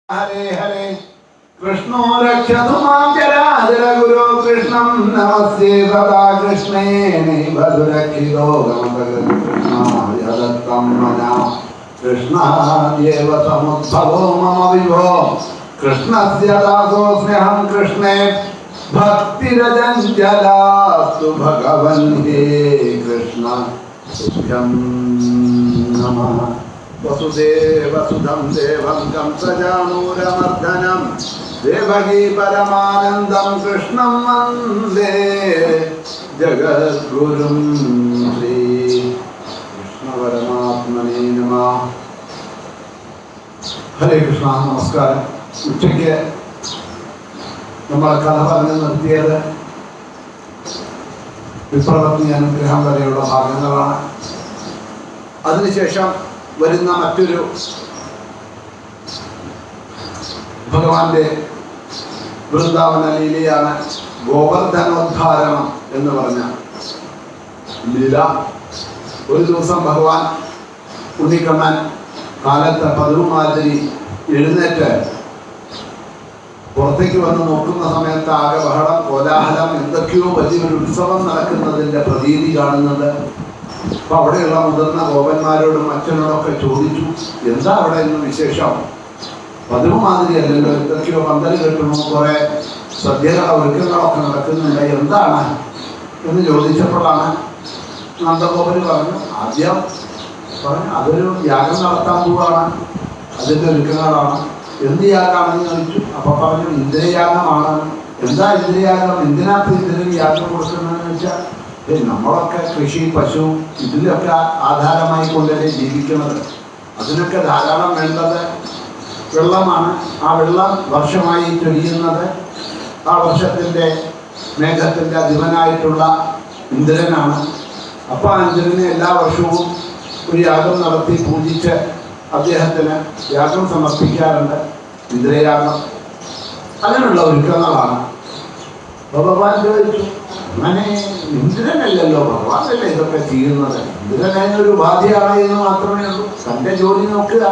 हरे हरे कृष्णो रक्षतु मां चराचर गुरो कृष्णं नमस्ते सदा कृष्णे नैवदुरक्षितो गमतकृष्णाय दत्तं मया कृष्णादेव समुद्भवो मम विभो कृष्णस्य दासोऽस्म्यहं कृष्णे भक्तिरजञ्जलास्तु भगवन् हे कृष्ण तुभ्यं नमः। वसुदेवसुधं देवं कंसचाणूरमर्दनं देवकी परमानन्दं कृष्णं वन्दे जगद्गुरुं श्रीकृष्णपरमात्मने नमः। हरे कृष्ण नमस्कारं। ഉച്ചയ്ക്ക് നമ്മൾ കഥ പറഞ്ഞു നിർത്തിയത് വിപ്രപത്നി അനുഗ്രഹം വരെയുള്ള ഭാഗങ്ങളാണ്. അതിനുശേഷം വരുന്ന മറ്റൊരു ഭഗവാന്റെ വൃന്ദാവന ലീലയാണ് ഗോവർദ്ധനോദ്ധാരണം എന്ന് പറഞ്ഞ ലീല. ഒരു ദിവസം ഭഗവാൻ ഉണ്ണിക്കണ്ണൻ കാലത്ത് പതിവുമാതിരി എഴുന്നേറ്റ് പുറത്തേക്ക് വന്ന് നോക്കുന്ന സമയത്ത് ആകെ ബഹളം, കോലാഹലം, എന്തൊക്കെയോ വലിയൊരു ഉത്സവം നടക്കുന്നതിൻ്റെ പ്രതീതി കാണുന്നുണ്ട്. അപ്പൊ അവിടെയുള്ള മുതിർന്ന ഗോപന്മാരോടും അച്ഛനോടൊക്കെ ചോദിച്ചു, എന്താ അവിടെ ഇന്ന് വിശേഷം? പതിവ് മാതിരി അല്ലല്ലോ, എന്തൊക്കെയോ പന്തൽ കെട്ടുന്നു, കുറെ സദ്യകള ഒരുക്കങ്ങളൊക്കെ നടക്കുന്നുണ്ട്, എന്താണ് എന്ന് ചോദിച്ചപ്പോഴാണ് നന്ദഗോപന് ആദ്യം പറഞ്ഞു അതൊരു യാഗം നടത്താൻ പോവാണ്, അതിൻ്റെ ഒരുക്കങ്ങളാണ്. എന്ത് യാഗമാണെന്ന് ചോദിച്ചു. അപ്പൊ പറഞ്ഞു ഇന്ദ്രയാഗമാണ്. എന്താ ഇന്ദ്രയാഗം? എന്തിനകത്ത് ഇന്ദ്രന് യാഗം കൊടുക്കുന്നതെന്ന് വെച്ചാൽ നമ്മളൊക്കെ കൃഷി, പശു ഇതിലൊക്കെ ആധാരമായി കൊണ്ടല്ലേ ജീവിക്കുന്നത്. അതിനൊക്കെ ധാരാളം വേണ്ടത് വെള്ളമാണ്. ആ വെള്ളം വർഷമായി ചൊരിയുന്നത് ആ വർഷത്തിൻ്റെ മേഘത്തിൻ്റെ അധിപനായിട്ടുള്ള ഇന്ദ്രനാണ്. അപ്പോൾ ആ ഇന്ദ്രനെ എല്ലാ വർഷവും ഒരു യാഗം നടത്തി പൂജിച്ച് അദ്ദേഹത്തിന് യാഗം സമർപ്പിക്കാറുണ്ട്, ഇന്ദ്രയാഗം. അങ്ങനെയുള്ള ഒരുക്കങ്ങളാണ്. ഭഗവാൻ ചോദിച്ചു, അങ്ങനെ ഇന്ദ്രനല്ലല്ലോ, ഭഗവാനല്ലേ ഇതൊക്കെ ചെയ്യുന്നത്, ഇന്ദ്രൻ അതിനൊരു ഉപാധിയാണ് എന്ന് മാത്രമേ ഉള്ളൂ. തൻ്റെ ജോലി നോക്കുക,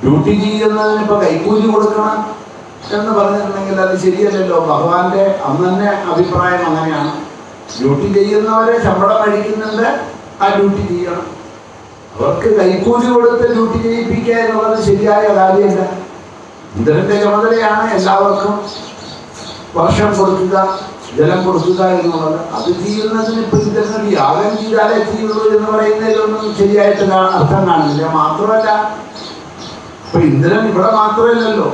ഡ്യൂട്ടി ചെയ്യുന്നതിന് ഇപ്പൊ കൈക്കൂലി കൊടുക്കണം എന്ന് പറഞ്ഞിട്ടുണ്ടെങ്കിൽ അത് ശരിയല്ലല്ലോ. ഭഗവാന്റെ അന്ന് തന്നെ അഭിപ്രായം അങ്ങനെയാണ്. ഡ്യൂട്ടി ചെയ്യുന്നവരെ ശമ്പളം കഴിക്കുന്നുണ്ട്, ആ ഡ്യൂട്ടി ചെയ്യണം. അവർക്ക് കൈക്കൂലി കൊടുത്ത് ഡ്യൂട്ടി ചെയ്യിപ്പിക്കുക എന്നുള്ളത് ശരിയായ കാര്യമല്ല. ഇന്ദ്രന്റെ ചുമതലയാണ് എല്ലാവർക്കും വർഷം കൊടുക്കുക, ജലം കൊടുക്കുക എന്നുള്ളത്. അത് ചെയ്യുന്നതിന് ഇപ്പൊ ഇന്ദ്രനൊരു യാഗം ചെയ്താലേ ചെയ്യുള്ളൂ എന്ന് പറയുന്നതിലൊന്നും ശരിയായിട്ട് അർത്ഥം കാണില്ല. മാത്രമല്ല ഇപ്പൊ ഇന്ദ്രൻ ഇവിടെ മാത്രമല്ലല്ലോ,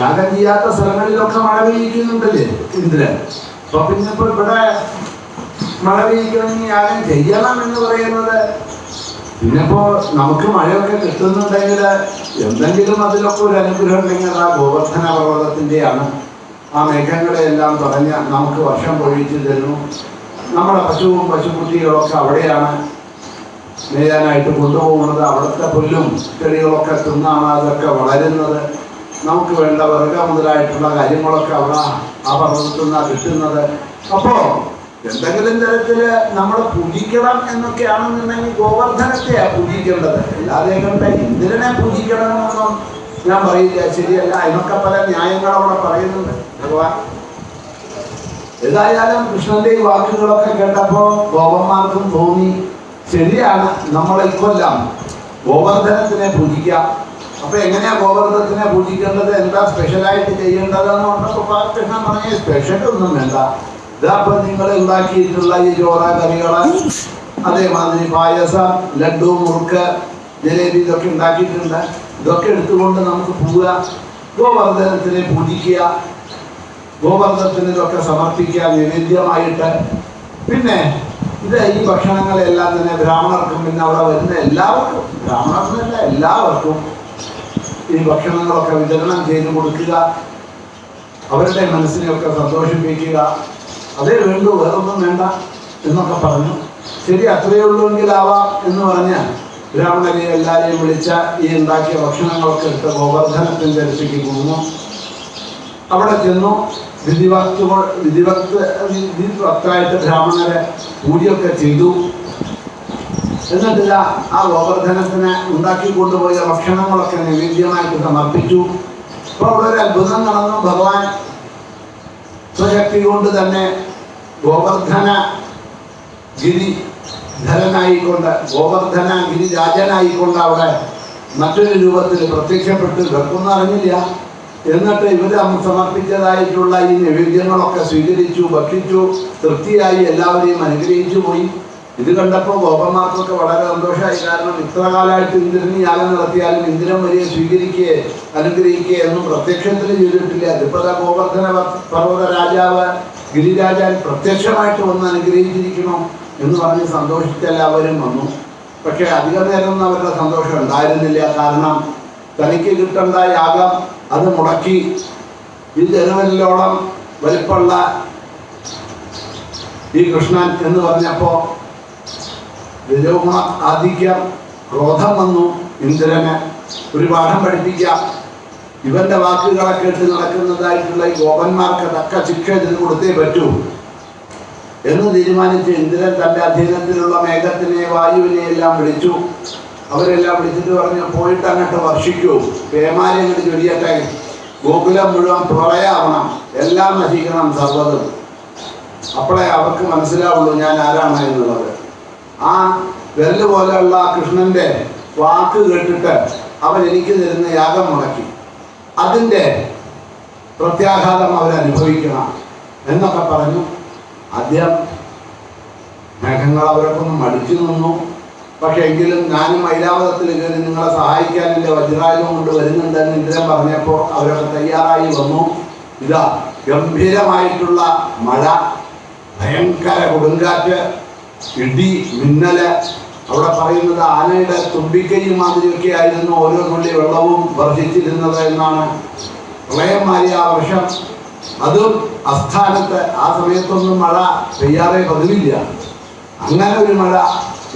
യാഗം ചെയ്യാത്ത സ്ഥലങ്ങളിലൊക്കെ മഴ പെയ്യിക്കുന്നുണ്ടല്ലേ ഇന്ദ്രൻ. അപ്പൊ പിന്നെ ഇപ്പൊ ഇവിടെ മഴ പെയ്യിക്കണമെങ്കിൽ യാഗം ചെയ്യണം എന്ന് പറയുന്നത്, പിന്നിപ്പോ നമുക്ക് മഴയൊക്കെ കിട്ടുന്നുണ്ടെങ്കിൽ എന്തെങ്കിലും അതിലൊക്കെ ഒരു അനുഗ്രഹം ഉണ്ടെങ്കിൽ ആ ഗോവർദ്ധന പർവ്വതത്തിൻ്റെയാണ്. ആ മേഘങ്ങളെയെല്ലാം തടഞ്ഞ് നമുക്ക് വർഷം പൊഴിച്ചു തരുന്നു. നമ്മുടെ പശുവും പശുക്കുട്ടികളൊക്കെ അവിടെയാണ് മേയാനായിട്ട് കൊണ്ടുപോകുന്നത്. അവിടുത്തെ പുല്ലും ചെടികളൊക്കെ തിന്നാണ് അതൊക്കെ വളരുന്നത്. നമുക്ക് വേണ്ട വർഗ മുതലായിട്ടുള്ള കാര്യങ്ങളൊക്കെ അവിടെ ആ പർവ്വതത്തിൽ നിന്നാണ് കിട്ടുന്നത്. അപ്പോൾ എന്തെങ്കിലും തരത്തില് നമ്മൾ പൂജിക്കണം എന്നൊക്കെയാണെന്നുണ്ടെങ്കിൽ ഗോവർദ്ധനത്തെയാണ് പൂജിക്കേണ്ടത്, അല്ലാതെ കണ്ട ഇന്ദ്രനെ പൂജിക്കണമെന്നൊന്നും ഞാൻ പറയില്ല, ശരിയല്ല. അതിനൊക്കെ പല ന്യായങ്ങൾ അവിടെ പറയുന്നുണ്ട് ഭഗവാൻ. ഏതായാലും കൃഷ്ണന്റെ ഈ വാക്കുകളൊക്കെ കേട്ടപ്പോൾ ഗോപന്മാർക്കും തോന്നി, ശരിയാണ്, നമ്മൾ ഇക്കൊല്ലം ഗോവർദ്ധനത്തിനെ പൂജിക്കാം. അപ്പൊ എങ്ങനെയാ ഗോവർദ്ധനത്തിനെ പൂജിക്കേണ്ടത്, എന്താ സ്പെഷ്യലായിട്ട് ചെയ്യേണ്ടതെന്ന് പറഞ്ഞപ്പോൾ കൃഷ്ണൻ പറഞ്ഞ സ്പെഷ്യലൊന്നും വേണ്ട, ഇതാപ്പൊ നിങ്ങൾ ഉണ്ടാക്കിയിട്ടുള്ള ഈ ചോറ കറികള്, അതേമാതിരി പായസം, ലഡു, മുറുക്ക്, ജലേബി ഇതൊക്കെ ഉണ്ടാക്കിയിട്ടുണ്ട്. ഇതൊക്കെ എടുത്തുകൊണ്ട് നമുക്ക് പോവുക, ഗോവർദ്ധനത്തിനെ പൂജിക്കുക, ഗോവർദ്ധനത്തിന് ഇതൊക്കെ സമർപ്പിക്കുക നൈവേദ്യമായിട്ട്. പിന്നെ ഇത് ഈ ഭക്ഷണങ്ങളെല്ലാം തന്നെ ബ്രാഹ്മണർക്കും പിന്നെ അവിടെ വരുന്ന എല്ലാവർക്കും, ബ്രാഹ്മണർക്കല്ല എല്ലാവർക്കും ഈ ഭക്ഷണങ്ങളൊക്കെ വിതരണം ചെയ്ത് കൊടുക്കുക, അവരുടെ മനസ്സിനെയൊക്കെ സന്തോഷിപ്പിക്കുക. അതേ വേണ്ടൂ, വേറൊന്നും വേണ്ട എന്നൊക്കെ പറഞ്ഞു. ശരി, അത്രയേ ഉള്ളൂ എങ്കിലാവാം എന്ന് പറഞ്ഞ് ബ്രാഹ്മണരെ എല്ലാവരെയും വിളിച്ച ഈ ഉണ്ടാക്കിയ ഭക്ഷണങ്ങളൊക്കെ എടുത്ത് ഗോവർദ്ധനത്തിൻ്റെ അടുത്തേക്ക് പോകുന്നു. അവിടെ ചെന്നു വിധിവക്തായിട്ട് ബ്രാഹ്മണരെ പൂജയൊക്കെ ചെയ്തു. എന്നിട്ടില്ല ആ ഗോവർദ്ധനത്തിന് ഉണ്ടാക്കി കൊണ്ടുപോയ ഭക്ഷണങ്ങളൊക്കെ നൈവേദ്യമായിട്ട് സമർപ്പിച്ചു. ഇപ്പൊ അവിടെ ഒരു അത്ഭുതം നടന്നു. ഭഗവാൻ സ്വശക്തി കൊണ്ട് തന്നെ ഗോവർദ്ധന ഗിരിധരനായിക്കൊണ്ട്, ഗോവർദ്ധന ഗിരിരാജനായിക്കൊണ്ട് അവിടെ മറ്റൊരു രൂപത്തിൽ പ്രത്യക്ഷപ്പെട്ട് ഗർക്കൊന്നും അറിഞ്ഞില്ല. എന്നിട്ട് ഇവര് സമർപ്പിച്ചതായിട്ടുള്ള ഈ നൈവേദ്യങ്ങളൊക്കെ സ്വീകരിച്ചു, ഭക്ഷിച്ചു, തൃപ്തിയായി എല്ലാവരെയും അനുഗ്രഹിച്ചു പോയി. ഇത് കണ്ടപ്പോൾ ഗോപന്മാർക്കൊക്കെ വളരെ സന്തോഷമായി. കാരണം ഇത്ര കാലമായിട്ട് ഇന്ദ്രന് യാഗം നടത്തിയാലും ഇന്ദ്രൻ വലിയ സ്വീകരിക്കുകയെ അനുഗ്രഹിക്കുകയെ ഒന്നും പ്രത്യക്ഷത്തിൽ ചെയ്തിട്ടില്ല. ഇതിപ്പോൾ ഗോവർദ്ധന പർവ്വത രാജാവ് ഗിരിരാജാൻ പ്രത്യക്ഷമായിട്ട് വന്ന് അനുഗ്രഹിച്ചിരിക്കണം എന്ന് പറഞ്ഞ് സന്തോഷിച്ച് എല്ലാവരും വന്നു. പക്ഷെ അധിക നേരമൊന്നും അവരുടെ സന്തോഷം ഉണ്ടായിരുന്നില്ല. കാരണം തനിക്ക് കിട്ടേണ്ട യാഗം അത് മുടക്കി ഈ ജനവരിലോളം വലിപ്പമുള്ള ഈ കൃഷ്ണൻ എന്ന് പറഞ്ഞപ്പോൾ രജോഗുണ ആധിക്യം, ക്രോധം വന്നു. ഇന്ദ്രന് ഒരു പാഠം പഠിപ്പിക്കാം, ഇവന്റെ വാക്കുകളെ കേട്ട് നടക്കുന്നതായിട്ടുള്ള ഈ ഗോപന്മാർക്ക് തക്ക ശിക്ഷ ഇതിന് കൊടുത്തേ പറ്റൂ എന്ന് തീരുമാനിച്ച് ഇന്ദ്രൻ തൻ്റെ അധീനത്തിലുള്ള മേഘത്തിനെ വായുവിനെ എല്ലാം വിളിച്ചു. അവരെല്ലാം വിളിച്ചിട്ട് പറഞ്ഞു, പോയിട്ട് അങ്ങോട്ട് വർഷിക്കൂ, പേമാരി അങ്ങോട്ട് ചൊരിയട്ടെ, ഗോകുലം മുഴുവൻ പ്രളയമാവണം, എല്ലാം നശിക്കണം സർവ്വതും. അപ്പോഴേ അവർക്ക് മനസ്സിലാവുള്ളൂ ഞാൻ ആരാണ് എന്നുള്ളത്. ആ വിരല് പോലെയുള്ള കൃഷ്ണന്റെ വാക്ക് കേട്ടിട്ട് അവൻ എനിക്ക് തരുന്ന യാഗം മുടക്കി, അതിൻ്റെ പ്രത്യാഘാതം അവരനുഭവിക്കണം എന്നൊക്കെ പറഞ്ഞു. ആദ്യം മേഘങ്ങൾ അവരൊക്കെ ഒന്ന് മടിച്ചു നിന്നു. പക്ഷെ എങ്കിലും ഞാനും ഐരാവതത്തിൽ കയറി നിങ്ങളെ സഹായിക്കാൻ എൻ്റെ വജ്രായുധം കൊണ്ട് വരുന്നുണ്ടെന്ന് ഇന്ദ്രൻ പറഞ്ഞപ്പോൾ അവരൊക്കെ തയ്യാറായി വന്നു. ഇതാ ഗംഭീരമായിട്ടുള്ള മഴ, ഭയങ്കര കൊടുങ്കാറ്റ്, ഇടി, മിന്നല്. അവിടെ പറയുന്നത് ആനയുടെ തുമ്പിക്കൈയും മാതിരിയൊക്കെ ആയിരുന്നു ഓരോ തുള്ളി വെള്ളവും വർഷിച്ചിരുന്നത് എന്നാണ്. പ്രളയമായി ആ വർഷം, അതും അസ്ഥാനത്ത്. ആ സമയത്തൊന്നും മഴ പെയ്യാതെ പതിവില്ല. അങ്ങനെ ഒരു മഴ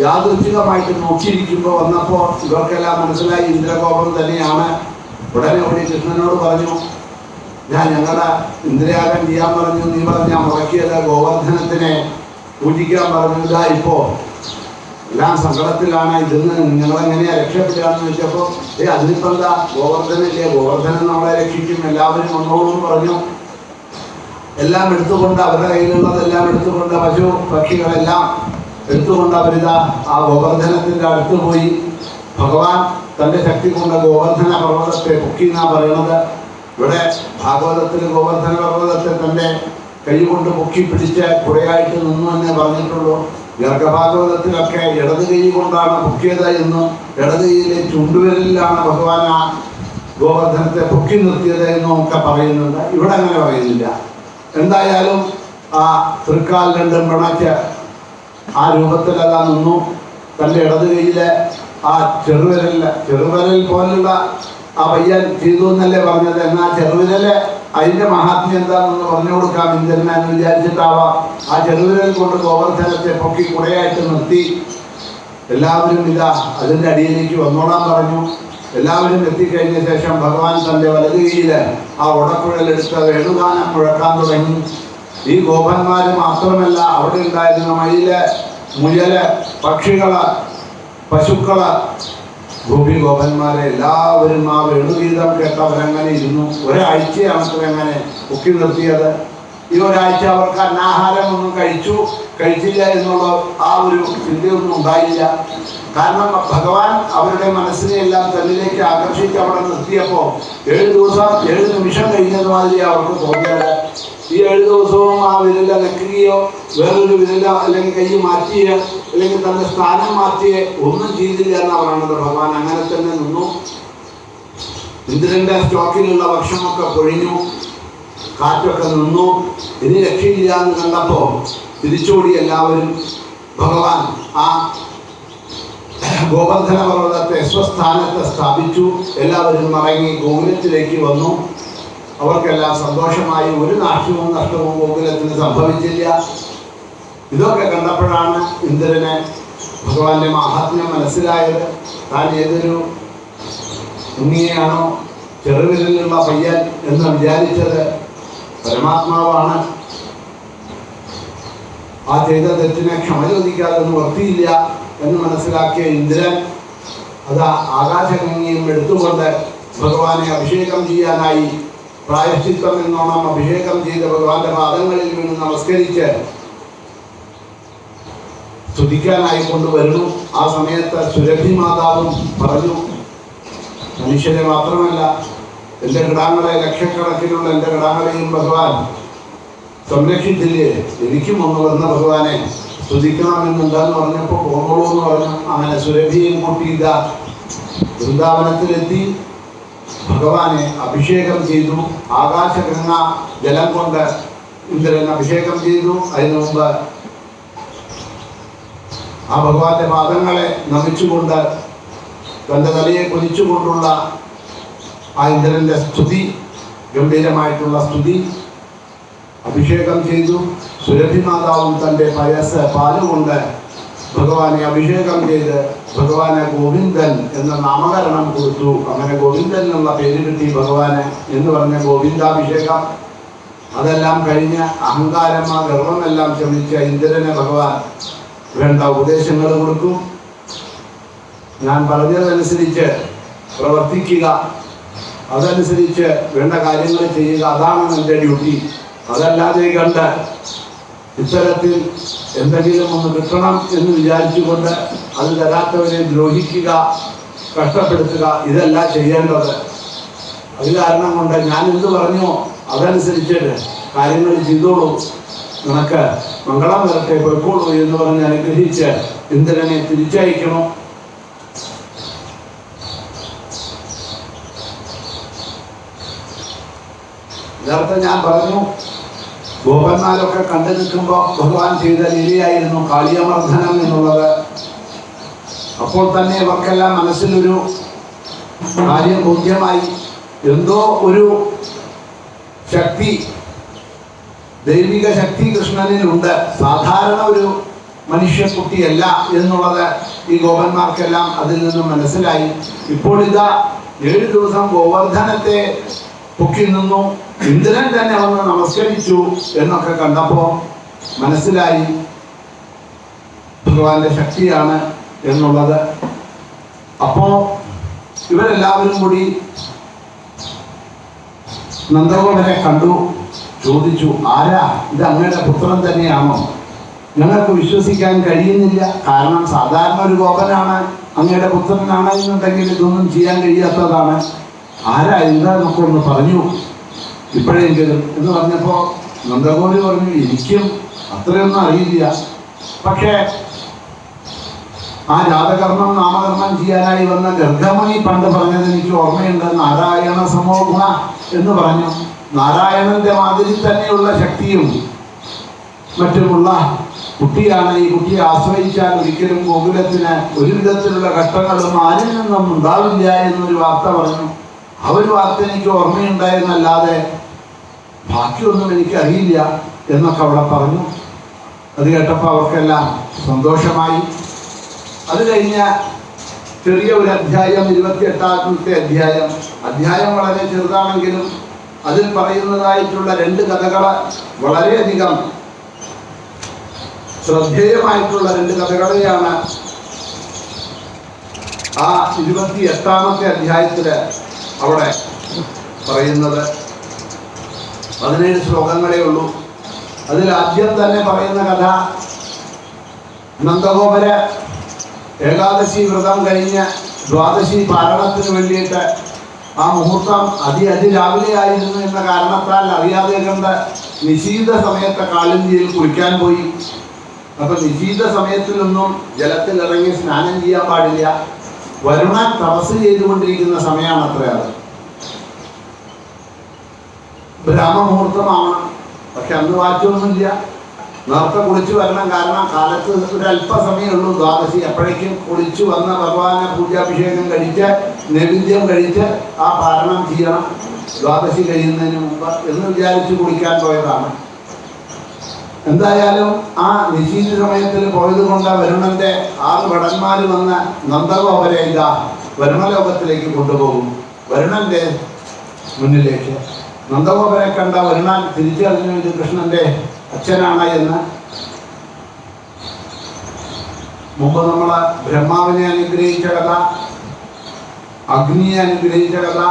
യാദൃച്ഛികമായിട്ട് നോക്കിയിരിക്കുമ്പോൾ വന്നപ്പോൾ ഇവർക്കെല്ലാം മനസ്സിലായി ഇന്ദ്രകോപം തന്നെയാണ്. ഉടനെ ഓടി കൃഷ്ണനോട് പറഞ്ഞു, ഞാൻ ഞങ്ങളുടെ ഇന്ദ്രയാഗം ചെയ്യാൻ പറഞ്ഞു, നീ പറഞ്ഞ മുടക്കിയത് ഗോവർദ്ധനത്തിനെ പൂജിക്കാൻ പറഞ്ഞു. ഇതാ ഇപ്പോൾ എല്ലാം സങ്കടത്തിലാണ്, ഇതിന്ന് നിങ്ങളെങ്ങനെയാ രക്ഷപ്പെടുകയെന്ന് ചോദിച്ചപ്പോൾ അതിനിപ്പോൾ എന്താ, ഗോവർദ്ധനല്ലേ, ഗോവർദ്ധനൻ നമ്മളെ രക്ഷിക്കും, എല്ലാവരും വന്നോളൂ എന്ന് പറഞ്ഞു. എല്ലാം എടുത്തുകൊണ്ട്, അവരുടെ കയ്യിലുള്ളതെല്ലാം എടുത്തുകൊണ്ട്, പശു പക്ഷികളെല്ലാം എടുത്തുകൊണ്ട് അവരിതാ ആ ഗോവർദ്ധനത്തിൻ്റെ അടുത്ത് പോയി. ഭഗവാൻ തൻ്റെ ശക്തി കൊണ്ട് ഗോവർദ്ധന പർവ്വതത്തെ പൊക്കി എന്നാണ് പറയുന്നത്. ഇവിടെ ഭാഗവതത്തിൽ ഗോവർദ്ധന പർവ്വതത്തെ തൻ്റെ കൈ കൊണ്ട് പൊക്കി പിടിച്ച് കുറേയായിട്ട് നിന്നു എന്നേ പറഞ്ഞിട്ടുള്ളൂ. ഗർഗഭാഗവതത്തിലൊക്കെ ഇടത് കൈ കൊണ്ടാണ് പൊക്കിയത് എന്നും ഇടത് കൈയിലെ ചുണ്ടുവിരലിലാണ് ഭഗവാൻ ആ ഗോവർദ്ധനത്തെ പൊക്കി നിർത്തിയത് എന്നും ഒക്കെ പറയുന്നുണ്ട്. ഇവിടെ അങ്ങനെ പറയുന്നില്ല. എന്തായാലും ആ തൃക്കാൽ രണ്ടും പിണച്ച് ആ രൂപത്തിലെല്ലാം നിന്നു. തൻ്റെ ഇടത് കൈയിലെ ആ ചെറുവിരൽ പോലുള്ള ആ പയ്യൻ ചെയ്തു എന്നല്ലേ പറഞ്ഞത്. എന്നാൽ ചെറുവിരല് അതിൻ്റെ മഹാത്മ്യം എന്താണെന്ന് പറഞ്ഞു കൊടുക്കാം ഇന്ദ്രനെ എന്ന് വിചാരിച്ചിട്ടാവാം ആ ചെറുവിരൽ കൊണ്ട് ഗോവർദ്ധനത്തെ പൊക്കി കുറേയായിട്ട് നിർത്തി. എല്ലാവരും ഇതാ അതിൻ്റെ അടിയിലേക്ക് വന്നോളാൻ പറഞ്ഞു. എല്ലാവരും എത്തിക്കഴിഞ്ഞ ശേഷം ഭഗവാൻ തൻ്റെ വലതു കൈയിൽ ആ ഉടക്കുഴലെടുത്ത് വേണുഗാനം മുഴക്കാൻ തുടങ്ങി. ഈ ഗോപന്മാർ മാത്രമല്ല, അവിടെ ഉണ്ടായിരുന്ന മയില്, മുയല്, പക്ഷികള്, പശുക്കള്, ഭൂമി ഗോപന്മാരെ എല്ലാവരും ആ വേണുഗീതം കേട്ടവരങ്ങനെ ഇരുന്നു. ഒരാഴ്ചയാണ് അങ്ങനെ പൊക്കി നിർത്തിയത്. ഈ ഒരാഴ്ച അവർക്ക് അന്നാഹാരമൊന്നും കഴിച്ചില്ല എന്നുള്ള ആ ഒരു ചിന്തയൊന്നും ഉണ്ടായില്ല. കാരണം ഭഗവാൻ അവരുടെ മനസ്സിനെയെല്ലാം തന്നിലേക്ക് ആകർഷിച്ച് അവിടെ നിർത്തിയപ്പോൾ 7 ദിവസം 7 നിമിഷം കഴിഞ്ഞത് മാതിരി അവർക്ക് തോന്നിയത്. ഈ 7 ദിവസവും ആ വിരല നിൽക്കുകയോ വേറൊരു വിരല അല്ലെങ്കിൽ കൈ മാറ്റിയോ അല്ലെങ്കിൽ തന്റെ സ്ഥാനം മാറ്റിയോ ഒന്നും ചെയ്തില്ല എന്നാണ് പറയുന്നത്. ഭഗവാൻ അങ്ങനെ തന്നെ നിന്നു. ഇന്ദ്രന്റെ സ്റ്റോക്കിലുള്ള ഭക്ഷണമൊക്കെ പൊഴിഞ്ഞു, കാറ്റൊക്കെ നിന്നു. ഇനി രക്ഷയില്ല എന്ന് കണ്ടപ്പോൾ തിരിച്ചോടി എല്ലാവരും. ഭഗവാൻ ആ ഗോവർദ്ധന പർവ്വതത്തെ സ്വസ്ഥാനത്ത് സ്ഥാപിച്ചു. എല്ലാവരും മടങ്ങി ഗോകുലത്തിലേക്ക് വന്നു. അവർക്കെല്ലാം സന്തോഷമായി. ഒരു നാശവും നഷ്ടവും ഗോകുലത്തിന് സംഭവിച്ചില്ല. ഇതൊക്കെ കണ്ടപ്പോഴാണ് ഇന്ദ്രന് ഭഗവാന്റെ മഹാത്മ്യം മനസ്സിലായത്. താൻ ഏതൊരു ഉണ്ണിയെയാണോ ചെറുവിരലുള്ള പയ്യൻ എന്ന് വിചാരിച്ചത് പരമാത്മാവാണ്. ആ ചെയ്ത തെറ്റിനെ ക്ഷമ ചോദിക്കാതെ നിവർത്തിയില്ല എന്ന് മനസ്സിലാക്കിയ ഇന്ദ്രൻ അതാ ആകാശഗംഗയും എടുത്തുകൊണ്ട് ഭഗവാനെ അഭിഷേകം ചെയ്യാനായി പ്രായശ്ചിത്തം എന്നോണം അഭിഷേകം ചെയ്ത് ഭഗവാന്റെ പാദങ്ങളിൽ വീണ് നമസ്കരിച്ച് സ്തുതിക്കാനായി കൊണ്ടുവരുന്നു. ആ സമയത്ത് സുരഭി മാതാവും പറഞ്ഞു, മനുഷ്യരെ മാത്രമല്ല എൻ്റെ കിടാങ്ങളെ, ലക്ഷക്കണക്കിനുള്ള എൻ്റെ കിടാങ്ങളെയും ഭഗവാൻ സംരക്ഷിച്ചില്ലേ, എനിക്കും ഒന്ന് വന്ന ഭഗവാനെ സ്തുതിക്കണമെന്നുണ്ടെന്ന് പറഞ്ഞപ്പോൾ പോന്നോളൂ എന്ന് പറഞ്ഞു. അങ്ങനെ സുരഭിയും കൂട്ടിയില്ല വൃന്ദാവനത്തിലെത്തി ഭഗവാനെ അഭിഷേകം ചെയ്തു. ആകാശഗംഗ ജലം കൊണ്ട് ഇന്ദ്രൻ അഭിഷേകം ചെയ്തു. അതിനു മുമ്പ് ആ ഭഗവാന്റെ പാദങ്ങളെ നമിച്ചുകൊണ്ട് തൻ്റെ തലയെ കുനിച്ചുകൊണ്ടുള്ള ആ ഇന്ദ്രന്റെ സ്തുതി, ഗംഭീരമായിട്ടുള്ള സ്തുതി അഭിഷേകം ചെയ്തു. സുരഭി മാതാവും തൻ്റെ പയസ് പാലുകൊണ്ട് ഭഗവാനെ അഭിഷേകം ചെയ്ത് ഭഗവാനെ ഗോവിന്ദൻ എന്ന നാമകരണം കൊടുത്തു. അങ്ങനെ ഗോവിന്ദൻ എന്നുള്ള പേര് കിട്ടി ഭഗവാന് എന്ന് പറഞ്ഞ ഗോവിന്ദാഭിഷേകം. അതെല്ലാം കഴിഞ്ഞ് അഹങ്കാരം, ആ ഗർവമെല്ലാം ശമിച്ച ഇന്ദ്രനെ ഭഗവാൻ വേണ്ട ഉപദേശങ്ങൾ കൊടുക്കും. ഞാൻ പറഞ്ഞതനുസരിച്ച് പ്രവർത്തിക്കുക, അതനുസരിച്ച് വേണ്ട കാര്യങ്ങൾ ചെയ്യുക, അതാണ് എൻ്റെ ഡ്യൂട്ടി. അതല്ലാതെ കണ്ട് ഇത്തരത്തിൽ എന്തെങ്കിലും ഒന്ന് കിട്ടണം എന്ന് വിചാരിച്ചുകൊണ്ട് അത് തരാത്തവരെ ദ്രോഹിക്കുക, കഷ്ടപ്പെടുത്തുക, ഇതല്ല ചെയ്യേണ്ടത്. അത് കാരണം കൊണ്ട് ഞാൻ എന്ത് പറഞ്ഞോ അതനുസരിച്ച് കാര്യങ്ങൾ ചെയ്തോളൂ, നിനക്ക് മംഗളം വരട്ടെ, പോയിക്കോളൂ എന്ന് പറഞ്ഞ് അനുഗ്രഹിച്ച് ഇന്ദ്രനെ തിരിച്ചയക്കണം. നേരത്തെ ഞാൻ പറഞ്ഞു, ഗോപന്മാരൊക്കെ കണ്ടു നിൽക്കുമ്പോൾ ഭഗവാൻ ചെയ്ത ലീലയായിരുന്നു കാളിയമർദ്ദനം എന്നുള്ളത്. അപ്പോൾ തന്നെ ഇവർക്കെല്ലാം മനസ്സിലൊരു കാര്യം ബോധ്യമായി, എന്തോ ഒരു ശക്തി, ദൈവിക ശക്തി കൃഷ്ണനിലുണ്ട്, സാധാരണ ഒരു മനുഷ്യക്കുട്ടിയല്ല എന്നുള്ളത് ഈ ഗോപന്മാർക്കെല്ലാം അതിൽ നിന്നും മനസ്സിലായി. ഇപ്പോൾ ഇതാ 7 ദിവസം ഗോവർദ്ധനത്തെ പൊക്കി നിന്നു, ഇന്ദ്രൻ തന്നെ വന്ന് നമസ്കരിച്ചു എന്നൊക്കെ കണ്ടപ്പോൾ മനസ്സിലായി ഭഗവാന്റെ ശക്തിയാണ് എന്നുള്ളത്. അപ്പോ ഇവരെല്ലാവരും കൂടി നന്ദഗോപനെ കണ്ടു, ചോദിച്ചു, ആരാ ഇത്, അങ്ങയുടെ പുത്രൻ തന്നെയാണോ? ഞങ്ങൾക്ക് വിശ്വസിക്കാൻ കഴിയുന്നില്ല. കാരണം സാധാരണ ഒരു ഗോപനാണ്, അങ്ങയുടെ പുത്രനാണ് എന്നുണ്ടെങ്കിൽ ഇതൊന്നും ചെയ്യാൻ കഴിയാത്തതാണ്. ആരാ എന്താന്നൊക്കെ ഒന്ന് പറഞ്ഞു ഇപ്പോഴെങ്കിലും എന്ന് പറഞ്ഞപ്പോൾ നന്ദഗോപി പറഞ്ഞു, എനിക്കും അത്രയൊന്നും അറിയില്ല, പക്ഷേ ആ ജാതകർമ്മം നാമകർമ്മം ചെയ്യാനായി വന്ന ഗർഗമുനി പണ്ട് പറഞ്ഞത് എനിക്ക് ഓർമ്മയുണ്ട്. നാരായണ സമോഗുണ എന്ന് പറഞ്ഞു. നാരായണന്റെ മാതിരി തന്നെയുള്ള ശക്തിയും മറ്റുമുള്ള കുട്ടിയാണ്. ഈ കുട്ടിയെ ആശ്രയിച്ചാൽ ഒരിക്കലും ഗോകുലത്തിന് ഒരു വിധത്തിലുള്ള ഘട്ടങ്ങളും ആരിൽ നിന്നും ഉണ്ടാവില്ല എന്നൊരു വാർത്ത പറഞ്ഞു. ആ ഒരു വാർത്ത എനിക്ക് ഓർമ്മയുണ്ടായിരുന്നല്ലാതെ ബാക്കിയൊന്നും എനിക്കറിയില്ല എന്നൊക്കെ അവിടെ പറഞ്ഞു. അത് കേട്ടപ്പോൾ അവർക്കെല്ലാം സന്തോഷമായി. അത് കഴിഞ്ഞ ചെറിയ ഒരു അധ്യായം, 28ാമത്തെ അധ്യായം വളരെ ചെറുതാണെങ്കിലും അതിൽ പറയുന്നതായിട്ടുള്ള 2 കഥകൾ വളരെയധികം ശ്രദ്ധേയമായിട്ടുള്ള 2 കഥകളെയാണ് ആ 28ാമത്തെ അധ്യായത്തില് അവിടെ പറയുന്നത്. 17 ശ്ലോകങ്ങളേ ഉള്ളൂ. അതിൽ ആദ്യം തന്നെ പറയുന്ന കഥ, നന്ദഗോപര് ഏകാദശി വ്രതം കഴിഞ്ഞ് ദ്വാദശി പാരണത്തിന് വേണ്ടിയിട്ട് ആ മുഹൂർത്തം അതിരാവിലെ ആയിരുന്നു എന്ന കാരണത്താൽ അറിയാതെ കണ്ട് നിശീത സമയത്തെ കാളിന്തിയിൽ കുളിക്കാൻ പോയി. അപ്പൊ നിശീത സമയത്തിലൊന്നും ജലത്തിൽ ഇറങ്ങി സ്നാനം ചെയ്യാൻ പാടില്ല. വരുണൻ തപസ് ചെയ്തുകൊണ്ടിരിക്കുന്ന സമയമാണ് അത്ര. അത് ബ്രാഹ്മമുഹൂർത്തമാണ്. പക്ഷെ അന്ന് വാച്ചൊന്നുമില്ല, നേരത്തെ കുളിച്ചു വരണം. കാരണം കാലത്ത് ഒരു അല്പസമയമുള്ളൂ ദ്വാദശി. അപ്പോഴേക്കും കുളിച്ചു വന്ന ഭഗവാനെ പൂജാഭിഷേകം കഴിച്ച് നൈവേദ്യം കഴിച്ച് ആ പാരണം ചെയ്യണം ദ്വാദശി കഴിയുന്നതിന് മുമ്പ് എന്ന് വിചാരിച്ച് കുളിക്കാൻ പോയതാണ്. എന്തായാലും ആ നിശീത സമയത്തിൽ പോയത് കൊണ്ട് വരുണന്റെ 6 ഭടന്മാർ വന്ന് നന്ദഗോപരെ ഇതാ വരുണലോകത്തിലേക്ക് കൊണ്ടുപോകും. വരുണന്റെ മുന്നിലേക്ക് നന്ദഗോപരെ കണ്ട വരുണൻ തിരിച്ചറിഞ്ഞു ഇത് കൃഷ്ണന്റെ അച്ഛനാണ് എന്ന്. മുമ്പ് നമ്മൾ ബ്രഹ്മാവിനെ അനുഗ്രഹിച്ച കഥ, അഗ്നിയെ അനുഗ്രഹിച്ച കഥ,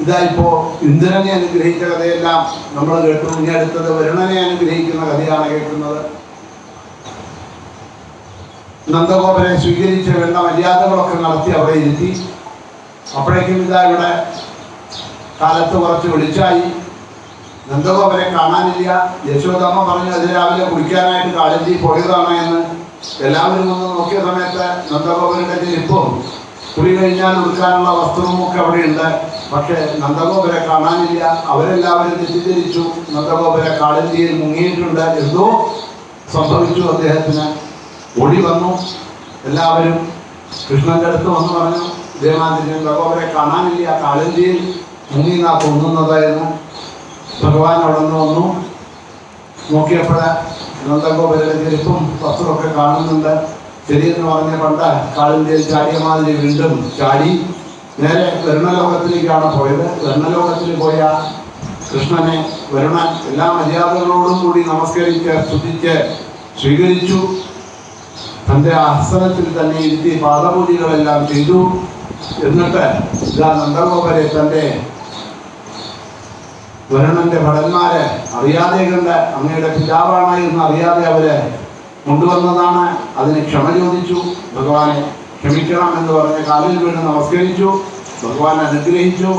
ഇതായിപ്പോ ഇന്ദ്രനെ അനുഗ്രഹിച്ച കഥയെല്ലാം നമ്മൾ കേട്ടു. ഇനി അടുത്തത് വരുണനെ അനുഗ്രഹിക്കുന്ന കഥയാണ് കേൾക്കുന്നത്. നന്ദഗോപനെ സ്വീകരിച്ച് വേണ്ട മര്യാദകളൊക്കെ നടത്തി അവിടെ ഇരുത്തി. അപ്പോഴേക്കും ഇതാ ഇവിടെ കാലത്ത് കുറച്ച് വെളിച്ചായി. നന്ദഗോപനെ കാണാനില്ല. യശോദമ്മ പറഞ്ഞു അത് രാവിലെ കുടിക്കാനായിട്ട് കാളഞ്ചി പോയതാണ് എന്ന്. എല്ലാവരും ഒന്ന് നോക്കിയ സമയത്ത് നന്ദഗോപരുടെ ചെരുപ്പും കുടി കഴിഞ്ഞാൽ ഉടുക്കാനുള്ള വസ്ത്രവും ഒക്കെ അവിടെയുണ്ട്. പക്ഷെ നന്ദഗോപരെ കാണാനില്ല. അവരെല്ലാവരും തെറ്റിദ്ധരിച്ചു നന്ദഗോപരെ കാളഞ്ചിയിൽ മുങ്ങിയിട്ടുണ്ട്, എന്തോ സംഭവിച്ചു അദ്ദേഹത്തിന്. ഓടി വന്നു. എല്ലാവരും കൃഷ്ണന്റെ അടുത്ത് വന്ന് പറഞ്ഞു ദേവാന്തി നന്ദഗോപരെ കാണാനില്ല, കാളഞ്ചിയിൽ മുങ്ങി നാ തോന്നുന്നതായിരുന്നു. ഭഗവാൻ അവിടെ നിന്ന് വന്നു. നോക്കിയപ്പോൾ നന്ദഗോപരുടെ ചെരുപ്പും വസ്ത്രമൊക്കെ കാണുന്നുണ്ട്. ശരിയെന്ന് പറഞ്ഞ പണ്ട് കാളിന്ത്യയിൽ ചാടിയ മാതിരി വീണ്ടും ചാടി നേരെ വരുണലോകത്തിലേക്കാണ് പോയത്. വരുണലോകത്തിൽ പോയ കൃഷ്ണനെ വരുണൻ എല്ലാ മര്യാദകളോടും കൂടി നമസ്കരിച്ച് സ്തുതിച്ച് സ്വീകരിച്ചു. തൻ്റെ ആസനത്തിൽ തന്നെ ഇരുത്തി പാദപൂജകളെല്ലാം ചെയ്തു. എന്നിട്ട് ഇതാ നന്ദഗോപരെ തൻ്റെ വരുണന്റെ ഭടന്മാരെ അറിയാതെ കണ്ട് അങ്ങയുടെ പിതാവാണ് എന്ന് അറിയാതെ അവരെ കൊണ്ടുവന്നതാണ്. അതിന് ക്ഷമ ചോദിച്ചു. ഭഗവാനെ ക്ഷമിക്കണം എന്ന് പറഞ്ഞ് കാലിൽ വീണ് നമസ്കരിച്ചു. ഭഗവാൻ അനുഗ്രഹിച്ചു.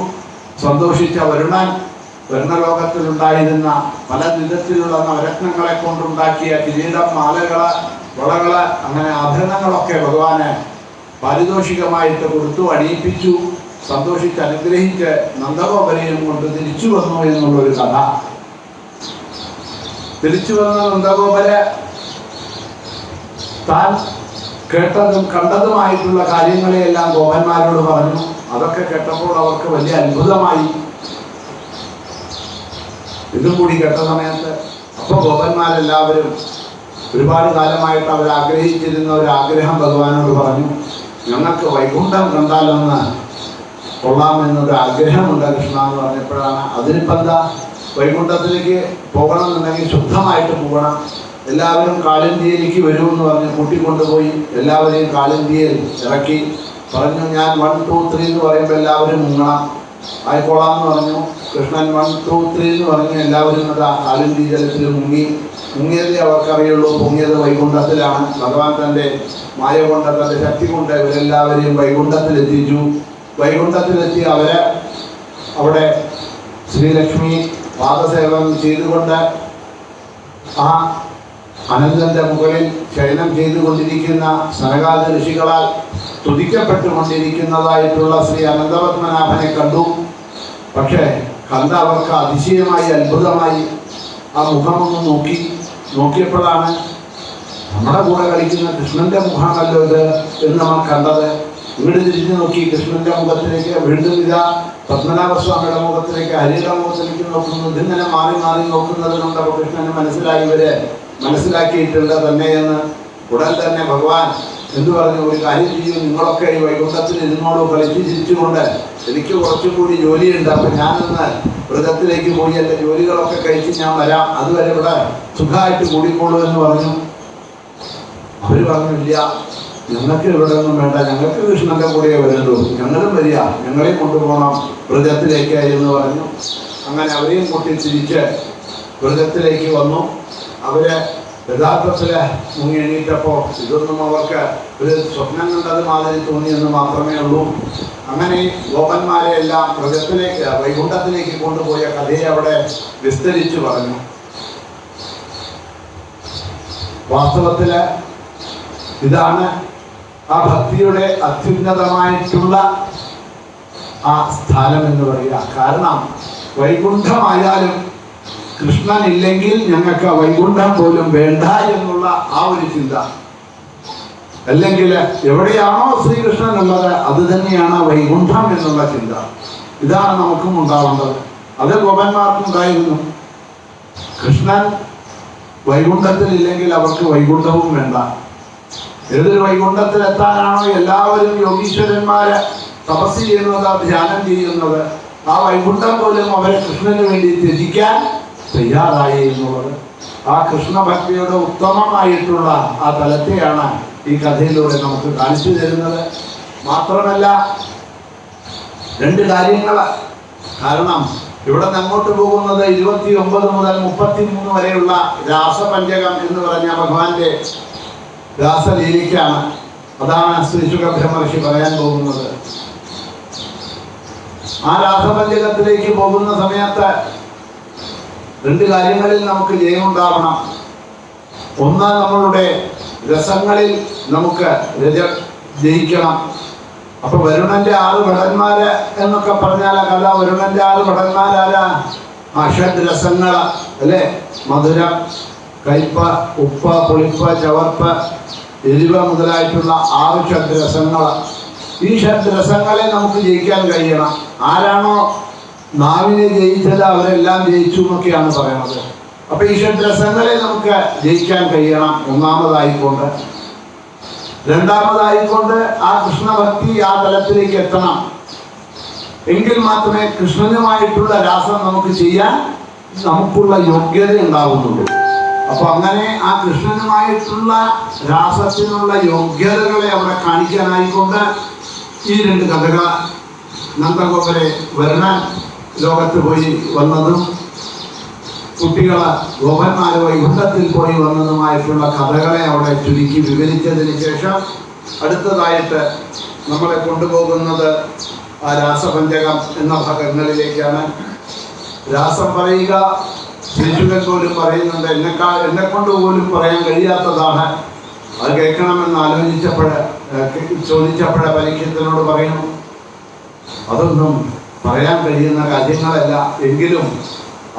സന്തോഷിച്ച വരുണൻ വരുണലോകത്തിലുണ്ടായിരുന്ന പല വിധത്തിലുള്ള നവരത്നങ്ങളെ കൊണ്ടുണ്ടാക്കിയ കിരീടം, മാലകള്, വളകള്, അങ്ങനെ ആഭരണങ്ങളൊക്കെ ഭഗവാന് പാരിതോഷികമായിട്ട് കൊടുത്തു, അണിയിപ്പിച്ചു. സന്തോഷിച്ച് അനുഗ്രഹിച്ച് നന്ദഗോപരെയും കൊണ്ട് തിരിച്ചു വന്നു എന്നുള്ളൊരു കഥ. തിരിച്ചു വന്ന നന്ദഗോപര് താൻ കേട്ടതും കണ്ടതുമായിട്ടുള്ള കാര്യങ്ങളെയെല്ലാം ഗോപന്മാരോട് പറഞ്ഞു. അതൊക്കെ കേട്ടപ്പോൾ അവർക്ക് വലിയ അത്ഭുതമായി. ഇതും കൂടി കേട്ട സമയത്ത് അപ്പോൾ ഗോപന്മാരെല്ലാവരും ഒരുപാട് കാലമായിട്ട് അവർ ആഗ്രഹിച്ചിരുന്ന ഒരു ആഗ്രഹം ഭഗവാനോട് പറഞ്ഞു. ഞങ്ങൾക്ക് വൈകുണ്ഠം കണ്ടാലൊന്ന് കൊള്ളാമെന്നൊരു ആഗ്രഹമുണ്ട് കൃഷ്ണ എന്ന് പറഞ്ഞപ്പോഴാണ്. അതിനിപ്പോൾ എന്താ, വൈകുണ്ഠത്തിലേക്ക് പോകണമെന്നുണ്ടെങ്കിൽ ശുദ്ധമായിട്ട് പോകണം. എല്ലാവരും കാളിന്തിയിലേക്ക് വരുമെന്ന് പറഞ്ഞ് കൂട്ടിക്കൊണ്ടുപോയി എല്ലാവരെയും കാളിന്തിയിൽ ഇറക്കി. പറഞ്ഞു ഞാൻ 1 2 3 എന്ന് പറയുമ്പോൾ എല്ലാവരും മുങ്ങണം. ആയിക്കോളാമെന്ന് പറഞ്ഞു. കൃഷ്ണൻ 1 2 3 എന്ന് പറഞ്ഞു. എല്ലാവരും അതാ കാളിന്തി ജലത്തിൽ മുങ്ങി. മുങ്ങിയതേ അവർക്കറിയുള്ളൂ, പൊങ്ങിയത് വൈകുണ്ഠത്തിലാണ്. ഭഗവാൻ തൻ്റെ മായ കൊണ്ട്, തൻ്റെ ശക്തി കൊണ്ട് ഇവരെല്ലാവരെയും വൈകുണ്ഠത്തിലെത്തിച്ചു. വൈകുണ്ഠത്തിലെത്തി അവര് അവിടെ ശ്രീലക്ഷ്മി പാദസേവനം ചെയ്തുകൊണ്ട് ആ അനന്തന്റെ മുകളിൽ ശയനം ചെയ്തുകൊണ്ടിരിക്കുന്ന സനകാദി ഋഷികളാൽ സ്തുതിക്കപ്പെട്ടുകൊണ്ടിരിക്കുന്നതായിട്ടുള്ള ശ്രീ അനന്തപത്മനാഭനെ കണ്ടു. പക്ഷേ കണ്ട അവർക്ക് അതിശയമായി, അത്ഭുതമായി. ആ മുഖമൊന്ന് നോക്കിയപ്പോഴാണ് നമ്മുടെ കൂടെ കളിക്കുന്ന കൃഷ്ണന്റെ മുഖമാണല്ലോ ഇത് എന്ന് നമ്മൾ കണ്ടത്. ഇവിടെ തിരിഞ്ഞു നോക്കി കൃഷ്ണന്റെ മുഖത്തിലേക്ക്, വീണ്ടും ഇതാ പത്മനാഭസ്വാമിയുടെ മുഖത്തിലേക്ക്, ഹരിയുടെ മുഖത്തിലേക്ക് നോക്കുന്നു. ഇതിങ്ങനെ മാറി മാറി നോക്കുന്നത് കൊണ്ടപ്പോൾ കൃഷ്ണന് മനസ്സിലായി, ഇവരെ മനസ്സിലാക്കിയിട്ടുണ്ട് തന്നെ എന്ന്. ഉടൻ തന്നെ ഭഗവാൻ എന്തു പറഞ്ഞു, ഒരു കാര്യം ചെയ്യും, നിങ്ങളൊക്കെ ഈ വൈകുണ്ഠത്തിൽ ഇരുന്നോളൂ കളിച്ച് ചിരിച്ചുകൊണ്ട്. എനിക്ക് കുറച്ചും കൂടി ജോലിയുണ്ട്, അപ്പം ഞാനൊന്ന് വ്രതത്തിലേക്ക് പോയി എൻ്റെ ജോലികളൊക്കെ കഴിച്ച് ഞാൻ വരാം, അതുവരെ ഇവിടെ സുഖമായിട്ട് കൂടിക്കോളൂ എന്ന് പറഞ്ഞു. അവർ പറഞ്ഞില്ല, ഞങ്ങൾക്ക് ഇവിടെ ഒന്നും വേണ്ട, ഞങ്ങൾക്ക് കൃഷ്ണന്റെ കൂടെ വരുള്ളൂ, ഞങ്ങളും വരിക, ഞങ്ങളെ കൊണ്ടുപോകണം വ്രതത്തിലേക്ക് എന്ന് പറഞ്ഞു. അങ്ങനെ അവരെയും കൂട്ടി തിരിച്ച് വ്രതത്തിലേക്ക് വന്നു. അവര് യഥാർത്ഥത്തില് മുങ്ങി എണീറ്റപ്പോൾ ഇതൊന്നും അവർക്ക് ഒരു സ്വപ്നം കണ്ടത് മാതിരി തോന്നിയെന്ന് മാത്രമേ ഉള്ളൂ. അങ്ങനെ ഗോപന്മാരെ എല്ലാം വ്രതത്തിലേക്ക്, വൈകുണ്ഠത്തിലേക്ക് കൊണ്ടുപോയ കഥയെ അവിടെ വിസ്തരിച്ചു പറഞ്ഞു. വാസ്തവത്തില് ഇതാണ് ആ ഭക്തിയുടെ അത്യുന്നതമായിട്ടുള്ള ആ സ്ഥാനം എന്ന് പറയുക. കാരണം വൈകുണ്ഠമായാലും കൃഷ്ണനില്ലെങ്കിൽ ഞങ്ങൾക്ക് വൈകുണ്ഠം പോലും വേണ്ട എന്നുള്ള ആ ഒരു ചിന്ത. അല്ലെങ്കിൽ എവിടെയാണോ ശ്രീകൃഷ്ണൻ ഉള്ളത് അത് തന്നെയാണ് വൈകുണ്ഠം എന്നുള്ള ചിന്ത. ഇതാണ് നമുക്കും ഉണ്ടാവേണ്ടത്. അത് ഗോപന്മാർക്കുണ്ടായിരുന്നു. കൃഷ്ണൻ വൈകുണ്ഠത്തിൽ ഇല്ലെങ്കിൽ അവർക്ക് വൈകുണ്ഠവും വേണ്ട. ഏതൊരു വൈകുണ്ഠത്തിൽ എത്താനാണോ എല്ലാവരും യോഗീശ്വരന്മാര് തപസ് ചെയ്യുന്നത്, ധ്യാനം ചെയ്യുന്നത്, ആ വൈകുണ്ഠം പോലും അവരെ കൃഷ്ണന് വേണ്ടി ത്യജിക്കാൻ തയ്യാറായി എന്നുള്ളത് ആ കൃഷ്ണഭക്തിയുടെ ഉത്തമമായിട്ടുള്ള ആ തലത്തെയാണ് ഈ കഥയിലൂടെ നമുക്ക് കാണിച്ചു തരുന്നത്. മാത്രമല്ല രണ്ട് കാര്യങ്ങൾ. കാരണം ഇവിടെ നിന്ന് അങ്ങോട്ട് പോകുന്നത് 29 മുതൽ 33 വരെയുള്ള രാസപഞ്ചകം എന്ന് പറഞ്ഞ ഭഗവാന്റെ രാസലീലയ്ക്കാണ്. അതാണ് ശ്രീ ശുകബ്രഹ്മർഷി പറയാൻ പോകുന്നത്. ആ രാസപഞ്ചകത്തിലേക്ക് പോകുന്ന സമയത്ത് രണ്ട് കാര്യങ്ങളിൽ നമുക്ക് ജയമുണ്ടാവണം. ഒന്ന്, നമ്മളുടെ രസങ്ങളിൽ നമുക്ക് ജയിക്കണം. അപ്പൊ വരുണന്റെ 6 ഭടന്മാര് എന്നൊക്കെ പറഞ്ഞാൽ ആ കഥ. വരുണന്റെ 6 ഭടന്മാരാരാ? ഷഡ്രസങ്ങൾ അല്ലെ? മധുരം, കയ്പ്, ഉപ്പ്, പുളിപ്പ്, ചവർപ്പ്, എരിവ് മുതലായിട്ടുള്ള 6 ഷഡ്രസങ്ങൾ. ഈ ഷഡ്രസങ്ങളെ നമുക്ക് ജയിക്കാൻ കഴിയണം. ആരാണോ നാവിനെ ജയിച്ചത് അവരെല്ലാം ജയിച്ചു എന്നൊക്കെയാണ് പറയുന്നത്. അപ്പൊ ഈ ഷഡ്രസങ്ങളെ നമുക്ക് ജയിക്കാൻ കഴിയണം ഒന്നാമതായിക്കൊണ്ട്. രണ്ടാമതായിക്കൊണ്ട് ആ കൃഷ്ണഭക്തി ആ തലത്തിലേക്ക് എത്തണം. എങ്കിൽ മാത്രമേ കൃഷ്ണനുമായിട്ടുള്ള രാസം നമുക്ക് ചെയ്യാൻ നമുക്കുള്ള യോഗ്യത ഉണ്ടാവുന്നുള്ളൂ. അപ്പൊ അങ്ങനെ ആ കൃഷ്ണനുമായിട്ടുള്ള രാസത്തിനുള്ള യോഗ്യതകളെ അവിടെ കാണിക്കാനായിക്കൊണ്ട് ഈ രണ്ട് കഥകൾ, നന്ദഗോപരെ വരുണൻ ലോകത്ത് പോയി വന്നതും കുട്ടികളെ ഗോപന്മാരെ വൈകുണ്ഠത്തിൽ പോയി വന്നതുമായിട്ടുള്ള കഥകളെ അവിടെ ചുരുക്കി വിവരിച്ചതിന് ശേഷം അടുത്തതായിട്ട് നമ്മളെ കൊണ്ടുപോകുന്നത് ആ രാസപഞ്ചകം എന്ന ഭാഗങ്ങളിലേക്കാണ്. രാസം പറയുക ശിശുക്കൻ പോലും പറയുന്നുണ്ട്, എന്നെ കൊണ്ട് പോലും പറയാൻ കഴിയാത്തതാണ്. അത് കേൾക്കണമെന്ന് ചോദിച്ചപ്പോഴ പരീക്ഷത്തിനോട് പറയുന്നു, അതൊന്നും പറയാൻ കഴിയുന്ന കാര്യങ്ങളല്ല, എങ്കിലും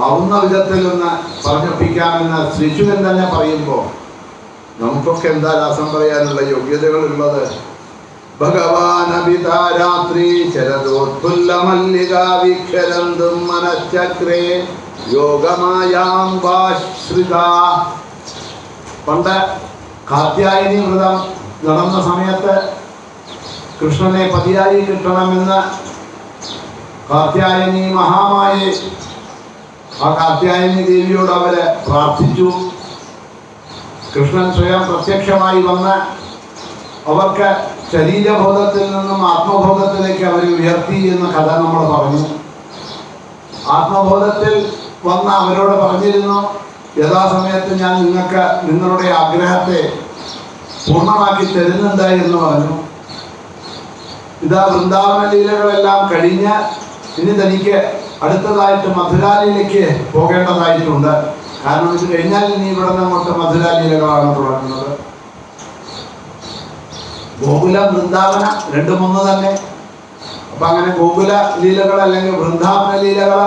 ആവുന്ന വിധത്തിൽ ഒന്ന് പറഞ്ഞൊപ്പിക്കാമെന്ന് ശ്രീശുകൻ തന്നെ പറയുമ്പോൾ നമുക്കൊക്കെ എന്താ രാസം പറയാനുള്ള യോഗ്യതകളുള്ളത്? ഭഗവാനഭിതാരാത്രി ശരദോത്ഫുല്ല മല്ലികാ വീക്ഷരന്തും മനശ്ചക്രേ യോഗമായാംബാശ്രിത. പണ്ട് കാർത്യായനി വ്രതം നടന്ന സമയത്ത് കൃഷ്ണനെ പതിയായി കിട്ടണമെന്ന് കാർത്യായനി മഹാമായെ ആ കാർത്യായനി ദേവിയോട് അവര് പ്രാർത്ഥിച്ചു. കൃഷ്ണൻ സ്വയം പ്രത്യക്ഷമായി വന്ന് അവർക്ക് ശരീരബോധത്തിൽ നിന്നും ആത്മബോധത്തിലേക്ക് അവർ ഉയർത്തി എന്ന കഥ നമ്മൾ പറഞ്ഞു. ആത്മബോധത്തിൽ വന്ന് അവരോട് പറഞ്ഞിരുന്നു, യഥാസമയത്ത് ഞാൻ നിങ്ങൾക്ക് നിങ്ങളുടെ ആഗ്രഹത്തെ പൂർണ്ണമാക്കി തരുന്നുണ്ട് എന്ന് പറഞ്ഞു. ഇതാ വൃന്ദാവന ലീലകളെല്ലാം കഴിഞ്ഞ് ഇനി തനിക്ക് അടുത്തതായിട്ട് മധുരാലയിലേക്ക് പോകേണ്ടതായിട്ടുണ്ട്. കാരണം ഇത് കഴിഞ്ഞാൽ ഇനി ഇവിടെ നിന്ന് അങ്ങോട്ട് മധുരാലീലകളാണ് തുടങ്ങുന്നത്. ഗോകുല വൃന്ദാവന 2-3 തന്നെ. അപ്പൊ അങ്ങനെ ഗോകുല ലീലകൾ അല്ലെങ്കിൽ വൃന്ദാവന ലീലകൾ,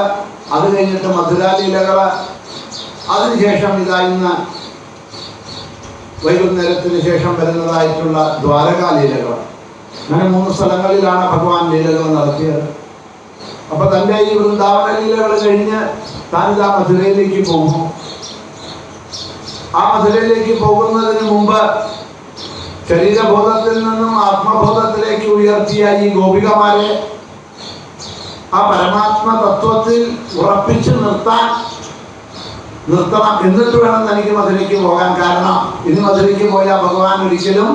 അത് കഴിഞ്ഞിട്ട് മധുരാലീലകൾ, അതിനുശേഷം ഇതാ ഇന്ന് വൈകുന്നേരത്തിന് ശേഷം വരുന്നതായിട്ടുള്ള ദ്വാരകാലീലകൾ. അങ്ങനെ 3 സ്ഥലങ്ങളിലാണ് ഭഗവാൻ ലീലകൾ നടത്തിയത്. അപ്പൊ തൻ്റെ ഈ വൃന്ദാവന ലീലകൾ കഴിഞ്ഞ് താനിതാ മധുരയിലേക്ക് പോകുന്നു. ആ മധുരയിലേക്ക് പോകുന്നതിന് മുമ്പ് ശരീരബോധത്തിൽ നിന്നും ആത്മബോധത്തിലേക്ക് ഉയർത്തിയ ഈ ഗോപികമാരെ ആ പരമാത്മ തത്വത്തിൽ ഉറപ്പിച്ചു നിർത്തണം. എന്നിട്ട് വേണം തനിക്ക് മധുരയ്ക്ക് പോകാൻ. കാരണം ഇനി മധുരയ്ക്ക് പോയാൽ ഭഗവാൻ ഒരിക്കലും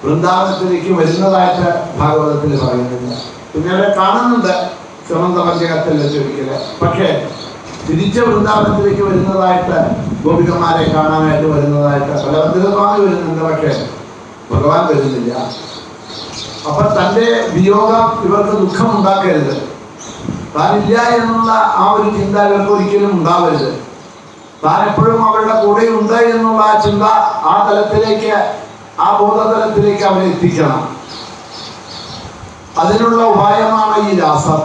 വൃന്ദാവനത്തിലേക്ക് വരുന്നതായിട്ട് ഭാഗവതത്തിൽ പറയുന്നില്ല. പിന്നെ അവിടെ കാണുന്നുണ്ട് ശ്രമന്ത പഞ്ചകത്തിൽ ഒരിക്കല്. പക്ഷേ തിരിച്ച് വൃന്ദാവനത്തിലേക്ക് വരുന്നതായിട്ട് ഗോപികന്മാരെ കാണാനായിട്ട് വരുന്നതായിട്ട് പലവിധമായി വരുന്നുണ്ട്. പക്ഷേ ഭഗവാൻ വരുന്നില്ല. അപ്പൊ തൻ്റെ വിയോഗം ഇവർക്ക് ദുഃഖം ഉണ്ടാക്കരുത്. താനില്ല എന്നുള്ള ആ ഒരു ചിന്ത ഇവർക്ക് ഒരിക്കലും ഉണ്ടാവരുത്. താൻ എപ്പോഴും അവരുടെ കൂടെ ഉണ്ട് എന്നുള്ള ആ ചിന്ത ആ തലത്തിലേക്ക്, ആ ബോധതലത്തിലേക്ക് അവരെ എത്തിക്കണം. അതിനുള്ള ഉപായമാണ് ഈ രാസം.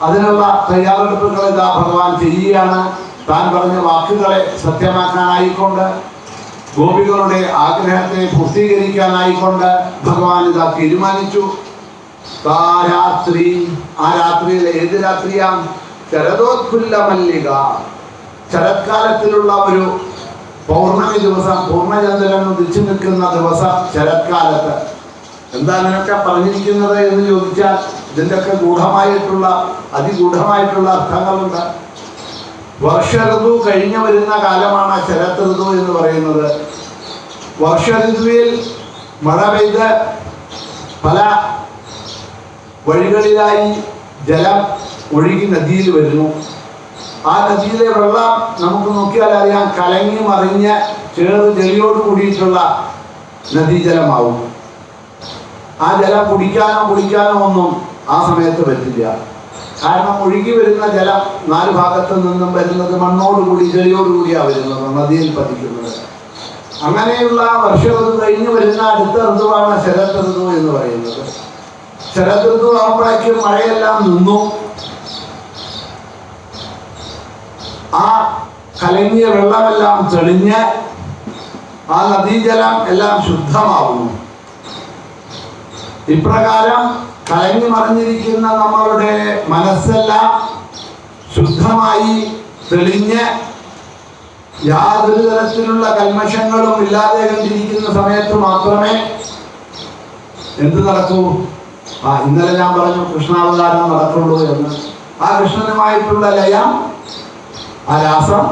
അതിനുള്ള തയ്യാറെടുപ്പുകൾ ഇതാ ഭഗവാൻ ചെയ്യുകയാണ്. താൻ പറഞ്ഞ വാക്കുകളെ സത്യമാക്കാനായിക്കൊണ്ട്, ഗോപികളുടെ ആഗ്രഹത്തെ പൂർത്തീകരിക്കാനായിക്കൊണ്ട് ഭഗവാൻ ഇതാ തീരുമാനിച്ചു. രാത്രി, ആ രാത്രിയിൽ ഏത് രാത്രിയാം? ശരദോത്ഫുല്ല മല്ലിക, ശരത്കാലത്തിലുള്ള ഒരു പൗർണമി ദിവസം, പൂർണ്ണചന്ദ്രൻ ഉദിച്ചു നിൽക്കുന്ന ദിവസം ശരത്കാലത്ത്. എന്താ അങ്ങനെയൊക്കെ പറഞ്ഞിരിക്കുന്നത് എന്ന് ചോദിച്ചാൽ ഇതിൻ്റെയൊക്കെ അതിഗൂഢമായിട്ടുള്ള അർത്ഥങ്ങളുണ്ട്. വർഷ ഋതു കഴിഞ്ഞു വരുന്ന കാലമാണ് ശരത് ഋതു എന്ന് പറയുന്നത്. വർഷ ഋതുവിൽ മഴ പെയ്ത് പല വഴികളിലായി ജലം ഒഴുകി നദിയിൽ വരുന്നു. ആ നദിയിലെ വെള്ളം നമുക്ക് നോക്കിയാൽ അറിയാം കലങ്ങി മറിഞ്ഞ ചെളിയോട് കൂടിയിട്ടുള്ള നദീജലമാവും. ആ ജലം കുടിക്കാനോ ഒന്നും ആ സമയത്ത് പറ്റില്ല. കാരണം ഒഴുകി വരുന്ന ജലം 4 ഭാഗത്തു നിന്നും വരുന്നത് മണ്ണോടുകൂടി ചെളിയോടുകൂടിയാണ് വരുന്നത്, നദിയിൽ പതിക്കുന്നത്. അങ്ങനെയുള്ള വർഷഋതു കഴിഞ്ഞ് വരുന്ന അടുത്ത ഋതുവാണ് ശരത് ഋതു എന്ന് പറയുന്നത്. ശരത് ഋതു ആകുമ്പോഴേക്കും മഴയെല്ലാം നിന്നു. ആ കലങ്ങിയ വെള്ളമെല്ലാം തെളിഞ്ഞ് ആ നദീജലം എല്ലാം ശുദ്ധമാവുന്നു. ഇപ്രകാരം കലങ്ങി മറിഞ്ഞിരിക്കുന്ന നമ്മളുടെ മനസ്സെല്ലാം ശുദ്ധമായി തെളിഞ്ഞ് യാതൊരു തരത്തിലുള്ള കൽമഷങ്ങളും ഇല്ലാതെ കണ്ടിരിക്കുന്ന സമയത്ത് മാത്രമേ എന്ത് നടക്കൂ? ഇന്നലെ ഞാൻ പറഞ്ഞു കൃഷ്ണാവതാരം നടക്കുള്ളൂ എന്ന്. ആ കൃഷ്ണനുമായിട്ടുള്ള ലയം, ആ രാസം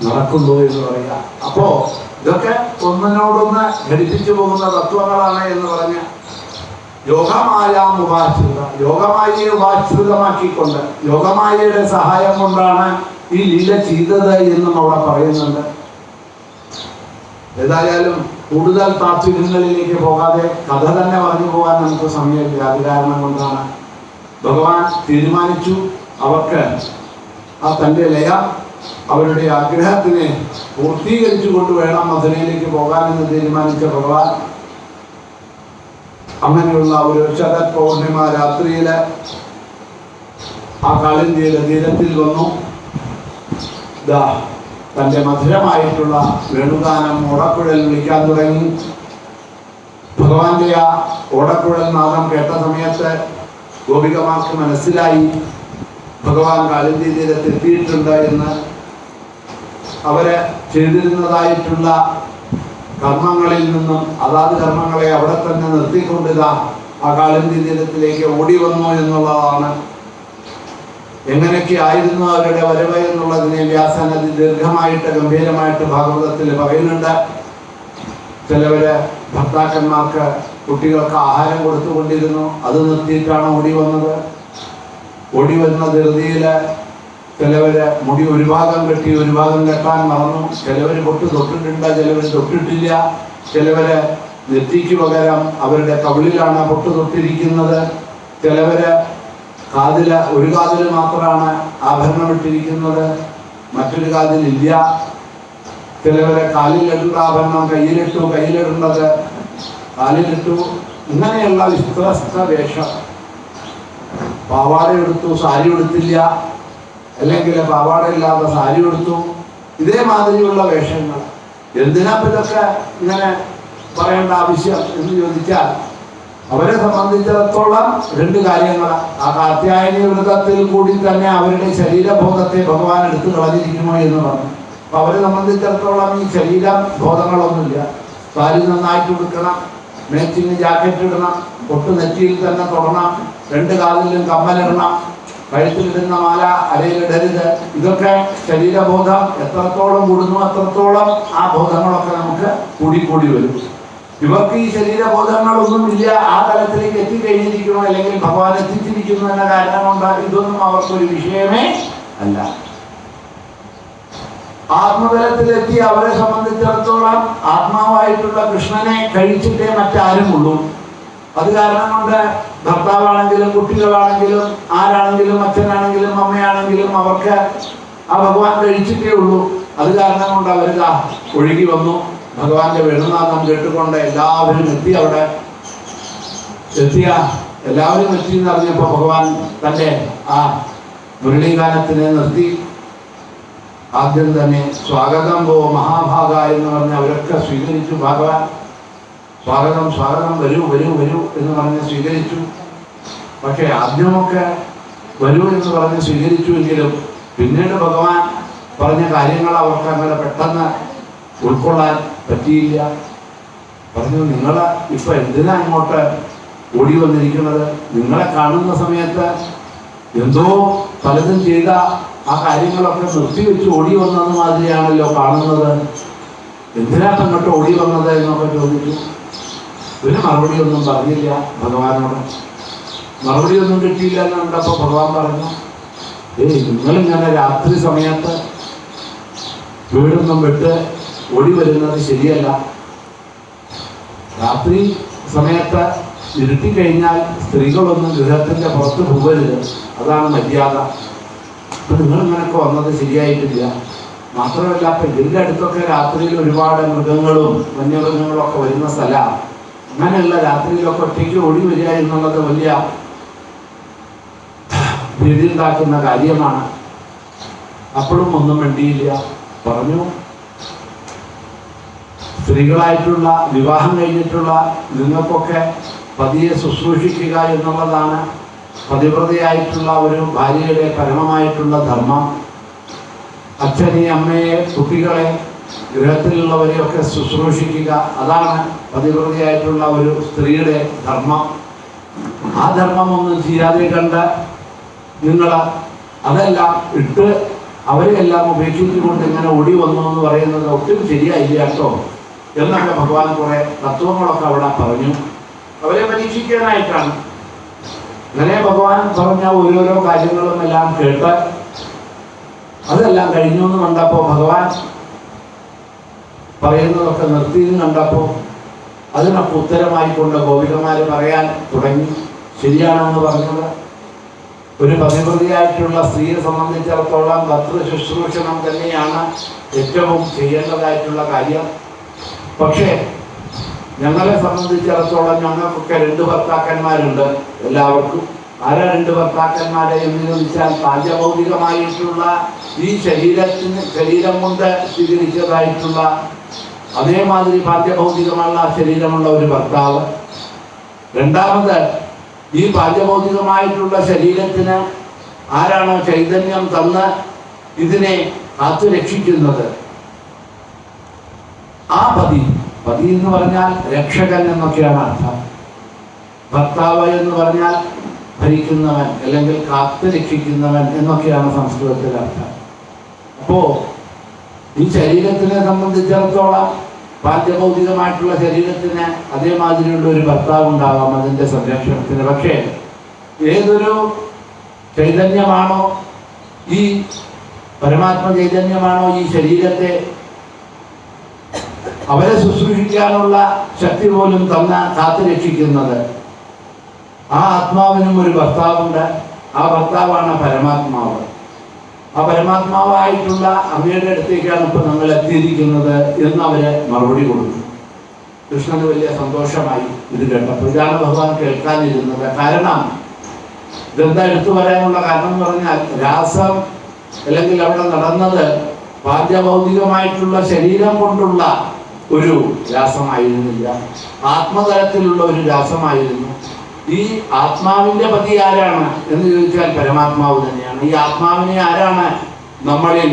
നടക്കുന്നു എന്ന് പറയുക. അപ്പോ ഇതൊക്കെ ഒന്നിനോടൊന്ന് ഘടിപ്പിച്ചു പോകുന്ന തത്വങ്ങളാണ് എന്ന് പറഞ്ഞ് യോഗമായയെ ഉപാശ്രിതമാക്കിക്കൊണ്ട് യോഗമായയുടെ സഹായം കൊണ്ടാണ് ഈ ലീല ചെയ്തത് എന്നും അവിടെ പറയുന്നുണ്ട്. ഏതായാലും കൂടുതൽ താത്വികങ്ങളിലേക്ക് പോകാതെ കഥ തന്നെ പറഞ്ഞു പോകാൻ നമുക്ക് സമയമില്ല. അത് കാരണം കൊണ്ടാണ് ഭഗവാൻ തീരുമാനിച്ചു അവർക്ക് ആ തൻ്റെ ലയ അവരുടെ ആഗ്രഹത്തിനെ പൂർത്തീകരിച്ചുകൊണ്ട് വേണം മധുരയിലേക്ക് പോകാനെന്ന് തീരുമാനിച്ച ഭഗവാൻ അങ്ങനെയുള്ള ഒരു ശരത് പൗർണിമ രാത്രിയില് ആ കാളിന്തിയുടെ തീരത്തിൽ വന്നു. തൻ്റെ മധുരമായിട്ടുള്ള വേണുഗാനം ഓടക്കുഴൽ വിളിക്കാൻ തുടങ്ങി. ഭഗവാന്റെ ആ ഓടക്കുഴൽ നാദം കേട്ട സമയത്ത് ഗോപികമാർക്ക് മനസ്സിലായി ഭഗവാൻ കാളിന്തി തീരത്തെത്തിയിട്ടുണ്ട് എന്ന്. അവര് ചെയ്തിരുന്നതായിട്ടുള്ള കർമ്മങ്ങളിൽ നിന്നും അതാത് കർമ്മങ്ങളെ അവിടെ തന്നെ നിർത്തിക്കൊണ്ടിതാ ആ കാളിന്തി തീരത്തിലേക്ക് ഓടി വന്നു എന്നുള്ളതാണ്. എങ്ങനെയൊക്കെ ആയിരുന്നു അവരുടെ വരവ് എന്നുള്ളതിനെ വ്യാസൻ ദീർഘമായിട്ട് ഗംഭീരമായിട്ട് ഭാഗവതത്തിൽ പറയുന്നുണ്ട്. ചിലവര് ഭർത്താക്കന്മാർക്ക് കുട്ടികൾക്ക് ആഹാരം കൊടുത്തുകൊണ്ടിരുന്നു, അത് നിർത്തിയിട്ടാണ് ഓടി വന്നത്. ഓടി വരുന്ന ധൃതിയില് ചിലവര് മുടി ഒരു ഭാഗം കെട്ടി ഒരു ഭാഗം കെട്ടാൻ മറന്നു. ചിലവര് പൊട്ട് തൊട്ടിട്ടുണ്ട്, ചിലവര് തൊട്ടിട്ടില്ല. ചിലവര് നെറ്റിക്ക് പകരം അവരുടെ കവിളിലാണ് പൊട്ട് തൊട്ടിരിക്കുന്നത്. ചിലവര് ഒരു കാതിൽ മാത്രമാണ് ആഭരണം ഇട്ടിരിക്കുന്നത്, മറ്റൊരു കാതിലില്ല. ചിലവരെ കാലിലിട്ടുള്ള ആഭരണം കയ്യിലിടേണ്ടത് കാലിലിട്ടു. ഇങ്ങനെയുള്ള വിസ്തൃത വേഷം. പാവാട എടുത്തു, സാരി എടുത്തില്ല, അല്ലെങ്കിൽ പാവാട ഇല്ലാതെ സാരി എടുത്തു. ഇതേമാതിരിയുള്ള വേഷങ്ങൾ. എന്തിനാ ഇതൊക്കെ ഇങ്ങനെ പറയേണ്ട ആവശ്യം എന്ന് ചോദിച്ചാൽ അവരെ സംബന്ധിച്ചിടത്തോളം 2 കാര്യങ്ങൾ. ആ കാർത്യായനി വ്രതത്തിൽ കൂടി തന്നെ അവരുടെ ശരീരബോധത്തെ ഭഗവാൻ എടുത്തു കളഞ്ഞിരിക്കുമോ എന്ന് പറഞ്ഞു. അപ്പൊ അവരെ സംബന്ധിച്ചിടത്തോളം ഈ ശരീരബോധങ്ങളൊന്നുമില്ല. സാരി നന്നായിട്ട് ഉടുക്കണം, മേച്ചിങ് ജാക്കറ്റ് ഇടണം, പൊട്ട് നെറ്റിയിൽ തന്നെ തൊടണം, 2 കാലിലും കമ്മലിടണം, കഴുത്തിലിടുന്ന മാല അരയിലിടരുത്. ഇതൊക്കെ ശരീരബോധം എത്രത്തോളം കൂടുന്നു അത്രത്തോളം ആ ബോധങ്ങളൊക്കെ നമുക്ക് കൂടിക്കൂടി വരും. ഇവർക്ക് ഈ ശരീരബോധങ്ങളൊന്നും ഇല്ല. ആ തലത്തിലേക്ക് എത്തിക്കഴിഞ്ഞിരിക്കണോ അല്ലെങ്കിൽ ഭഗവാൻ എത്തിച്ചിരിക്കുന്നു എന്ന കാരണം കൊണ്ട് ഇതൊന്നും അവർക്കൊരു വിഷയമേ അല്ല. ആത്മതലത്തിലെത്തി അവരെ സംബന്ധിച്ചിടത്തോളം ആത്മാവായിട്ടുള്ള കൃഷ്ണനെ കഴിച്ചിട്ടേ മറ്റാരുമുള്ളൂ. അത് കാരണം കൊണ്ട് ഭർത്താവാണെങ്കിലും കുട്ടികളാണെങ്കിലും ആരാണെങ്കിലും അച്ഛനാണെങ്കിലും അമ്മയാണെങ്കിലും അവർക്ക് ആ ഭഗവാൻ കഴിച്ചിട്ടേ ഉള്ളൂ. അത് കാരണം കൊണ്ട് അവരിതാ ഒഴുകി വന്നു. ഭഗവാന്റെ വേണുനാഥം കേട്ടുകൊണ്ട് എല്ലാവരും എത്തി. അവിടെ എല്ലാവരും എത്തി എന്ന് അറിഞ്ഞപ്പോൾ ഭഗവാൻ തൻ്റെ ആ മുരളീഗാനത്തിനെ നിർത്തി. ആദ്യം തന്നെ സ്വാഗതം പോ മഹാഭാഗ എന്ന് പറഞ്ഞ് അവരൊക്കെ സ്വീകരിച്ചു. ഭഗവാൻ സ്വാഗതം സ്വാഗതം, വരൂ വരൂ വരൂ എന്ന് പറഞ്ഞ് സ്വീകരിച്ചു. പക്ഷെ ആദ്യമൊക്കെ വരൂ എന്ന് പറഞ്ഞ് സ്വീകരിച്ചുവെങ്കിലും പിന്നീട് ഭഗവാൻ പറഞ്ഞ കാര്യങ്ങൾ അവർക്ക് അങ്ങനെ പെട്ടെന്ന് ഉൾക്കൊള്ളാൻ പറ്റിയില്ല. പറഞ്ഞു, നിങ്ങൾ ഇപ്പൊ എന്തിനാ ഇങ്ങോട്ട് ഓടി വന്നിരിക്കുന്നത്? നിങ്ങളെ കാണുന്ന സമയത്ത് എന്തോ പലതും ചെയ്ത ആ കാര്യങ്ങളൊക്കെ നിർത്തിവെച്ച് ഓടി വന്നത് മാതിരിയാണല്ലോ കാണുന്നത്. എന്തിനാ ഇങ്ങോട്ട് ഓടി വന്നത് എന്നൊക്കെ ചോദിച്ചു. പിന്നെ മറുപടി ഒന്നും പറഞ്ഞില്ല ഭഗവാനോട്. മറുപടി ഒന്നും കിട്ടിയില്ല എന്ന് കണ്ടപ്പോൾ ഭഗവാൻ പറഞ്ഞു, നിങ്ങളിങ്ങനെ രാത്രി സമയത്ത് വീടൊന്നും വിട്ട് ഓടി വരുന്നത് ശരിയല്ല. രാത്രി സമയത്ത് ഇരുട്ടിക്കഴിഞ്ഞാൽ സ്ത്രീകളൊന്നും ഗൃഹത്തിൻ്റെ പുറത്ത് പോകരുത്, അതാണ് മര്യാദ. അപ്പം നിങ്ങളിങ്ങനൊക്കെ വന്നത് ശരിയായിട്ടില്ല. മാത്രമല്ല, അപ്പം ഇതിൻ്റെ അടുത്തൊക്കെ രാത്രിയിൽ ഒരുപാട് മൃഗങ്ങളും വന്യമൃഗങ്ങളും ഒക്കെ വരുന്ന സ്ഥലമാണ്. അങ്ങനെയുള്ള രാത്രിയിലൊക്കെ ഒറ്റയ്ക്ക് ഓടി വരിക എന്നുള്ളത് വലിയ ഭീതി ഉണ്ടാക്കുന്ന കാര്യമാണ്. അപ്പോഴും ഒന്നും വേണ്ടിയില്ല. പറഞ്ഞു, സ്ത്രീകളായിട്ടുള്ള വിവാഹം കഴിഞ്ഞിട്ടുള്ള നിങ്ങൾക്കൊക്കെ പതിയെ ശുശ്രൂഷിക്കുക എന്നുള്ളതാണ് പതിവ്രതയായിട്ടുള്ള ഒരു ഭാര്യയുടെ പരമമായിട്ടുള്ള ധർമ്മം. അച്ഛനെ, അമ്മയെ, കുട്ടികളെ, ഗൃഹത്തിലുള്ളവരെയൊക്കെ ശുശ്രൂഷിക്കുക, അതാണ് പതിവ്രതയായിട്ടുള്ള ഒരു സ്ത്രീയുടെ ധർമ്മം. ആ ധർമ്മമൊന്നും ചെയ്യാതെ കണ്ട് നിങ്ങൾ അതെല്ലാം ഇട്ട് അവരെയെല്ലാം ഉപേക്ഷിച്ചുകൊണ്ട് ഇങ്ങനെ ഓടി വന്നു എന്ന് പറയുന്നത് ഒട്ടും ശരിയായില്ല കേട്ടോ എന്നൊക്കെ ഭഗവാൻ കുറെ തത്വങ്ങളൊക്കെ അവിടെ പറഞ്ഞു. അവരെ പരീക്ഷിക്കാനായിട്ടാണ്. അങ്ങനെ ഭഗവാൻ പറഞ്ഞ ഓരോരോ കാര്യങ്ങളും എല്ലാം കേട്ട് അതെല്ലാം കഴിഞ്ഞു എന്ന് കണ്ടപ്പോൾ, ഭഗവാൻ പറയുന്നതൊക്കെ നിർത്തിയെന്ന് കണ്ടപ്പോൾ അതിനൊക്കെ ഉത്തരമായിക്കൊണ്ട് ഗോപികമാര് പറയാൻ തുടങ്ങി. ശരിയാണെന്ന് പറഞ്ഞത്, ഒരു പതിവ്രതയായിട്ടുള്ള സ്ത്രീയെ സംബന്ധിച്ചിടത്തോളം ഭർതൃ ശുശ്രൂഷണം തന്നെയാണ് ഏറ്റവും ചെയ്യേണ്ടതായിട്ടുള്ള കാര്യം. പക്ഷേ ഞങ്ങളെ സംബന്ധിച്ചിടത്തോളം ഞങ്ങൾക്കൊക്കെ 2 ഭർത്താക്കന്മാരുണ്ട് എല്ലാവർക്കും. ആരാ 2 ഭർത്താക്കന്മാരെ എന്ന് ചോദിച്ചാൽ, പാഞ്ചഭൗതികമായിട്ടുള്ള ഈ ശരീരം കൊണ്ട് സ്വീകരിച്ചതായിട്ടുള്ള അതേമാതിരി പാഞ്ചഭൗതികമുള്ള ശരീരമുള്ള ഒരു ഭർത്താവ്. രണ്ടാമത്, ഈ പാഞ്ചഭൗതികമായിട്ടുള്ള ശരീരത്തിന് ആരാണോ ചൈതന്യം തന്ന് ഇതിനെ കാത്തു രക്ഷിക്കുന്നത്, ആ പതി എന്ന് പറഞ്ഞാൽ രക്ഷകൻ എന്നൊക്കെയാണ് അർത്ഥം. ഭർത്താവ് എന്ന് പറഞ്ഞാൽ ഭരിക്കുന്നവൻ അല്ലെങ്കിൽ കാത്തു രക്ഷിക്കുന്നവൻ എന്നൊക്കെയാണ് സംസ്കൃതത്തിൽ അർത്ഥം. അപ്പോ ഈ ശരീരത്തിനെ സംബന്ധിച്ചിടത്തോളം പാഠ്യഭൗതികമായിട്ടുള്ള ശരീരത്തിന് അതേമാതിരിയുള്ള ഒരു ഭർത്താവ് ഉണ്ടാവാം അതിൻ്റെ സംരക്ഷണത്തിന്. പക്ഷേ ഏതൊരു ചൈതന്യമാണോ, ഈ പരമാത്മ ചൈതന്യമാണോ ഈ ശരീരത്തെ അവരെ ശുശ്രൂഷിക്കാനുള്ള ശക്തി പോലും തന്ന കാത്തു രക്ഷിക്കുന്നത്, ആ ആത്മാവിനും ഒരു ഭർത്താവുണ്ട്. ആ ഭർത്താവാണ് പരമാത്മാവ്. ആ പരമാത്മാവായിട്ടുള്ള അങ്ങയുടെ അടുത്തേക്കാണ് ഇപ്പൊ നമ്മൾ എത്തിയിരിക്കുന്നത് എന്ന് അവര് മറുപടി കൊടുത്തു. കൃഷ്ണന് വലിയ സന്തോഷമായി ഇത് കേട്ടപ്പോൾ. ഇതാണ് ഭഗവാൻ കേൾക്കാനിരുന്നത്. കാരണം ഇതെന്താ എടുത്തു പറയാനുള്ള കാരണം എന്ന് പറഞ്ഞാൽ, രാസം അല്ലെങ്കിൽ അവിടെ നടന്നത് പാഠ്യഭൗതികമായിട്ടുള്ള ശരീരം കൊണ്ടുള്ള ഒരു രാസമായിരുന്നില്ല, ആത്മതലത്തിലുള്ള ഒരു രാസമായിരുന്നു. ഈ ആത്മാവിന്റെ പതി ആരാണ് എന്ന് ചോദിച്ചാൽ പരമാത്മാവ് തന്നെയാണ്. ഈ ആത്മാവിനെ ആരാണ് നമ്മളിൽ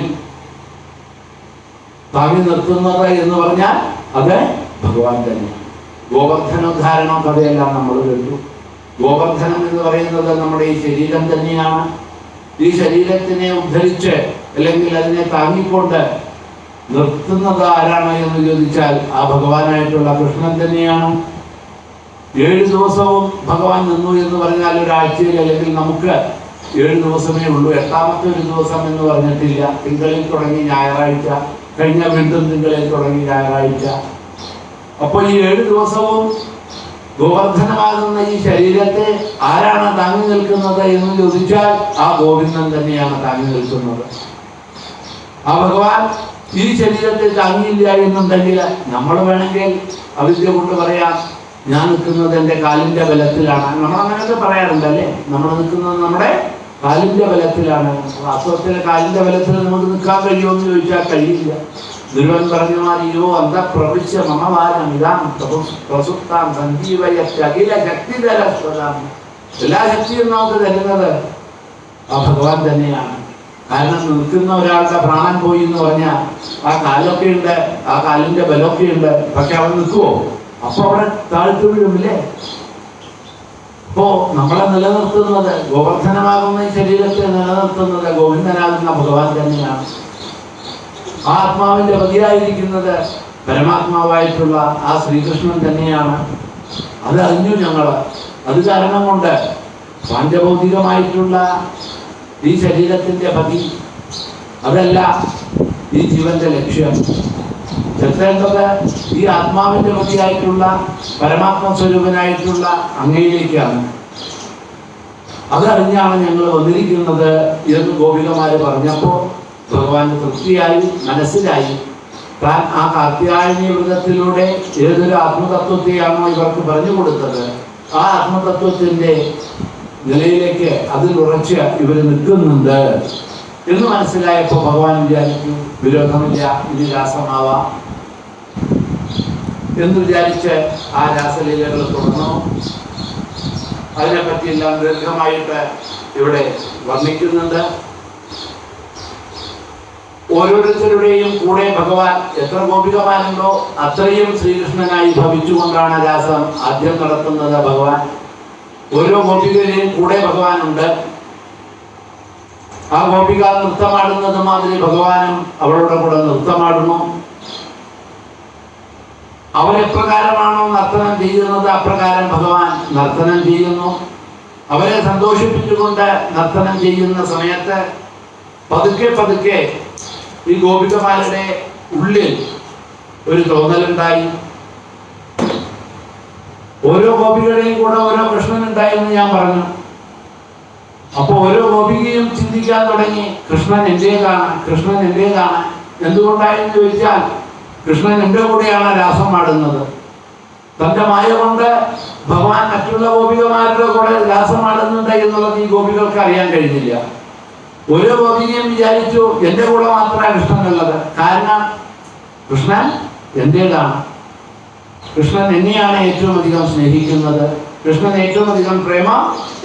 താങ്ങി നിർത്തുന്നത് എന്ന് പറഞ്ഞാൽ അത് ഭഗവാൻ തന്നെയാണ്. ഗോവർദ്ധനോദ്ധാരണം കഥയെല്ലാം നമ്മൾ കേട്ടു. ഗോവർദ്ധനം എന്ന് പറയുന്നത് നമ്മുടെ ഈ ശരീരം തന്നെയാണ്. ഈ ശരീരത്തിനെ ഉദ്ധരിച്ച് അല്ലെങ്കിൽ അതിനെ താങ്ങിക്കൊണ്ട് നിർത്തുന്നത് ആരാണ് എന്ന് ചോദിച്ചാൽ ആ ഭഗവാനായിട്ടുള്ള കൃഷ്ണൻ തന്നെയാണ്. 7 ദിവസവും ഭഗവാൻ നിന്നു എന്ന് പറഞ്ഞാൽ ഒരാഴ്ചയിൽ അല്ലെങ്കിൽ നമുക്ക് 7 ദിവസമേ ഉള്ളൂ. 8ാമത്തെ ഒരു ദിവസം എന്ന് പറഞ്ഞിട്ടില്ല. തിങ്കളിൽ തുടങ്ങി ഞായറാഴ്ച, കഴിഞ്ഞ വീണ്ടും തിങ്കളിൽ തുടങ്ങി ഞായറാഴ്ച. അപ്പോൾ ഈ 7 ദിവസവും ഗോവർദ്ധനമാകുന്ന ഈ ശരീരത്തെ ആരാണ് താങ്ങി നിൽക്കുന്നത് എന്ന് ചോദിച്ചാൽ ആ ഗോവിന്ദൻ തന്നെയാണ് താങ്ങി നിൽക്കുന്നത്. ആ ഭഗവാൻ ഈ ശരീരത്തെ താങ്ങിയില്ല എന്നുണ്ടെങ്കിൽ നമ്മൾ വേണമെങ്കിൽ അവിദ്യ കൊണ്ട് പറയാം, ഞാൻ നിൽക്കുന്നത് എൻ്റെ കാലിൻ്റെ ബലത്തിലാണ്. നമ്മൾ അങ്ങനെയൊക്കെ പറയാറുണ്ടല്ലേ, നമ്മൾ നിൽക്കുന്നത് നമ്മുടെ കാലിൻ്റെ ബലത്തിലാണ്. വാസ്തവത്തിൽ കാലിൻ്റെ ബലത്തിൽ നമുക്ക് നിൽക്കാൻ കഴിയുമോ എന്ന് ചോദിച്ചാൽ കഴിയില്ല. ഗുരുവൻ പറഞ്ഞു മാറിയോ അന്ത പ്രവിശ്യ മമവാരം ഇതാം പ്രസുപ്താം സഞ്ജീവയഖില ശക്തിധരസ്വതാം. എല്ലാ ശക്തിയും നമുക്ക് തരുന്നത് ആ ഭഗവാൻ തന്നെയാണ്. കാരണം നിൽക്കുന്ന ഒരാളുടെ പ്രാണൻ പോയി എന്ന് പറഞ്ഞാൽ ആ കാലൊക്കെ ഉണ്ട്, ആ കാലിന്റെ ബലമൊക്കെ ഉണ്ട്, പക്ഷെ അവിടെ നിൽക്കുവോ? അപ്പൊ അവിടെ താഴ്ത്തു വീഴുമില്ലേ? അപ്പോ നമ്മളെ നിലനിർത്തുന്നത്, ഗോവർദ്ധനമാകുന്ന ഈ ശരീരത്തെ നിലനിർത്തുന്നത് ഗോവിന്ദനാകുന്ന ഭഗവാൻ തന്നെയാണ്. ആത്മാവിന്റെ പതിയായിരിക്കുന്നത് പരമാത്മാവായിട്ടുള്ള ആ ശ്രീകൃഷ്ണൻ തന്നെയാണ്. അത് അറിഞ്ഞു ഞങ്ങൾ. അത് കാരണം കൊണ്ട് പാഞ്ചഭൗതികമായിട്ടുള്ള ഈ ശരീരത്തിന്റെ പതി അതല്ല ഈ ജീവന്റെ ലക്ഷ്യം. എത്തേണ്ടത് ഈ ആത്മാവിന്റെ പതിയായിട്ടുള്ള പരമാത്മ സ്വരൂപനായിട്ടുള്ള അങ്ങയിലേക്കാണ്. അതറിഞ്ഞാണ് ഞങ്ങൾ വന്നിരിക്കുന്നത് എന്ന് ഗോപികമാര് പറഞ്ഞപ്പോൾ ഭഗവാൻ തൃപ്തിയായി, മനസ്സിലായി. താൻ ആ കാർത്യായനി വ്രതത്തിലൂടെ ഏതൊരു ആത്മതത്വത്തെയാണോ ഇവർക്ക് പറഞ്ഞു കൊടുത്തത്, ആ ആത്മതത്വത്തിന്റെ നിലയിലേക്ക് അതിൽ ഉറച്ച് ഇവർ നിൽക്കുന്നുണ്ട് എന്ന് മനസ്സിലായപ്പോൾ ഭഗവാൻ വിചാരിച്ചു വിരോധമില്ല, ഇനി രാസമാവാം എന്ന് വിചാരിച്ച് ആ രാസലീലകൾ തുടർന്നു. അതിനെപ്പറ്റിയെല്ലാം ദീർഘമായിട്ട് ഇവിടെ വർണ്ണിക്കുന്നുണ്ട്. ഓരോരുത്തരുടെയും കൂടെ ഭഗവാൻ എത്ര ഗോപികമാരുണ്ടോ അത്രയും ശ്രീകൃഷ്ണനായി ഭവിച്ചുകൊണ്ടാണ് രാസം ആദ്യം നടത്തുന്നത് ഭഗവാൻ. ഓരോ ഗോപികരെയും കൂടെ ഭഗവാനുണ്ട്. ആ ഗോപിക നൃത്തമാടുന്നത് മാതിരി ഭഗവാനും അവളുടെ കൂടെ നൃത്തമാടുന്നു. അവരെപ്രകാരമാണോ നർത്തനം ചെയ്യുന്നത് അപ്രകാരം ഭഗവാൻ നർത്തനം ചെയ്യുന്നു. അവരെ സന്തോഷിപ്പിച്ചുകൊണ്ട് നർത്തനം ചെയ്യുന്ന സമയത്ത് പതുക്കെ പതുക്കെ ഈ ഗോപികമാരുടെ ഉള്ളിൽ ഒരു തോന്നലുണ്ടായി. ഓരോ ഗോപികളുടെയും കൂടെ ഓരോ കൃഷ്ണനുണ്ടായെന്ന് ഞാൻ പറഞ്ഞു. അപ്പൊ ഓരോ ഗോപികയും ചിന്തിക്കാൻ തുടങ്ങി, കൃഷ്ണൻ എന്റേതാണ്, കൃഷ്ണൻ എന്റേതാണ്. എന്തുകൊണ്ടായെന്ന് ചോദിച്ചാൽ കൃഷ്ണൻ എന്റെ കൂടെയാണ് രാസം ആടുന്നത്. തന്റെ മായ കൊണ്ട് ഭഗവാൻ മറ്റുള്ള ഗോപികമാരുടെ കൂടെ രാസമാടുന്നുണ്ട് എന്നുള്ളത് ഈ ഗോപികൾക്ക് അറിയാൻ കഴിഞ്ഞില്ല. ഓരോ ഗോപികയും വിചാരിച്ചു എന്റെ കൂടെ മാത്രമാണ് കൃഷ്ണൻ ഉള്ളത്. കാരണം കൃഷ്ണൻ എന്റേതാണ്, കൃഷ്ണൻ എന്നെയാണ് ഏറ്റവും അധികം സ്നേഹിക്കുന്നത്, കൃഷ്ണൻ ഏറ്റവും അധികം പ്രേമം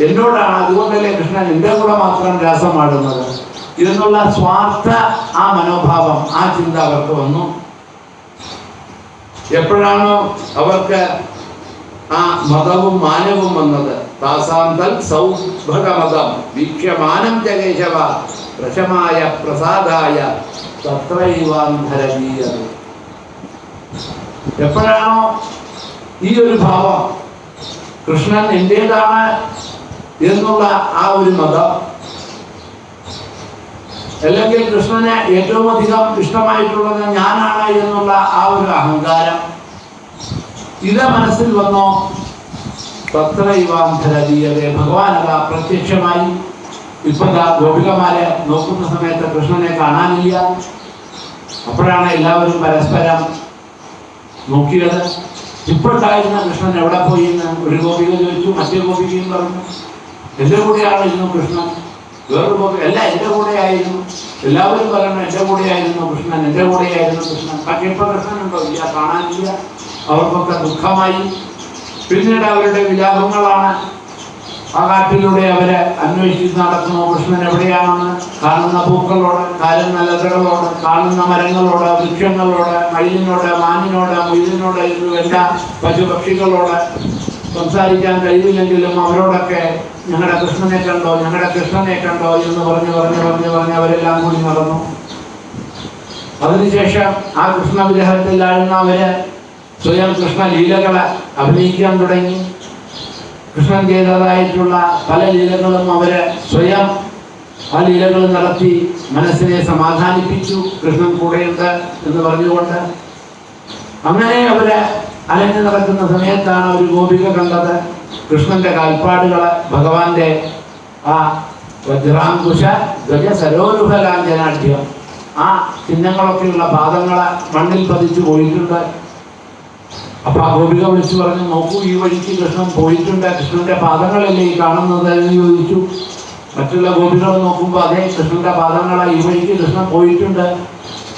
എന്നോടാണ്, അതുകൊണ്ടല്ലേ കൃഷ്ണൻ എന്റെ കൂടെ മാത്രം രാസമാടുന്നത് എന്നുള്ള സ്വാർത്ഥ ആ മനോഭാവം, ആ ചിന്ത അവർക്ക് വന്നു. എപ്പോഴാണോ അവർക്ക് ആ മതവും മാനവും വന്നത്, താസാന്തൽ സൗഭഗമതം വീക്ഷ്യമാനം ജഗേശവ പ്രശമായ പ്രസാദായ തത്രൈവാന്ധരജീയത്. എപ്പോഴാണോ ഈ ഒരു ഭാവം കൃഷ്ണൻ എന്റേതാണ് എന്നുള്ള ആ ഒരു മതം, അല്ലെങ്കിൽ കൃഷ്ണന് ഏറ്റവും അധികം ഇഷ്ടമായിട്ടുള്ളത് ഞാനാണ് എന്നുള്ള ആ ഒരു അഹങ്കാരം ഇത് മനസ്സിൽ വന്നോ, തത്രൈവാന്ധരജീയതേ ഭഗവാൻ അതാ പ്രത്യക്ഷമായി. ഇപ്പോഴാ ഗോപികമാരെ നോക്കുന്ന സമയത്ത് കൃഷ്ണനെ കാണാനില്ല. അപ്പോഴാണ് എല്ലാവരും പരസ്പരം നോക്കിയത്. ഇപ്പോഴായിരുന്ന കൃഷ്ണൻ എവിടെ പോയി എന്ന് ഒരു ഗോപിക ചോദിച്ചു. മറ്റേ ഗോപികയും പറഞ്ഞു എന്റെ കൂടെയായിരുന്നു കൃഷ്ണൻ. വേറൊരു ഗോപി അല്ല എന്റെ കൂടെ ആയിരുന്നു. എല്ലാവരും പറഞ്ഞു എന്റെ കൂടെ ആയിരുന്നു കൃഷ്ണൻ, എന്റെ കൂടെ ആയിരുന്നു കൃഷ്ണൻ. പക്ഷെ ഇപ്പൊ കൃഷ്ണനുണ്ടോ? ഇല്ല, കാണാനില്ല. അവർക്കൊക്കെ ദുഃഖമായി. പിന്നീട് അവരുടെ വിലാപങ്ങളാണ്. ആ കാട്ടിലൂടെ അവരെ അന്വേഷിച്ച് നടക്കുന്നു. കൃഷ്ണൻ എവിടെയാണെന്ന് കാണുന്ന പൂക്കളോട്, കാണുന്ന ലതകളോട്, കാണുന്ന മരങ്ങളോട്, വൃക്ഷങ്ങളോട്, മയിലിനോട്, മാനിനോട്, മുയിലിനോട്, എല്ലാ പശുപക്ഷികളോട് സംസാരിക്കാൻ കഴിയില്ലെങ്കിലും അവരോടൊക്കെ ഞങ്ങളുടെ കൃഷ്ണനെ കണ്ടോ, ഞങ്ങളുടെ കൃഷ്ണനെ കണ്ടോ എന്ന് പറഞ്ഞ് അവരെല്ലാം കൂടി നടന്നു. അതിനുശേഷം ആ കൃഷ്ണ വിഗ്രഹത്തിലായിരുന്ന അവര് സ്വയം കൃഷ്ണ ലീലകളെ അഭിനയിക്കാൻ തുടങ്ങി. കൃഷ്ണൻ ചെയ്തതായിട്ടുള്ള പല ലീലകളും അവര് സ്വയം ആ ലീലകൾ നടത്തി മനസ്സിനെ സമാധാനിപ്പിച്ചു. കൃഷ്ണൻ കൂടെയുണ്ട് എന്ന് പറഞ്ഞുകൊണ്ട് അങ്ങനെ അവര് അലഞ്ഞു നടക്കുന്ന സമയത്താണ് ഒരു ഗോപിക കണ്ടത് കൃഷ്ണന്റെ കാൽപ്പാടുകള്, ഭഗവാന്റെ ആ വജ്രാങ്കുശ ഗജ സരോരുഹലാഞ്ജനാഢ്യം, ആ ചിഹ്നങ്ങളൊക്കെയുള്ള പാദങ്ങളെ മണ്ണിൽ പതിച്ചു പോയിട്ടുണ്ട്. അപ്പൊ ആ ഗോപിക വിളിച്ചു പറഞ്ഞു, നോക്കൂ, ഈ വഴിക്ക് കൃഷ്ണൻ പോയിട്ടുണ്ട്, കൃഷ്ണന്റെ പാദങ്ങളല്ലേ ഈ കാണുന്നത് എന്ന് ചോദിച്ചു. മറ്റുള്ള ഗോപികൾ നോക്കുമ്പോൾ അതേ കൃഷ്ണന്റെ പാദങ്ങളെ ഈ വഴിക്ക് കൃഷ്ണൻ പോയിട്ടുണ്ട്.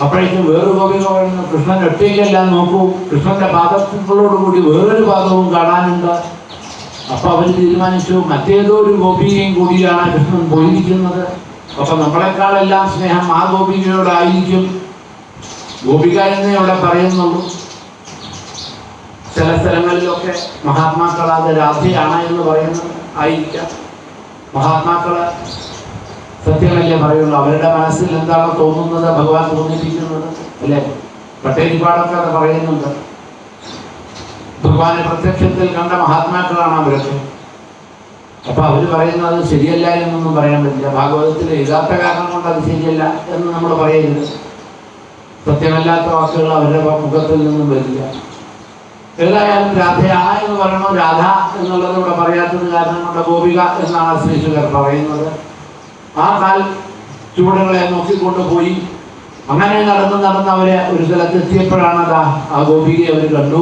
അപ്പോഴേക്കും വേറൊരു ഗോപിക പറയുന്നു, കൃഷ്ണൻ ഒറ്റയ്ക്കല്ല, നോക്കൂ, കൃഷ്ണന്റെ പാദങ്ങളോടുകൂടി വേറൊരു പാദവും കാണാനുണ്ട്. അപ്പൊ അവർ തീരുമാനിച്ചു മറ്റേതോ ഒരു ഗോപികയും കൂടിയാണ് കൃഷ്ണൻ പോയിരിക്കുന്നത്. അപ്പൊ നമ്മളെക്കാളെല്ലാം സ്നേഹം ആ ഗോപികയോടായിരിക്കും. ഗോപിക എന്നേ അവിടെ പറയുന്നുള്ളൂ. ചില സ്ഥലങ്ങളിലൊക്കെ മഹാത്മാക്കൾ അത് രാധയാണ് എന്ന് പറയുന്നത് ആയിരിക്കാം. മഹാത്മാക്കള് സത്യമല്ലേ പറയുള്ളൂ. അവരുടെ മനസ്സിൽ എന്താണോ തോന്നുന്നത് ഭഗവാൻ തോന്നിപ്പിക്കുന്നത് അല്ലേ. പട്ടേരിപ്പാടൊക്കെ അത് പറയുന്നുണ്ട്. ഭഗവാനെ പ്രത്യക്ഷത്തിൽ കണ്ട മഹാത്മാക്കളാണ് അവരൊക്കെ. അപ്പൊ അവര് പറയുന്നത് അത് ശരിയല്ല എന്നൊന്നും പറയാൻ പറ്റില്ല. ഭാഗവതത്തിൽ എഴുതാത്ത കാരണം കൊണ്ട് അത് ശരിയല്ല എന്ന് നമ്മൾ പറയരുത്. സത്യമല്ലാത്ത വാക്കുകൾ അവരുടെ മുഖത്തിൽ നിന്നും വരില്ല. ഏതായാലും രാധയാ എന്ന് പറയണോ രാധ എന്നുള്ളത് ഇവിടെ പറയാത്തത് കാരണം കൊണ്ട് ഗോപിക എന്നാണ് ശ്രീശുകർ പറയുന്നത്. ആ കാൽ ചൂടുകളെ നോക്കിക്കൊണ്ട് പോയി. അങ്ങനെ നടന്ന് അവര് ഒരു സ്ഥലത്തെത്തിയപ്പോഴാണ് ആ ഗോപികയെ അവർ കണ്ടു.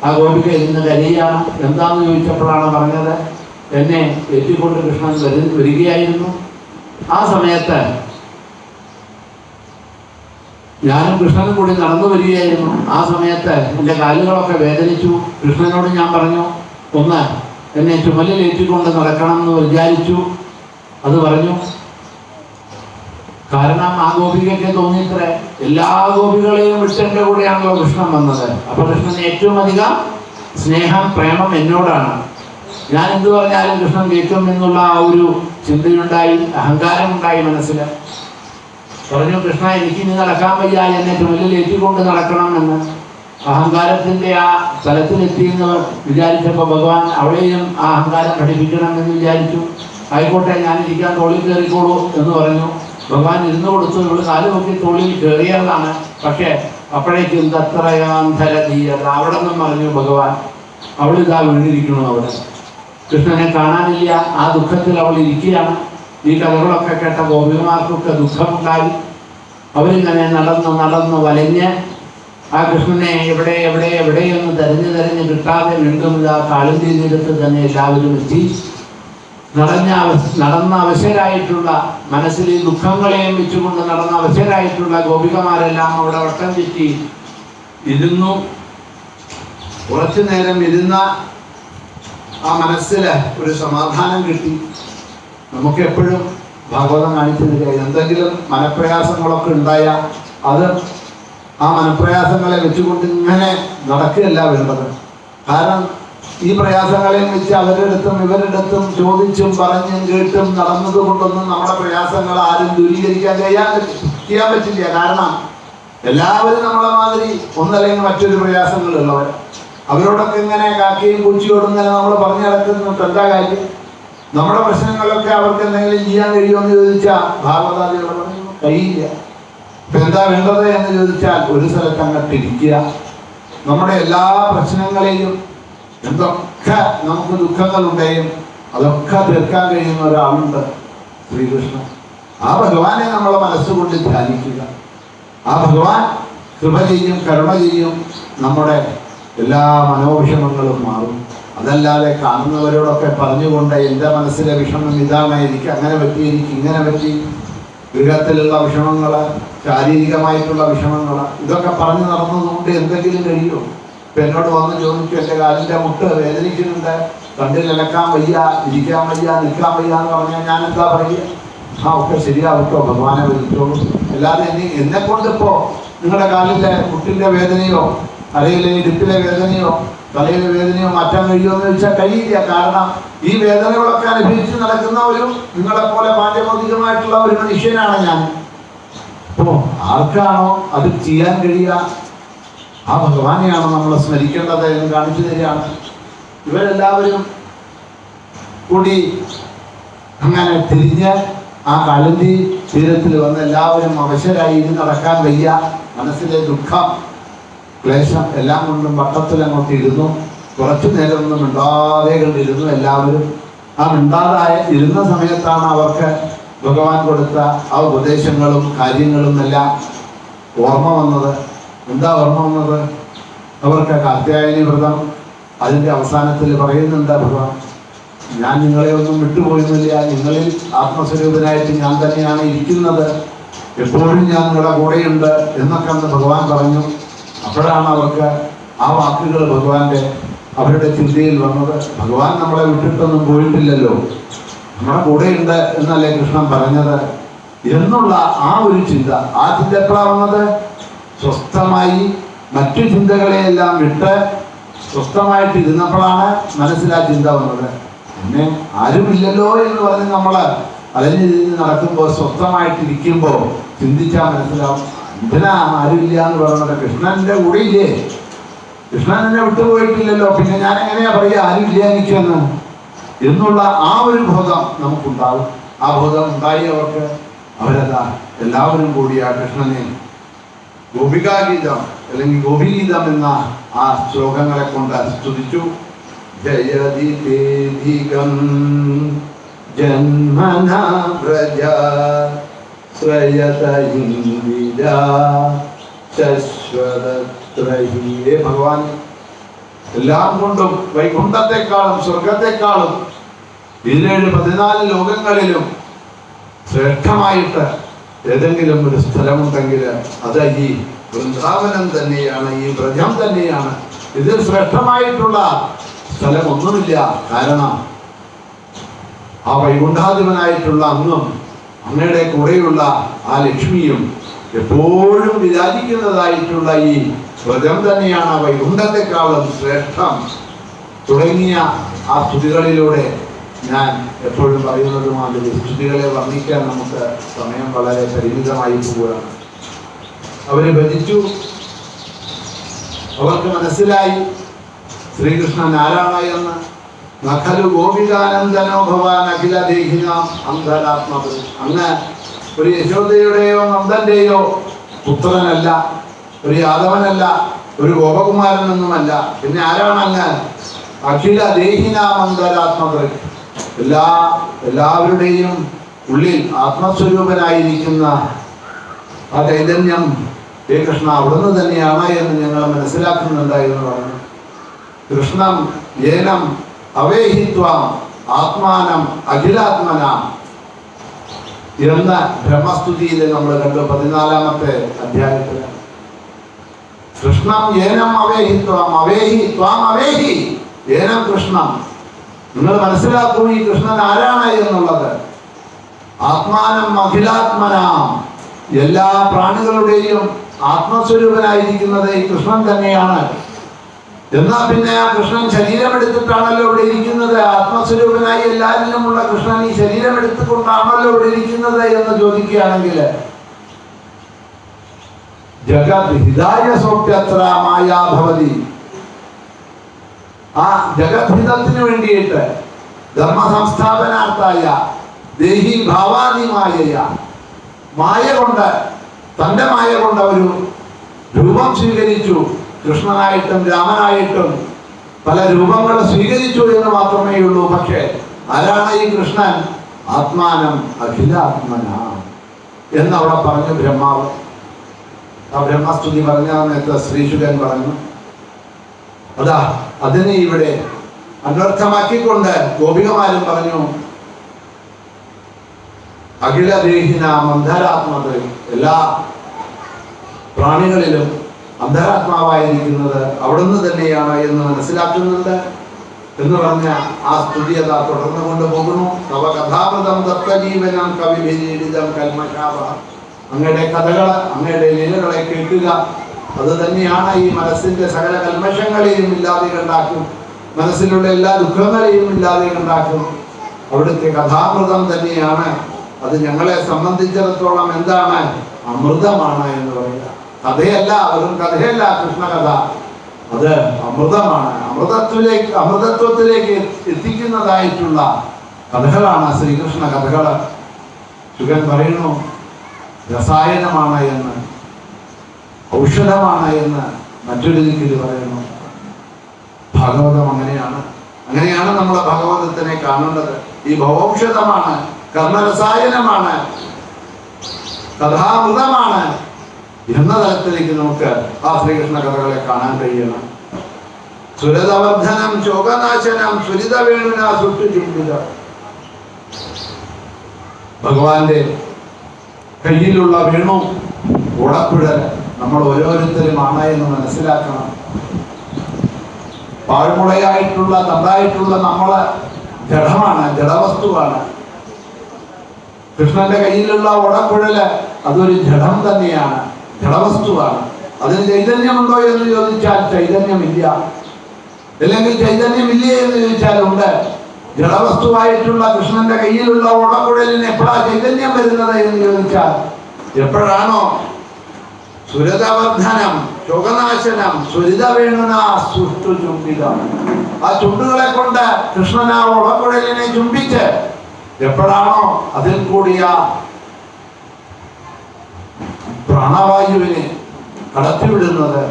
ആ ഗോപിക ഇരുന്ന് കരയാണ്. എന്താണെന്ന് ചോദിച്ചപ്പോഴാണ് പറഞ്ഞത്, എന്നെ ഏറ്റിക്കൊണ്ട് കൃഷ്ണൻ വരികയായിരുന്നു. ആ സമയത്ത് ഞാനും കൃഷ്ണനും കൂടി നടന്നു വരികയായിരുന്നു. ആ സമയത്ത് എൻ്റെ കാലുകളൊക്കെ വേദനിച്ചു. കൃഷ്ണനോട് ഞാൻ പറഞ്ഞു, ഒന്ന് എന്നെ ചുമലിൽ ഏറ്റിക്കൊണ്ട് നടക്കണം എന്ന് വിചാരിച്ചു. അത് പറഞ്ഞു. കാരണം ആ ഗോപികയ്ക്ക് തോന്നിയിത്രേ, എല്ലാ ഗോപികളെയും വിട്ടെൻ്റെ കൂടെയാണല്ലോ കൃഷ്ണൻ വന്നത്. അപ്പൊ കൃഷ്ണൻ ഏറ്റവും അധികം സ്നേഹം, പ്രേമം എന്നോടാണ്. ഞാൻ എന്ത് പറഞ്ഞാലും കൃഷ്ണൻ കേൾക്കും എന്നുള്ള ആ ഒരു ചിന്തയുണ്ടായി, അഹങ്കാരം ഉണ്ടായി മനസ്സിൽ. പറഞ്ഞു, കൃഷ്ണ എനിക്കിനി നടക്കാൻ വയ്യ, എന്നെ ചുമലിൽ ഏറ്റിക്കൊണ്ട് നടക്കണം എന്ന്. അഹങ്കാരത്തിന്റെ ആ തലത്തിലെത്തി എന്ന് വിചാരിച്ചപ്പോൾ ഭഗവാൻ അവിടെയും ആ അഹങ്കാരം പഠിപ്പിക്കണം എന്ന് വിചാരിച്ചു. ആയിക്കോട്ടെ, ഞാൻ ഇരിക്കാൻ തോളിൽ കയറിക്കോളൂ എന്ന് പറഞ്ഞു. ഭഗവാൻ ഇരുന്ന് കൊടുത്തു. ഇവിടെ കാല് നോക്കി തോളിൽ കയറിയതാണ്. പക്ഷേ അപ്പോഴേക്കും തത്രയാന്ധര ധീരത അവിടെ നിന്നും പറഞ്ഞു ഭഗവാൻ, അവളിതാ വീണിരിക്കണു. അവിടെ കൃഷ്ണനെ കാണാനില്ല. ആ ദുഃഖത്തിൽ അവൾ ഇരിക്കുകയാണ്. ഈ കഥകളൊക്കെ കേട്ട ഗോപികമാർക്കൊക്കെ ദുഃഖമുണ്ടായി. അവരിങ്ങനെ നടന്ന് വലഞ്ഞ് ആ കൃഷ്ണനെ എവിടെയെന്ന് തെരഞ്ഞ് കിട്ടാതെ വീണ്ടും ആ കാളിന്തി തീരത്ത് തന്നെ എല്ലാവരും എത്തി. നടന്ന അവശരായിട്ടുള്ള, മനസ്സിൽ ഈ ദുഃഖങ്ങളെയും വെച്ചുകൊണ്ട് നടന്ന അവശരായിട്ടുള്ള ഗോപികമാരെല്ലാം അവിടെ വട്ടം ചുറ്റി ഇരുന്നു. കുറച്ചു നേരം ഇരുന്ന ആ മനസ്സിൽ ഒരു സമാധാനം കിട്ടി. നമുക്ക് എപ്പോഴും ഭാഗവതം കാണിച്ചു തരിക, എന്തെങ്കിലും മനപ്രയാസങ്ങളൊക്കെ ഉണ്ടായ അത് ആ മനപ്രയാസങ്ങളെ വെച്ചുകൊണ്ട് ഇങ്ങനെ നടക്കുകയല്ല വേണ്ടത്. കാരണം ഈ പ്രയാസങ്ങളെയും വെച്ച് അവരുടെ അടുത്തും ഇവരുടെ അടുത്തും ചോദിച്ചും പറഞ്ഞും കേട്ടും നടന്നത് കൊണ്ടൊന്നും നമ്മുടെ പ്രയാസങ്ങൾ ആരും ദൂരീകരിക്കാൻ ചെയ്യാൻ പറ്റില്ല. കാരണം എല്ലാവരും നമ്മളെ മാതിരി ഒന്നല്ലെങ്കിൽ മറ്റൊരു പ്രയാസങ്ങളുള്ളവർ. അവരോടൊക്കെ ഇങ്ങനെ കാക്കയും പൂച്ചയോടും ഇങ്ങനെ നമ്മൾ പറഞ്ഞു നടക്കുന്നുണ്ട് എന്താ കാര്യം? നമ്മുടെ പ്രശ്നങ്ങളൊക്കെ അവർക്ക് എന്തെങ്കിലും ചെയ്യാൻ കഴിയുമെന്ന് ചോദിച്ചാൽ ഭാഗവതാദികൾ പറഞ്ഞു കഴിയില്ല. ഇപ്പൊ എന്താ വേണ്ടത് എന്ന് ചോദിച്ചാൽ ഒരു സ്ഥലത്ത് അങ്ങോട്ട് ഇരിക്കുക. നമ്മുടെ എല്ലാ പ്രശ്നങ്ങളെയും എന്തൊക്കെ നമുക്ക് ദുഃഖങ്ങളുണ്ടെയും അതൊക്കെ തീർക്കാൻ കഴിയുന്ന ഒരാളുണ്ട്, ശ്രീകൃഷ്ണൻ. ആ ഭഗവാനെ നമ്മളെ മനസ്സുകൊണ്ട് ധ്യാനിക്കുക. ആ ഭഗവാൻ കൃപ ചെയ്യും, കരുണ ചെയ്യും, നമ്മുടെ എല്ലാ മനോവിഷമങ്ങളും മാറും. അതല്ലാതെ കാണുന്നവരോടൊക്കെ പറഞ്ഞുകൊണ്ട് എൻ്റെ മനസ്സിലെ വിഷമം ഇതാണ്, എനിക്ക് അങ്ങനെ പറ്റി, എനിക്ക് ഇങ്ങനെ പറ്റി, ഗൃഹത്തിലുള്ള വിഷമങ്ങൾ, ശാരീരികമായിട്ടുള്ള വിഷമങ്ങൾ, ഇതൊക്കെ പറഞ്ഞു നടന്നതുകൊണ്ട് എന്തെങ്കിലും കഴിയുമോ? ഇപ്പം എന്നോട് വന്ന് ചോദിച്ചു, എൻ്റെ കാലിൻ്റെ മുട്ട് വേദനിക്കുന്നുണ്ട്, കണ്ടിലക്കാൻ വയ്യ, ഇരിക്കാൻ വയ്യ, നിൽക്കാൻ വയ്യ എന്ന് പറഞ്ഞാൽ ഞാൻ എന്താ പറയുക? ആ ഒക്കെ ശരിയാവട്ടോ, ഭഗവാനെ വിളിച്ചോളൂ. അല്ലാതെ എന്നെ കൊണ്ടിപ്പോൾ നിങ്ങളുടെ കാലിലെ മുട്ടിൻ്റെ വേദനയോ അല്ലെങ്കിൽ ഇടുപ്പിലെ വേദനയോ തലയിലെ വേദനയോ മാറ്റാൻ കഴിയുമോ എന്ന് ചോദിച്ചാൽ കഴിയില്ല. കാരണം ഈ വേദനകളൊക്കെ അനുഭവിച്ച് നടക്കുന്ന ഒരു നിങ്ങളെപ്പോലെ പാണ്ഡ്യഭൗതികമായിട്ടുള്ള ഒരു മനുഷ്യനാണ് ഞാൻ. അപ്പോൾ ആർക്കാണോ അത് ചെയ്യാൻ കഴിയുക, ആ ഭഗവാനെയാണ് നമ്മൾ സ്മരിക്കേണ്ടത് എന്ന് കാണിച്ചു തരികയാണ്. ഇവരെല്ലാവരും കൂടി അങ്ങനെ തിരിഞ്ഞ് ആ കാളിന്തി തീരത്തിൽ വന്ന് എല്ലാവരും അവശരായി ഇനി നടക്കാൻ വയ്യ, മനസ്സിലെ ദുഃഖം, ക്ലേശം എല്ലാം കൊണ്ടും വട്ടത്തിൽ അങ്ങോട്ട് ഇരുന്നു. കുറച്ചു നേരം ഒന്നും മിണ്ടാതെ കണ്ടിരുന്നു എല്ലാവരും. ആ മിണ്ടാതായ ഇരുന്ന സമയത്താണ് അവർക്ക് ഭഗവാൻ കൊടുത്ത ആ ഉപദേശങ്ങളും കാര്യങ്ങളും എല്ലാം ഓർമ്മ വന്നത്. എന്താ ഓർമ്മ വന്നത്? അവർക്ക് കാർത്യായനി വ്രതം അതിൻ്റെ അവസാനത്തിൽ പറയുന്നുണ്ട് ഭഗവാൻ, ഞാൻ നിങ്ങളെ ഒന്നും വിട്ടുപോയിരുന്നില്ല, നിങ്ങളിൽ ആത്മസ്വരൂപനായിട്ട് ഞാൻ തന്നെയാണ് ഇരിക്കുന്നത്, എപ്പോഴും ഞാൻ നിങ്ങളുടെ കൂടെയുണ്ട് എന്നൊക്കെ അന്ന് ഭഗവാൻ പറഞ്ഞു. അപ്പോഴാണ് അവർക്ക് ആ വാക്കുകൾ ഭഗവാന്റെ അവരുടെ ചിന്തയിൽ വന്നത്. ഭഗവാൻ നമ്മളെ വിട്ടിട്ടൊന്നും പോയിട്ടില്ലല്ലോ, നമ്മുടെ കൂടെയുണ്ട് എന്നല്ലേ കൃഷ്ണൻ പറഞ്ഞത് എന്നുള്ള ആ ഒരു ചിന്ത. ആ ചിന്ത എപ്പോഴാണ് വന്നത്? സ്വസ്ഥമായി മറ്റു ചിന്തകളെയെല്ലാം വിട്ട് സ്വസ്ഥമായിട്ട് ഇരുന്നപ്പോഴാണ് മനസ്സിൽ ആ ചിന്ത വന്നത്. പിന്നെ ആരുമില്ലല്ലോ എന്ന് പറഞ്ഞ് നമ്മൾ അലഞ്ഞു തിരിഞ്ഞ് നടക്കുമ്പോൾ സ്വസ്ഥമായിട്ടിരിക്കുമ്പോൾ ചിന്തിച്ചാൽ മനസ്സിലാവും, എന്തിനാ ആരുമില്ല എന്ന് പറയുന്നത്? കൃഷ്ണൻ്റെ കൂടെ ഇല്ലേ? കൃഷ്ണൻ എന്നെ വിട്ടുപോയിട്ടില്ലല്ലോ, പിന്നെ ഞാൻ എങ്ങനെയാ പറയുക ആരുമില്ല എനിക്കെന്ന്? എന്നുള്ള ആ ഒരു ബോധം നമുക്കുണ്ടാവും. ആ ബോധം ഉണ്ടായവർക്ക് അവരതാ എല്ലാവരും കൂടി ആ കൃഷ്ണനെ ഗോപികാഗീതം അല്ലെങ്കിൽ ഗോപീഗീതം എന്ന ആ ശ്ലോകങ്ങളെ കൊണ്ട് സ്തുതിച്ചു. ജയതികം ജന്മന വ്രജ ശ്രയത ഇന്ദിര ശശ്വതത്രഹി. ഭഗവാൻ എല്ലാം കൊണ്ടും വൈകുണ്ഠത്തെക്കാളും സ്വർഗത്തെക്കാളും 14 ലോകങ്ങളിലും ശ്രേഷ്ഠമായിട്ട് ഏതെങ്കിലും ഒരു സ്ഥലമുണ്ടെങ്കിൽ അത് ഈ വൃന്ദാവനം തന്നെയാണ്, ഈ വ്രജം തന്നെയാണ്. ഇതിൽ ശ്രേഷ്ഠമായിട്ടുള്ള സ്ഥലമൊന്നുമില്ല. കാരണം ആ വൈകുണ്ഠാധിപനായിട്ടുള്ള അങ്ങും അങ്ങയുടെ കൂടെയുള്ള ആ ലക്ഷ്മിയും എപ്പോഴും വിരാജിക്കുന്നതായിട്ടുള്ള ഈ വ്രജം തന്നെയാണ് വൈകുണ്ഠത്തെക്കാളും ശ്രേഷ്ഠം തുടങ്ങിയ ആ സ്തുതികളിലൂടെ ഞാൻ എപ്പോഴും പറയുന്നത് മാതിരി സ്തുതികളെ വർണ്ണിക്കാൻ നമുക്ക് സമയം വളരെ പരിമിതമായി പോവുകയാണ്. അവര് ഭജിച്ചു, അവർക്ക് മനസ്സിലായി ശ്രീകൃഷ്ണൻ ആരാണ് എന്ന്. നഖലു ഗോപികാനന്ദനോ ഭവാൻ അഖില ദേഹിനാം അന്ധരാത്മത്. അങ്ങ് ഒരു യശോദയുടെയോ നന്ദന്റെയോ പുത്രനല്ല, ഒരു യാദവനല്ല, ഒരു ഗോപകുമാരനൊന്നുമല്ല. പിന്നെ ആരാണ് അങ്ങ്? അഖില ദേഹിനാം അന്ധരാത്മത്. എല്ലാവരുടെയും ഉള്ളിൽ ആത്മസ്വരൂപനായിരിക്കുന്ന ആ ചൈതന്യം ഹേ കൃഷ്ണ അവിടുന്ന് തന്നെയാണ് എന്ന് ഞങ്ങൾ മനസ്സിലാക്കുന്നുണ്ട് എന്ന് പറഞ്ഞു. കൃഷ്ണം ഏനം അവേഹിത്വം ആത്മാനം അഖിലാത്മന എന്ന ബ്രഹ്മസ്തുതിയിൽ നമ്മൾ കണ്ടു 14-ാമത്തെ അധ്യായത്തിൽ. കൃഷ്ണം ഏനം അവേഹിത്വം അവേഹി ത്വാം അവേഹി ഏനം കൃഷ്ണം. നിങ്ങൾ മനസ്സിലാക്കൂ ഈ കൃഷ്ണൻ ആരാണ് എന്നുള്ളത്. ആത്മാനം അഖിലാത്മന, എല്ലാ പ്രാണികളുടെയും ആത്മസ്വരൂപനായിരിക്കുന്നത് ഈ കൃഷ്ണൻ തന്നെയാണ്. എന്നാ പിന്നെ ആ കൃഷ്ണൻ ശരീരമെടുത്തിട്ടാണല്ലോ ഇവിടെ ഇരിക്കുന്നത്. ആത്മസ്വരൂപനായി എല്ലാവരിലുമുള്ള കൃഷ്ണൻ ഈ ശരീരമെടുത്തുകൊണ്ടാണല്ലോ ഇവിടെ ഇരിക്കുന്നത് എന്ന് ചോദിക്കുകയാണെങ്കിൽ ജഗത് ഹിതായ സോപ്യത്ര മായാഭവതി. ആ ജഗദ്ഹിതത്തിന് വേണ്ടിയിട്ട് ധർമ്മ സംസ്ഥാപനാർത്ഥായ ദേഹി ഭാവാദിമായ മായ കൊണ്ട്, തൻ്റെ മായ കൊണ്ട് ഒരു രൂപം സ്വീകരിച്ചു. കൃഷ്ണനായിട്ടും രാമനായിട്ടും പല രൂപങ്ങൾ സ്വീകരിച്ചു എന്ന് മാത്രമേ ഉള്ളൂ. പക്ഷേ ആരാണ് ഈ കൃഷ്ണൻ? ആത്മാനം അഖിലാത്മന എന്നവിടെ പറഞ്ഞു ബ്രഹ്മാവ്. ആ ബ്രഹ്മസ്തുതി പറഞ്ഞ സമയത്ത് ശ്രീശുകൻ പറഞ്ഞു, അതാ അതിനെ ഇവിടെ അനർത്ഥമാക്കിക്കൊണ്ട് ഗോപികമാരും പറഞ്ഞു അഖിലദേഹിന അന്ധരാത്മത. എല്ലാ പ്രാണികളിലും അന്ധരാത്മാവായിരിക്കുന്നത് അവിടുന്ന് തന്നെയാണ് എന്ന് മനസ്സിലാക്കുന്നുണ്ട് എന്ന് പറഞ്ഞ ആ സ്തുതിയത തുടർന്നു കൊണ്ടുപോകുന്നു. തവ കഥാമൃതം ദത്തജീവനം കവിഭിരീഡിതം കൽമഷാവ. അങ്ങയുടെ കഥകള്, അങ്ങയുടെ ലീലകളെ കേൾക്കുക. അത് തന്നെയാണ് ഈ മനസ്സിന്റെ സകല കൽമഷങ്ങളെയും ഇല്ലാതെ കണ്ടാക്കും, മനസ്സിലുള്ള എല്ലാ ദുഃഖങ്ങളെയും ഇല്ലാതെ കണ്ടാക്കും. അവിടുത്തെ കഥാമൃതം തന്നെയാണ്. അത് ഞങ്ങളെ സംബന്ധിച്ചിടത്തോളം എന്താണ്? അമൃതമാണ് എന്ന് പറയുക. കഥയല്ല, വെറും കഥയല്ല കൃഷ്ണകഥ. അത് അമൃതമാണ്. അമൃതത്വത്തിലേക്ക് എത്തിക്കുന്നതായിട്ടുള്ള കഥകളാണ് ശ്രീകൃഷ്ണ കഥകള്. ശുകൻ പറയുന്നു രസായനമാണ് എന്ന്, ഔഷധമാണ് എന്ന് മറ്റൊരു ദിക്കിൽ പറയുന്നു. ഭാഗവതം അങ്ങനെയാണ് നമ്മൾ ഭാഗവതത്തിനെ കാണേണ്ടത്. ഈ ഭവൌഷധമാണ്, കർമ്മരസായനമാണ്, കഥാമൃതമാണ് എന്ന തലത്തിലേക്ക് നമുക്ക് ആ ശ്രീകൃഷ്ണ കഥകളെ കാണാൻ കഴിയണം. സുരതവർദ്ധനം ശോകനാശനം സുരിത വേണുന സുട്ടു ചുംബിത. ഭഗവാന്റെ കയ്യിലുള്ള വേണു ഉടക്കുഴൽ നമ്മൾ ഓരോരുത്തരുമാണ് എന്ന് മനസ്സിലാക്കണം. പാഴ്മുളയായിട്ടുള്ള തണ്ടായിട്ടുള്ള നമ്മള് ജഡമാണ്, ജഡവസ്തുവാണ്. കൃഷ്ണന്റെ കയ്യിലുള്ള ഉടക്കുഴല് അതൊരു ജഡം തന്നെയാണ്, ജഡവസ്തുവാണ്. അതിന് ചൈതന്യമുണ്ടോ എന്ന് ചോദിച്ചാൽ ചൈതന്യമില്ല. അല്ലെങ്കിൽ ചൈതന്യമില്ലേ എന്ന് ചോദിച്ചാൽ ഉണ്ട്. ജഡവസ്തുവായിട്ടുള്ള കൃഷ്ണന്റെ കയ്യിലുള്ള ഉടക്കുഴലിന് എപ്പോഴാ ചൈതന്യം വരുന്നത് എന്ന് ചോദിച്ചാൽ എപ്പോഴാണോ സുരതവർദ്ധനം ശോകനാശനം സുരിത വേണുന സുഷ്ടു ചുംബിതം ആ ചുണ്ടുകളെ കൊണ്ട് കൃഷ്ണൻ ആ ഓടക്കുഴലിനെ ചുംബിച്ച് എപ്പോഴാണോ അതിൽ കൂടിയ പ്രാണവായുവിനെ കടത്തിവിടുന്നത്,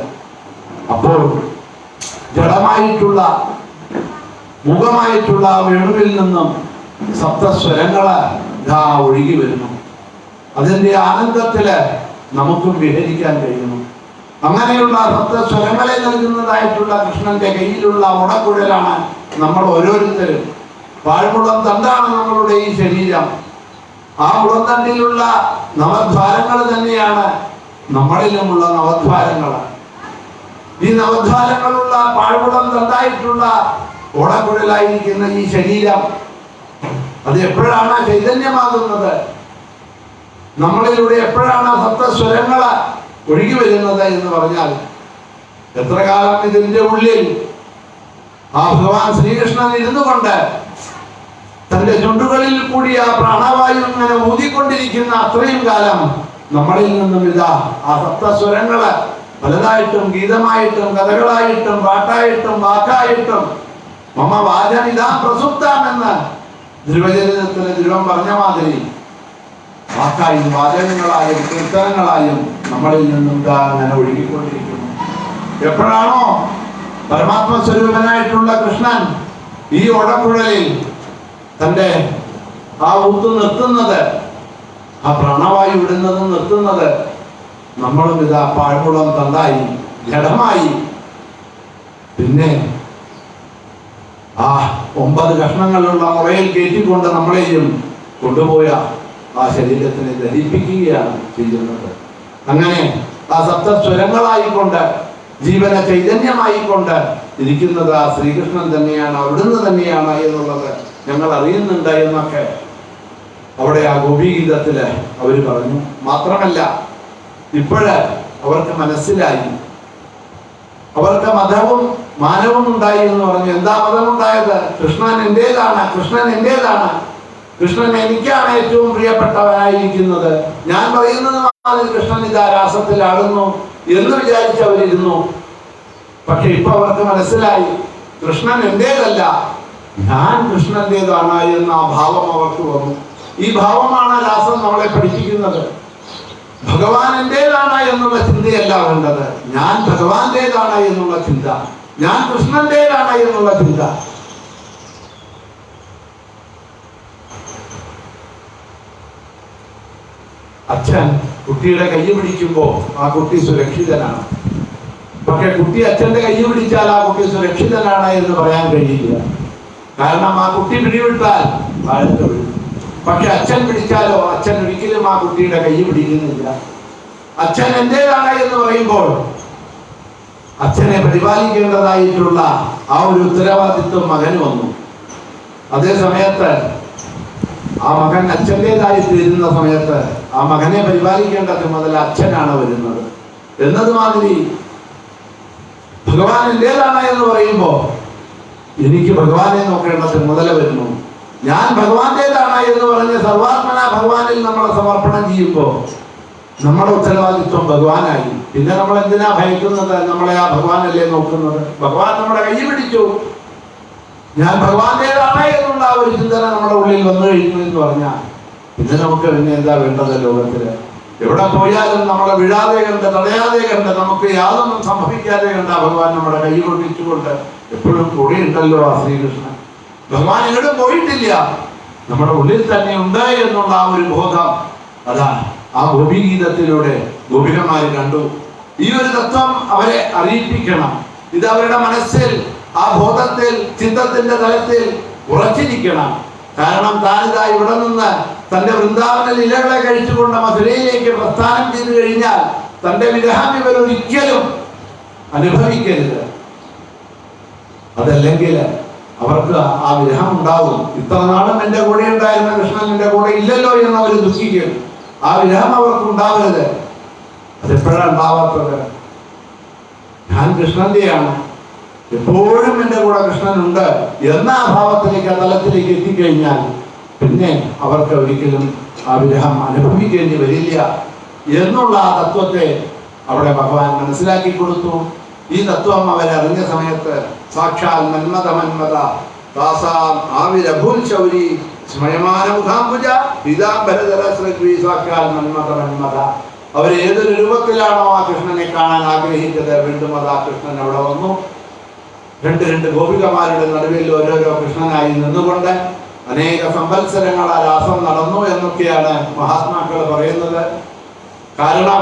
അപ്പോൾ ജഡമായിട്ടുള്ള മുഖമായിട്ടുള്ള വേണുവിൽ നിന്നും സപ്തസ്വരങ്ങള് ഒഴുകി വരുന്നു. അതിന്റെ ആനന്ദത്തില് നമുക്കും വിഹരിക്കാൻ കഴിയുന്നു. അങ്ങനെയുള്ള സപ്തസ്വരങ്ങളെ നൽകുന്നതായിട്ടുള്ള കൃഷ്ണന്റെ കയ്യിലുള്ള ഉടക്കുഴലാണ് നമ്മൾ ഓരോരുത്തരും. പാഴ്മുളം തണ്ടാണ് നമ്മളുടെ ഈ ശരീരം. ആ ഉളന്തണ്ടിലുള്ള നവദ്വാരങ്ങൾ തന്നെയാണ് നമ്മളിലുമുള്ള നവദ്വാരങ്ങൾ. ഈ നവദ്വാരങ്ങളുള്ള പാഴ്മുളം തണ്ടായിട്ടുള്ള ഓടക്കുഴലായിരിക്കുന്ന ഈ ശരീരം അത് എപ്പോഴാണ് ചൈതന്യമാകുന്നത്, നമ്മളിലൂടെ എപ്പോഴാണ് സപ്തസ്വരങ്ങൾ ഒഴുകി വരുന്നത് എന്ന് പറഞ്ഞാൽ, എത്ര കാലം ഇതിന്റെ ഉള്ളിൽ ആ ഭഗവാൻ ശ്രീകൃഷ്ണൻ ഇരുന്നു കൊണ്ട് തന്റെ ചുണ്ടുകളിൽ കൂടി ആ പ്രാണവായു ഇങ്ങനെ ഊതിക്കൊണ്ടിരിക്കുന്ന അത്രയും കാലം നമ്മളിൽ നിന്നും ഇതാ ആ സപ്തസ്വരങ്ങള് പലതായിട്ടും ഗീതമായിട്ടും കഥകളായിട്ടും പാട്ടായിട്ടും വാക്കായിട്ടും മമ വാചനിതാ പ്രസുപ്താമെന്ന് ധ്രുവചരിതത്തിന് ധ്രുവം പറഞ്ഞ മാതിരി വാക്കായും വാചകങ്ങളായും കീർത്തനങ്ങളായും നമ്മളിൽ നിന്നും അങ്ങനെ ഒഴുകിക്കൊണ്ടിരിക്കുന്നു. എപ്പോഴാണോ പരമാത്മ സ്വരൂപനായിട്ടുള്ള കൃഷ്ണൻ ഈ ഓടക്കുഴലിൽ തന്റെ ആ ഊത്ത് നിർത്തുന്നത്, ആ പ്രാണവായു വിടുന്നത് നിർത്തുന്നത്, നമ്മളും ഇതാ പാഴ്മുളം തണ്ടായി ജഡമായി പിന്നെ ആ 9 കഷ്ണങ്ങളുള്ള മുറയിൽ കയറ്റിക്കൊണ്ട് നമ്മളെയും കൊണ്ടുപോയ ആ ശരീരത്തിനെ ധരിപ്പിക്കുകയാണ് ചെയ്യുന്നത്. അങ്ങനെ ആ സപ്തസ്വരങ്ങളായിക്കൊണ്ട് ജീവന ചൈതന്യമായിക്കൊണ്ട് ഇരിക്കുന്നത് ആ ശ്രീകൃഷ്ണൻ തന്നെയാണ്, അവിടുന്ന് തന്നെയാണ് എന്നുള്ളത് ഞങ്ങൾ അറിയുന്നുണ്ട് എന്നൊക്കെ അവിടെ ആ ഗോപീഗീതത്തില് അവർ പറഞ്ഞു. മാത്രമല്ല ഇപ്പോഴ് അവർക്ക് മനസ്സിലായി, അവർക്ക് മതവും മാനവും ഉണ്ടായി എന്ന് പറഞ്ഞു. എന്താ മതമുണ്ടായത്? കൃഷ്ണൻ എന്റേതാണ്, കൃഷ്ണൻ എന്റേതാണ്, കൃഷ്ണൻ എനിക്കാണ് ഏറ്റവും പ്രിയപ്പെട്ടവനായിരിക്കുന്നത്, ഞാൻ പറയുന്നത് മാതിരി കൃഷ്ണൻ ഇതാ രാസത്തിലാടുന്നു എന്ന് വിചാരിച്ചവരിരുന്നു. പക്ഷെ ഇപ്പൊ അവർക്ക് മനസ്സിലായി കൃഷ്ണൻ എന്റേതല്ല, ഞാൻ കൃഷ്ണന്റേതാണ് എന്ന ആ ഭാവം അവർക്ക് വന്നു. ഈ ഭാവമാണ് രാസം നമ്മളെ പഠിപ്പിക്കുന്നത്. ഭഗവാൻ എന്റേതാണ് എന്നുള്ള ചിന്തയല്ല വേണ്ടത്, ഞാൻ ഭഗവാന്റേതാണ് എന്നുള്ള ചിന്ത, ഞാൻ കൃഷ്ണന്റേതാണ് എന്നുള്ള ചിന്ത. അച്ഛൻ കുട്ടിയുടെ കൈ പിടിക്കുമ്പോ ആ കുട്ടി സുരക്ഷിതനാണ്. പക്ഷെ കുട്ടി അച്ഛന്റെ കൈ പിടിച്ചാൽ ആ കുട്ടി സുരക്ഷിതനാണ് എന്ന് പറയാൻ കഴിയില്ല. കാരണം ആ കുട്ടി പിടിവിട്ടാൽ താഴത്ത് വീഴും. പക്ഷെ അച്ഛൻ പിടിച്ചാലോ അച്ഛൻ ഒരിക്കലും ആ കുട്ടിയുടെ കൈ പിടിക്കുന്നില്ല. അച്ഛൻ എന്റേതാണ് എന്ന് പറയുമ്പോൾ അച്ഛനെ പരിപാലിക്കേണ്ടതായിട്ടുള്ള ആ ഒരു ഉത്തരവാദിത്വം മകന് വന്നു. അതേ സമയത്ത് ആ മകൻ അച്ഛൻ്റെതായി തീരുന്ന സമയത്ത് ആ മകനെ പരിപാലിക്കേണ്ട ചുമതല അച്ഛനാണ് വരുന്നത്. എന്നതുമാതിരി ഭഗവാൻ എന്റേതാണ് എന്ന് പറയുമ്പോൾ എനിക്ക് ഭഗവാനെ നോക്കേണ്ട ചുമതല വരുന്നു. ഞാൻ ഭഗവാന്റേതാണ് എന്ന് പറഞ്ഞ് സർവാത്മന ഭഗവാനിൽ നമ്മളെ സമർപ്പണം ചെയ്യുമ്പോൾ നമ്മുടെ ഉത്തരവാദിത്വം ഭഗവാനായി. പിന്നെ നമ്മൾ എന്തിനാ ഭയക്കുന്നത്? നമ്മളെ ആ ഭഗവാനല്ലേ നോക്കുന്നത്. ഭഗവാൻ നമ്മുടെ കൈ പിടിച്ചു, ഞാൻ ഭഗവാന്റേതാണ് എന്നുള്ള ആ ഒരു ചിന്തന നമ്മുടെ ഉള്ളിൽ വന്നു കഴിഞ്ഞു എന്ന് പറഞ്ഞാൽ പിന്നെ നമുക്ക് പിന്നെ എന്താ വേണ്ടത്? ലോകത്തില് എവിടെ പോയാലും നമ്മളെ വിഴാതെ കണ്ട് തടയാതെ കണ്ട് നമുക്ക് യാതൊന്നും സംഭവിക്കാതെ കണ്ട് ഭഗവാൻ നമ്മുടെ കൈ പൊട്ടിച്ചുകൊണ്ട് എപ്പോഴും കൂടെ ഉണ്ടല്ലോ ആ ശ്രീകൃഷ്ണൻ. ഭഗവാൻ എങ്ങോട്ടും പോയിട്ടില്ല, നമ്മുടെ ഉള്ളിൽ തന്നെ ഉണ്ട് എന്നുള്ള ആ ഒരു ബോധം അതാ ആ ഗോപീഗീതത്തിലൂടെ ഗോപികമാര് കണ്ടു. ഈ ഒരു തത്വം അവരെ അറിയിപ്പിക്കണം. ഇത് അവരുടെ മനസ്സിൽ ആ ബോധത്തിൽ ചിന്തത്തിന്റെ തലത്തിൽ ഉറച്ചിരിക്കണം. കാരണം താനിതാ ഇവിടെ നിന്ന് തന്റെ വൃന്ദാവന ലീലകളെ കഴിച്ചുകൊണ്ട് മധുരയിലേക്ക് പ്രസ്ഥാനം ചെയ്തു കഴിഞ്ഞാൽ തന്റെ വിരഹം ഇവരൊരിക്കലും അനുഭവിക്കരുത്. അതല്ലെങ്കിൽ അവർക്ക് ആ വിരഹം ഉണ്ടാവും. ഇത്ര നാളും എന്റെ കൂടെ ഉണ്ടായിരുന്ന കൃഷ്ണൻ എന്റെ കൂടെ ഇല്ലല്ലോ എന്ന് അവർ ദുഃഖിക്കും. ആ വിരഹം അവർക്ക് ഉണ്ടാവരുത്. അതെപ്പോഴാണ് ഉണ്ടാവാത്തത്? ഞാൻ കൃഷ്ണന്റെയാണ്, എപ്പോഴും എന്റെ കൂടെ കൃഷ്ണനുണ്ട് എന്ന ആ ഭാവത്തിലേക്ക് ആ തലത്തിലേക്ക് എത്തിക്കഴിഞ്ഞാൽ പിന്നെ അവർക്ക് ഒരിക്കലും ആ വിരഹം അനുഭവിക്കേണ്ടി വരില്ല എന്നുള്ള ആ തത്വത്തെ അവിടെ ഭഗവാൻ മനസ്സിലാക്കി കൊടുത്തു. ഈ തത്വം അവരറിഞ്ഞ സമയത്ത് സാക്ഷാൽ മന്മഥ താസാം ആവിരഭൂൽ ശൗരി സ്മയമാന മുഖാംബുജ പീതാംബരധര സൃഗ്വി സാക്ഷാൽ മന്മഥ അവർ ഏതൊരു രൂപത്തിലാണോ ആ കൃഷ്ണനെ കാണാൻ ആഗ്രഹിച്ചത്, വീണ്ടും അത് ആ കൃഷ്ണൻ അവിടെ വന്നു. രണ്ട് ഗോപികമാരുടെ നടുവിൽ ഓരോരോ കൃഷ്ണനായി നിന്നുകൊണ്ട് അനേക സംവത്സരങ്ങൾ ആ രാസം നടന്നു എന്നൊക്കെയാണ് മഹാത്മാക്കൾ പറയുന്നത്. കാരണം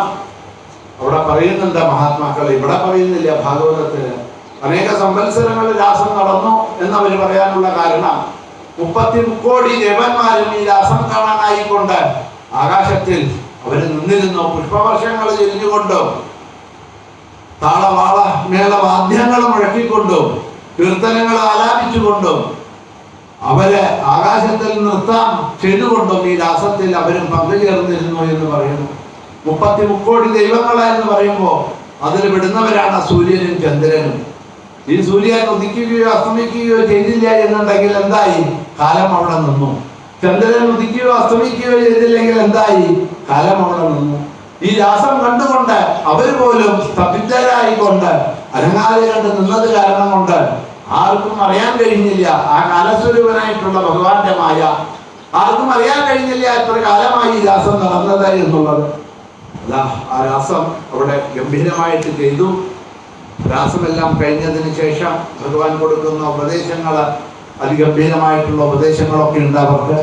അവിടെ പറയുന്നുണ്ട് മഹാത്മാക്കൾ, ഇവിടെ പറയുന്നില്ല ഭാഗവതത്തിന്. അനേക സംവത്സരങ്ങൾ രാസം നടന്നു എന്നവർ പറയാനുള്ള കാരണം 30 കോടി ദേവന്മാരും ഈ രാസം കാണാനായിക്കൊണ്ട് ആകാശത്തിൽ അവർ നിന്നിരുന്നു. പുഷ്പവർഷങ്ങൾ ചൊരിഞ്ഞുകൊണ്ടും താളവാള മേളവാദ്യങ്ങൾ മുഴക്കിക്കൊണ്ടും കീർത്തനങ്ങൾ ആലാപിച്ചുകൊണ്ടും അവരെ ആകാശത്തിൽ നൃത്തം ചെയ്തുകൊണ്ടും ഈ രാസത്തിൽ അവരും പങ്കുചേർന്നിരുന്നു എന്ന് പറയുന്നു. 30 കോടി ദൈവങ്ങളെന്ന് പറയുമ്പോൾ അതിൽ വിടുന്നവരാണ് സൂര്യനും ചന്ദ്രനും. ഈ സൂര്യൻ ഉദിക്കുകയോ അസ്തമിക്കുകയോ ചെയ്തില്ല എന്നുണ്ടെങ്കിൽ എന്തായി? കാലം അവിടെ നിന്നു. ചന്ദ്രൻ ഉദിക്കുകയോ അസ്തമിക്കുകയോ ചെയ്തില്ലെങ്കിൽ എന്തായി? കാലം അവിടെ നിന്നു. ഈ രാസം കണ്ടുകൊണ്ട് അവർ പോലും സ്തബ്ധരായിക്കൊണ്ട് അനങ്ങാതെ കണ്ട് നിന്നത് കാരണം കൊണ്ട് ആർക്കും അറിയാൻ കഴിഞ്ഞില്ല ആ കാലസ്വരൂപനായിട്ടുള്ള ഭഗവാന്റെ മായ. ആർക്കും അറിയാൻ കഴിഞ്ഞില്ല എത്ര കാലമായി ഈ രാസം നടന്നത് എന്നുള്ളത്. അതാ ആ രാസം അവിടെ ഗംഭീരമായിട്ട് ചെയ്തു. രാസമെല്ലാം കഴിഞ്ഞതിന് ശേഷം ഭഗവാൻ കൊടുക്കുന്ന ഉപദേശങ്ങൾ, അതിഗംഭീരമായിട്ടുള്ള ഉപദേശങ്ങളൊക്കെ ഉണ്ട് അവർക്ക്.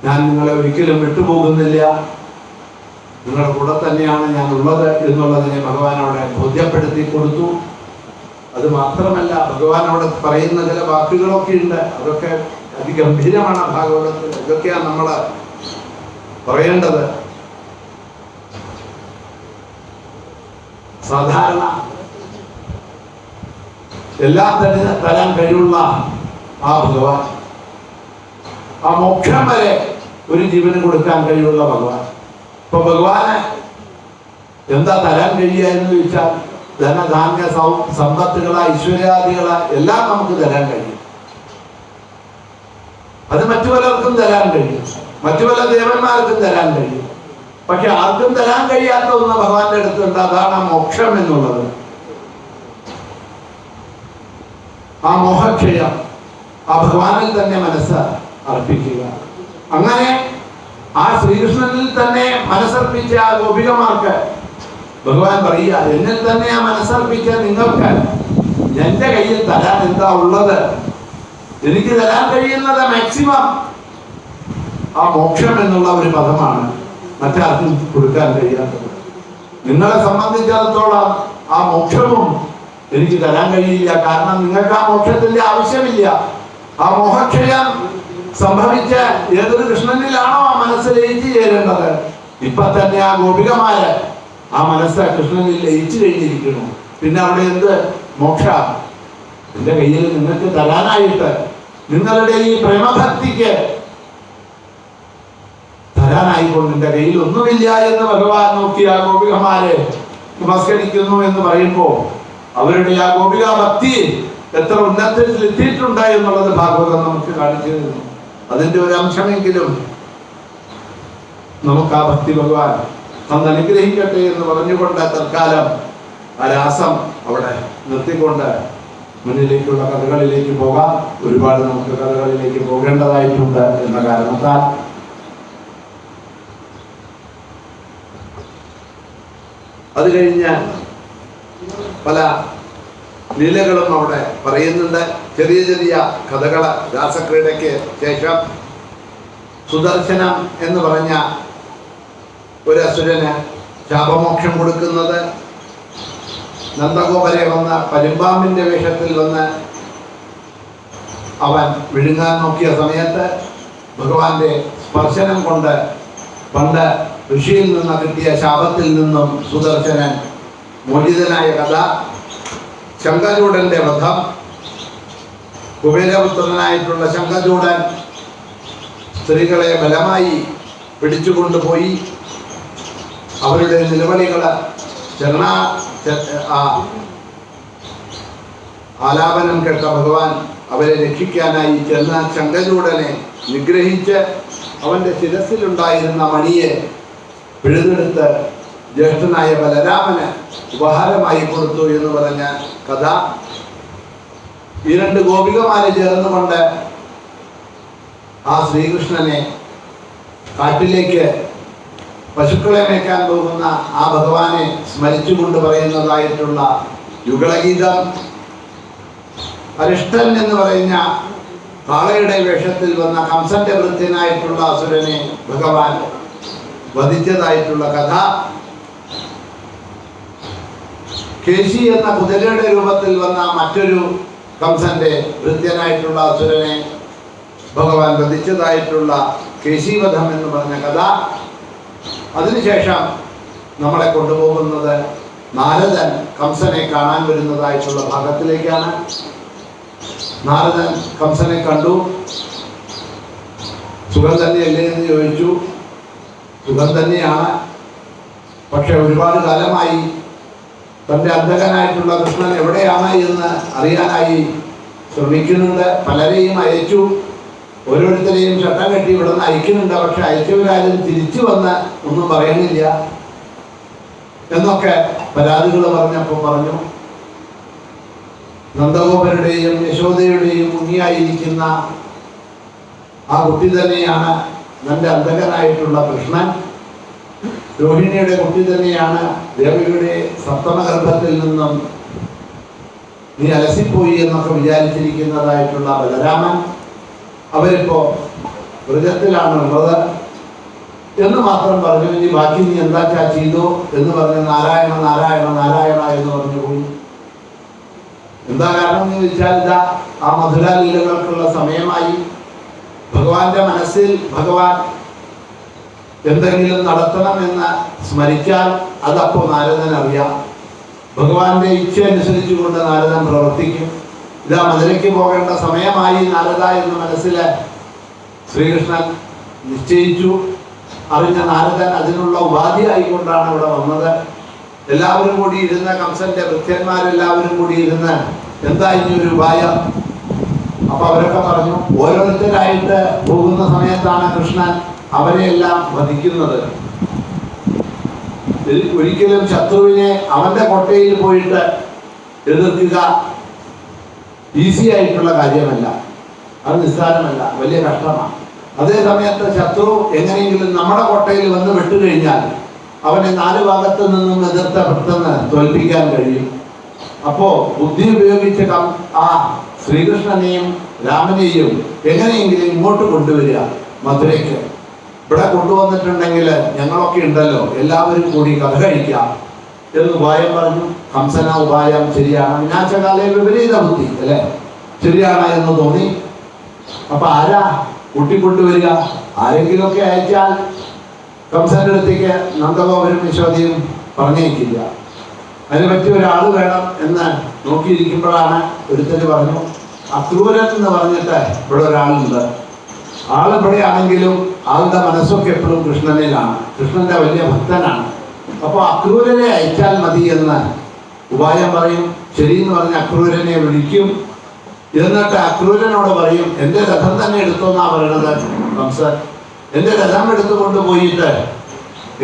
ഞാൻ നിങ്ങളെ ഒരിക്കലും വിട്ടുപോകുന്നില്ല, നിങ്ങളുടെ കൂടെ തന്നെയാണ് ഞാൻ ഉള്ളത് എന്നുള്ളതിനെ ഭഗവാൻ അവിടെ ബോധ്യപ്പെടുത്തി കൊടുത്തു. അത് മാത്രമല്ല, ഭഗവാൻ അവിടെ പറയുന്ന ചില വാക്കുകളൊക്കെ ഉണ്ട്, അതൊക്കെ അതിഗംഭീരമാണ് ഭാഗവതത്തിൽ. ഇതൊക്കെയാണ് നമ്മൾ പറയേണ്ടത്. സാധാരണ എല്ലാം തന്നെ തരാൻ കഴിവുള്ള ആ ഭഗവാൻ, ആ മോക്ഷം വരെ ഒരു ജീവന് കൊടുക്കാൻ കഴിവുള്ള ഭഗവാൻ. ഇപ്പൊ ഭഗവാന് എന്താ തരാൻ കഴിയുക എന്ന് ചോദിച്ചാൽ ധനധാന്യ സമ്പത്തുകള് ഐശ്വര്യാദികള് എല്ലാം നമുക്ക് തരാൻ കഴിയും. അത് മറ്റു പലർക്കും തരാൻ കഴിയും, മറ്റു പല ദേവന്മാർക്കും തരാൻ കഴിയും. പക്ഷെ ആർക്കും തരാൻ കഴിയാത്ത ഒന്ന് ഭഗവാന്റെ അടുത്തുണ്ട്, അതാണ് മോക്ഷം എന്നുള്ളത്. ആ മോഹക്ഷയം ആ ഭഗവാനിൽ തന്നെ മനസ്സ് അർപ്പിക്കുക. അങ്ങനെ ആ ശ്രീകൃഷ്ണനിൽ തന്നെ മനസ്സർപ്പിച്ച ആ ഗോപികമാർക്ക് ഭഗവാൻ പറയുക, എന്നിൽ തന്നെ ആ മനസ്സർപ്പിച്ച നിങ്ങൾക്ക് എന്റെ കയ്യിൽ തരാൻ എന്താ ഉള്ളത്? എനിക്ക് തരാൻ കഴിയുന്നത് മാക്സിമം ആ മോക്ഷം എന്നുള്ള ഒരു പദമാണ്, മറ്റാർക്കും കൊടുക്കാൻ കഴിയാത്തത്. നിങ്ങളെ സംബന്ധിച്ചിടത്തോളം ആ മോക്ഷവും എനിക്ക് തരാൻ കഴിയില്ല. കാരണം നിങ്ങൾക്ക് ആ മോക്ഷത്തിന്റെ ആവശ്യമില്ല. ആ മോഹക്ഷയം സംഭവിച്ച ഏതൊരു കൃഷ്ണനിലാണോ ആ മനസ്സ് ലയിച്ചു ചേരേണ്ടത്, ഇപ്പൊ തന്നെ ആ ഗോപികമാര് ആ മനസ്സ് കൃഷ്ണനിൽ ലയിച്ചു കഴിഞ്ഞിരിക്കുന്നു. പിന്നെ അവിടെ എന്ത് മോക്ഷ? എന്റെ കയ്യിൽ നിങ്ങൾക്ക് തരാനായിട്ട്, നിങ്ങളുടെ ഈ പ്രേമഭക്തിക്ക് തരാനായിക്കൊണ്ട് എന്റെ കയ്യിൽ ഒന്നുമില്ല എന്ന് ഭഗവാൻ നോക്കി ആ ഗോപികമാരെ നമസ്കരിക്കുന്നു എന്ന് പറയുമ്പോ അവരുടെ ആ ഗോപിക ഭക്തി എത്ര ഉന്നതത്തിൽ എത്തിയിട്ടുണ്ട് എന്നുള്ളത് ഭാഗവതം നമുക്ക് കാണിച്ചു തരുന്നു. അതിന്റെ ഒരു അംശമെങ്കിലും നമുക്ക് ആ ഭക്തി ഭഗവാൻ അന്ന് അനുഗ്രഹിക്കട്ടെ എന്ന് പറഞ്ഞുകൊണ്ട് തൽക്കാലം ആ രാസം അവിടെ നിർത്തിക്കൊണ്ട് മുന്നിലേക്കുള്ള കഥകളിലേക്ക് പോകാം. ഒരുപാട് നമുക്ക് കഥകളിലേക്ക് പോകേണ്ടതായിട്ടുണ്ട് എന്ന കാരണത്താൽ അത് കഴിഞ്ഞ് പല ലീലകളും അവിടെ പറയുന്നുണ്ട്. ചെറിയ ചെറിയ കഥകള്. രാസക്രീഡയ്ക്ക് ശേഷം സുദർശനം എന്ന് പറഞ്ഞ ഒരു അസുരന് ശാപമോക്ഷം കൊടുക്കുന്നത്, നന്ദഗോപരെ വന്ന് പരിമ്പാമ്പിന്റെ വേഷത്തിൽ വന്ന് അവൻ വിഴുങ്ങാൻ നോക്കിയ സമയത്ത് ഭഗവാന്റെ സ്പർശനം കൊണ്ട് പണ്ട് ഋഷിയിൽ നിന്ന് കിട്ടിയ ശാപത്തിൽ നിന്നും സുദർശനൻ മോചിതനായ കഥ, ശംഖചൂഡന്റെ വധം, കുബേരപുത്രനായിട്ടുള്ള ശംഖചൂഡൻ സ്ത്രീകളെ ബലമായി പിടിച്ചുകൊണ്ടുപോയി അവരുടെ നിലവിളികള് ആലാപനം കേട്ട ഭഗവാൻ അവരെ രക്ഷിക്കാനായി ചെന്ന ശംഖചൂഡനെ നിഗ്രഹിച്ച് അവന്റെ ശിരസിലുണ്ടായിരുന്ന മണിയെ പിഴുതെടുത്ത് ജ്യേഷ്ഠനായ ബലരാമന് ഉപഹാരമായി കൊടുത്തു എന്ന് പറഞ്ഞ കഥ. ഈ രണ്ട് ഗോപികമാരെ ചേർന്നുകൊണ്ട് ആ ശ്രീകൃഷ്ണനെ കാട്ടിലേക്ക് പശുക്കളെ മേയ്ക്കാൻ പോകുന്ന ആ ഭഗവാനെ സ്മരിച്ചുകൊണ്ട് പറയുന്നതായിട്ടുള്ള യുഗളഗീതം. അരിഷ്ടൻ എന്ന് പറയുന്ന കാളയുടെ വേഷത്തിൽ വന്ന കംസന്റെ വൃത്യനായിട്ടുള്ള അസുരനെ ഭഗവാൻ വധിച്ചതായിട്ടുള്ള കഥ. കേശി എന്ന കുതിരയുടെ രൂപത്തിൽ വന്ന മറ്റൊരു കംസന്റെ വൃത്യനായിട്ടുള്ള അസുരനെ ഭഗവാൻ വധിച്ചതായിട്ടുള്ള കേശീവധം എന്ന് പറഞ്ഞ കഥ. അതിനുശേഷം നമ്മളെ കൊണ്ടുപോകുന്നത് നാരദൻ കംസനെ കാണാൻ വരുന്നതായിട്ടുള്ള ഭാഗത്തിലേക്കാണ്. നാരദൻ കംസനെ കണ്ടു. സുഖം തന്നെയല്ലേ എന്ന് ചോദിച്ചു. സുഖം തന്നെയാണ്, പക്ഷെ ഒരുപാട് കാലമായി തൻ്റെ അന്ധകനായിട്ടുള്ള കൃഷ്ണൻ എവിടെയാണ് എന്ന് അറിയാനായി ശ്രമിക്കുന്നുണ്ട്. പലരെയും അയച്ചു, ഓരോരുത്തരെയും ചട്ടം കെട്ടി ഇവിടെ നിന്ന് അയക്കുന്നുണ്ട്. പക്ഷെ അയച്ചവരാരും തിരിച്ചു വന്ന് ഒന്നും പറയുന്നില്ല എന്നൊക്കെ പരാതികൾ പറഞ്ഞപ്പോൾ പറഞ്ഞു, നന്ദഗോപരുടെയും യശോദയുടെയും മുന്നിയായിരിക്കുന്ന ആ കുട്ടി തന്നെയാണ് എൻ്റെ അന്ധകനായിട്ടുള്ള കൃഷ്ണൻ. രോഹിണിയുടെ കുട്ടി തന്നെയാണ് ദേവിയുടെ സപ്തമഗർഭത്തിൽ നിന്നും നീ അലസിപ്പോയി എന്നൊക്കെ വിചാരിച്ചിരിക്കുന്നതായിട്ടുള്ള ബലരാമൻ. അവരിപ്പോ വ്രജത്തിലാണ് ഉള്ളത് എന്ന് മാത്രം പറഞ്ഞു. ഇനി ബാക്കി നീ എന്താ ചെയ്തോ എന്ന് പറഞ്ഞ് നാരായണ നാരായണ നാരായണ എന്ന് പറഞ്ഞു പോയി. എന്താ കാരണം എന്ന് ചോദിച്ചാൽ ഇതാ ആ മധുരാലീലകൾക്കുള്ള സമയമായി. ഭഗവാന്റെ മനസ്സിൽ ഭഗവാൻ എന്തെങ്കിലും നടത്തണമെന്ന് സ്മരിച്ചാൽ അതപ്പോ നാരദൻ അറിയാം. ഭഗവാന്റെ ഇച്ഛ അനുസരിച്ചുകൊണ്ട് നാരദൻ പ്രവർത്തിക്കും. ഇതാ മധുരയ്ക്ക് പോകേണ്ട സമയമായി നാരദ എന്ന് മനസ്സിൽ ശ്രീകൃഷ്ണൻ നിശ്ചയിച്ചു. അറിഞ്ഞ നാരദൻ അതിനുള്ള ഉപാധിയായിക്കൊണ്ടാണ് ഇവിടെ വന്നത്. എല്ലാവരും കൂടി ഇരുന്ന കംസന്റെ ഭൃത്യന്മാരെല്ലാവരും കൂടി ഇരുന്ന് എന്താ ഇനി ഒരു ഉപായം? അപ്പൊ അവരൊക്കെ പറഞ്ഞു, ഓരോരുത്തരായിട്ട് പോകുന്ന സമയത്താണ് കൃഷ്ണൻ അവരെയെല്ലാം വധിക്കുന്നത്. ഒരിക്കലും ശത്രുവിനെ അവന്റെ കോട്ടയിൽ പോയിട്ട് എതിർക്കുക ഈസി ആയിട്ടുള്ള കാര്യമല്ല, അത് നിസ്സാരമല്ല, വലിയ കഷ്ടമാണ്. അതേ സമയത്ത് ശത്രു എങ്ങനെയെങ്കിലും നമ്മുടെ കോട്ടയിൽ വന്ന് വിട്ടുകഴിഞ്ഞാൽ അവനെ നാല് ഭാഗത്ത് നിന്നും എതിർത്ത പെട്ടെന്ന് തോൽപ്പിക്കാൻ കഴിയും. അപ്പോ ബുദ്ധി ഉപയോഗിച്ച് ആ ശ്രീകൃഷ്ണനെയും രാമനെയും എങ്ങനെയെങ്കിലും ഇങ്ങോട്ട് കൊണ്ടുവരിക മധുരയ്ക്ക്. ഇവിടെ കൊണ്ടുവന്നിട്ടുണ്ടെങ്കിൽ ഞങ്ങളൊക്കെ ഉണ്ടല്ലോ, എല്ലാവരും കൂടി കഥ കഴിക്കാം എന്ന് ഉപായം പറഞ്ഞു. കംസന ഉപായം ശരിയാണ്, വിനാശകാലേ വിപരീത ബുദ്ധി അല്ലെ, ശരിയാണ് എന്ന് തോന്നി. അപ്പൊ ആരാ കൂട്ടിക്കൊണ്ടുവരിക? ആരെങ്കിലുമൊക്കെ അയച്ചാൽ കംസന്റെ അടുത്തേക്ക് നന്ദഗോപരും യശോദയും പറഞ്ഞേക്കില്ല. അതിനെ പറ്റി ഒരാൾ വേണം എന്ന് നോക്കിയിരിക്കുമ്പോഴാണ് ഒരുത്തര് പറഞ്ഞു, അക്രൂരൻ എന്ന് പറഞ്ഞിട്ട് ഇവിടെ ഒരാളുണ്ട്. ആളിവിടെയാണെങ്കിലും ആളുടെ മനസ്സൊക്കെ എപ്പോഴും കൃഷ്ണനിലാണ്, കൃഷ്ണന്റെ വലിയ ഭക്തനാണ്. അപ്പൊ അക്രൂരനെ അയച്ചാൽ മതി എന്ന് ഉപായം പറയും. ശരിയെന്ന് പറഞ്ഞ് അക്രൂരനെ വിളിക്കും. എന്നിട്ട് അക്രൂരനോട് പറയും, എൻ്റെ രഥം തന്നെ എടുത്തോന്നാ പറയണത് കംസൻ. എൻ്റെ രഥം എടുത്തുകൊണ്ട് പോയിട്ട്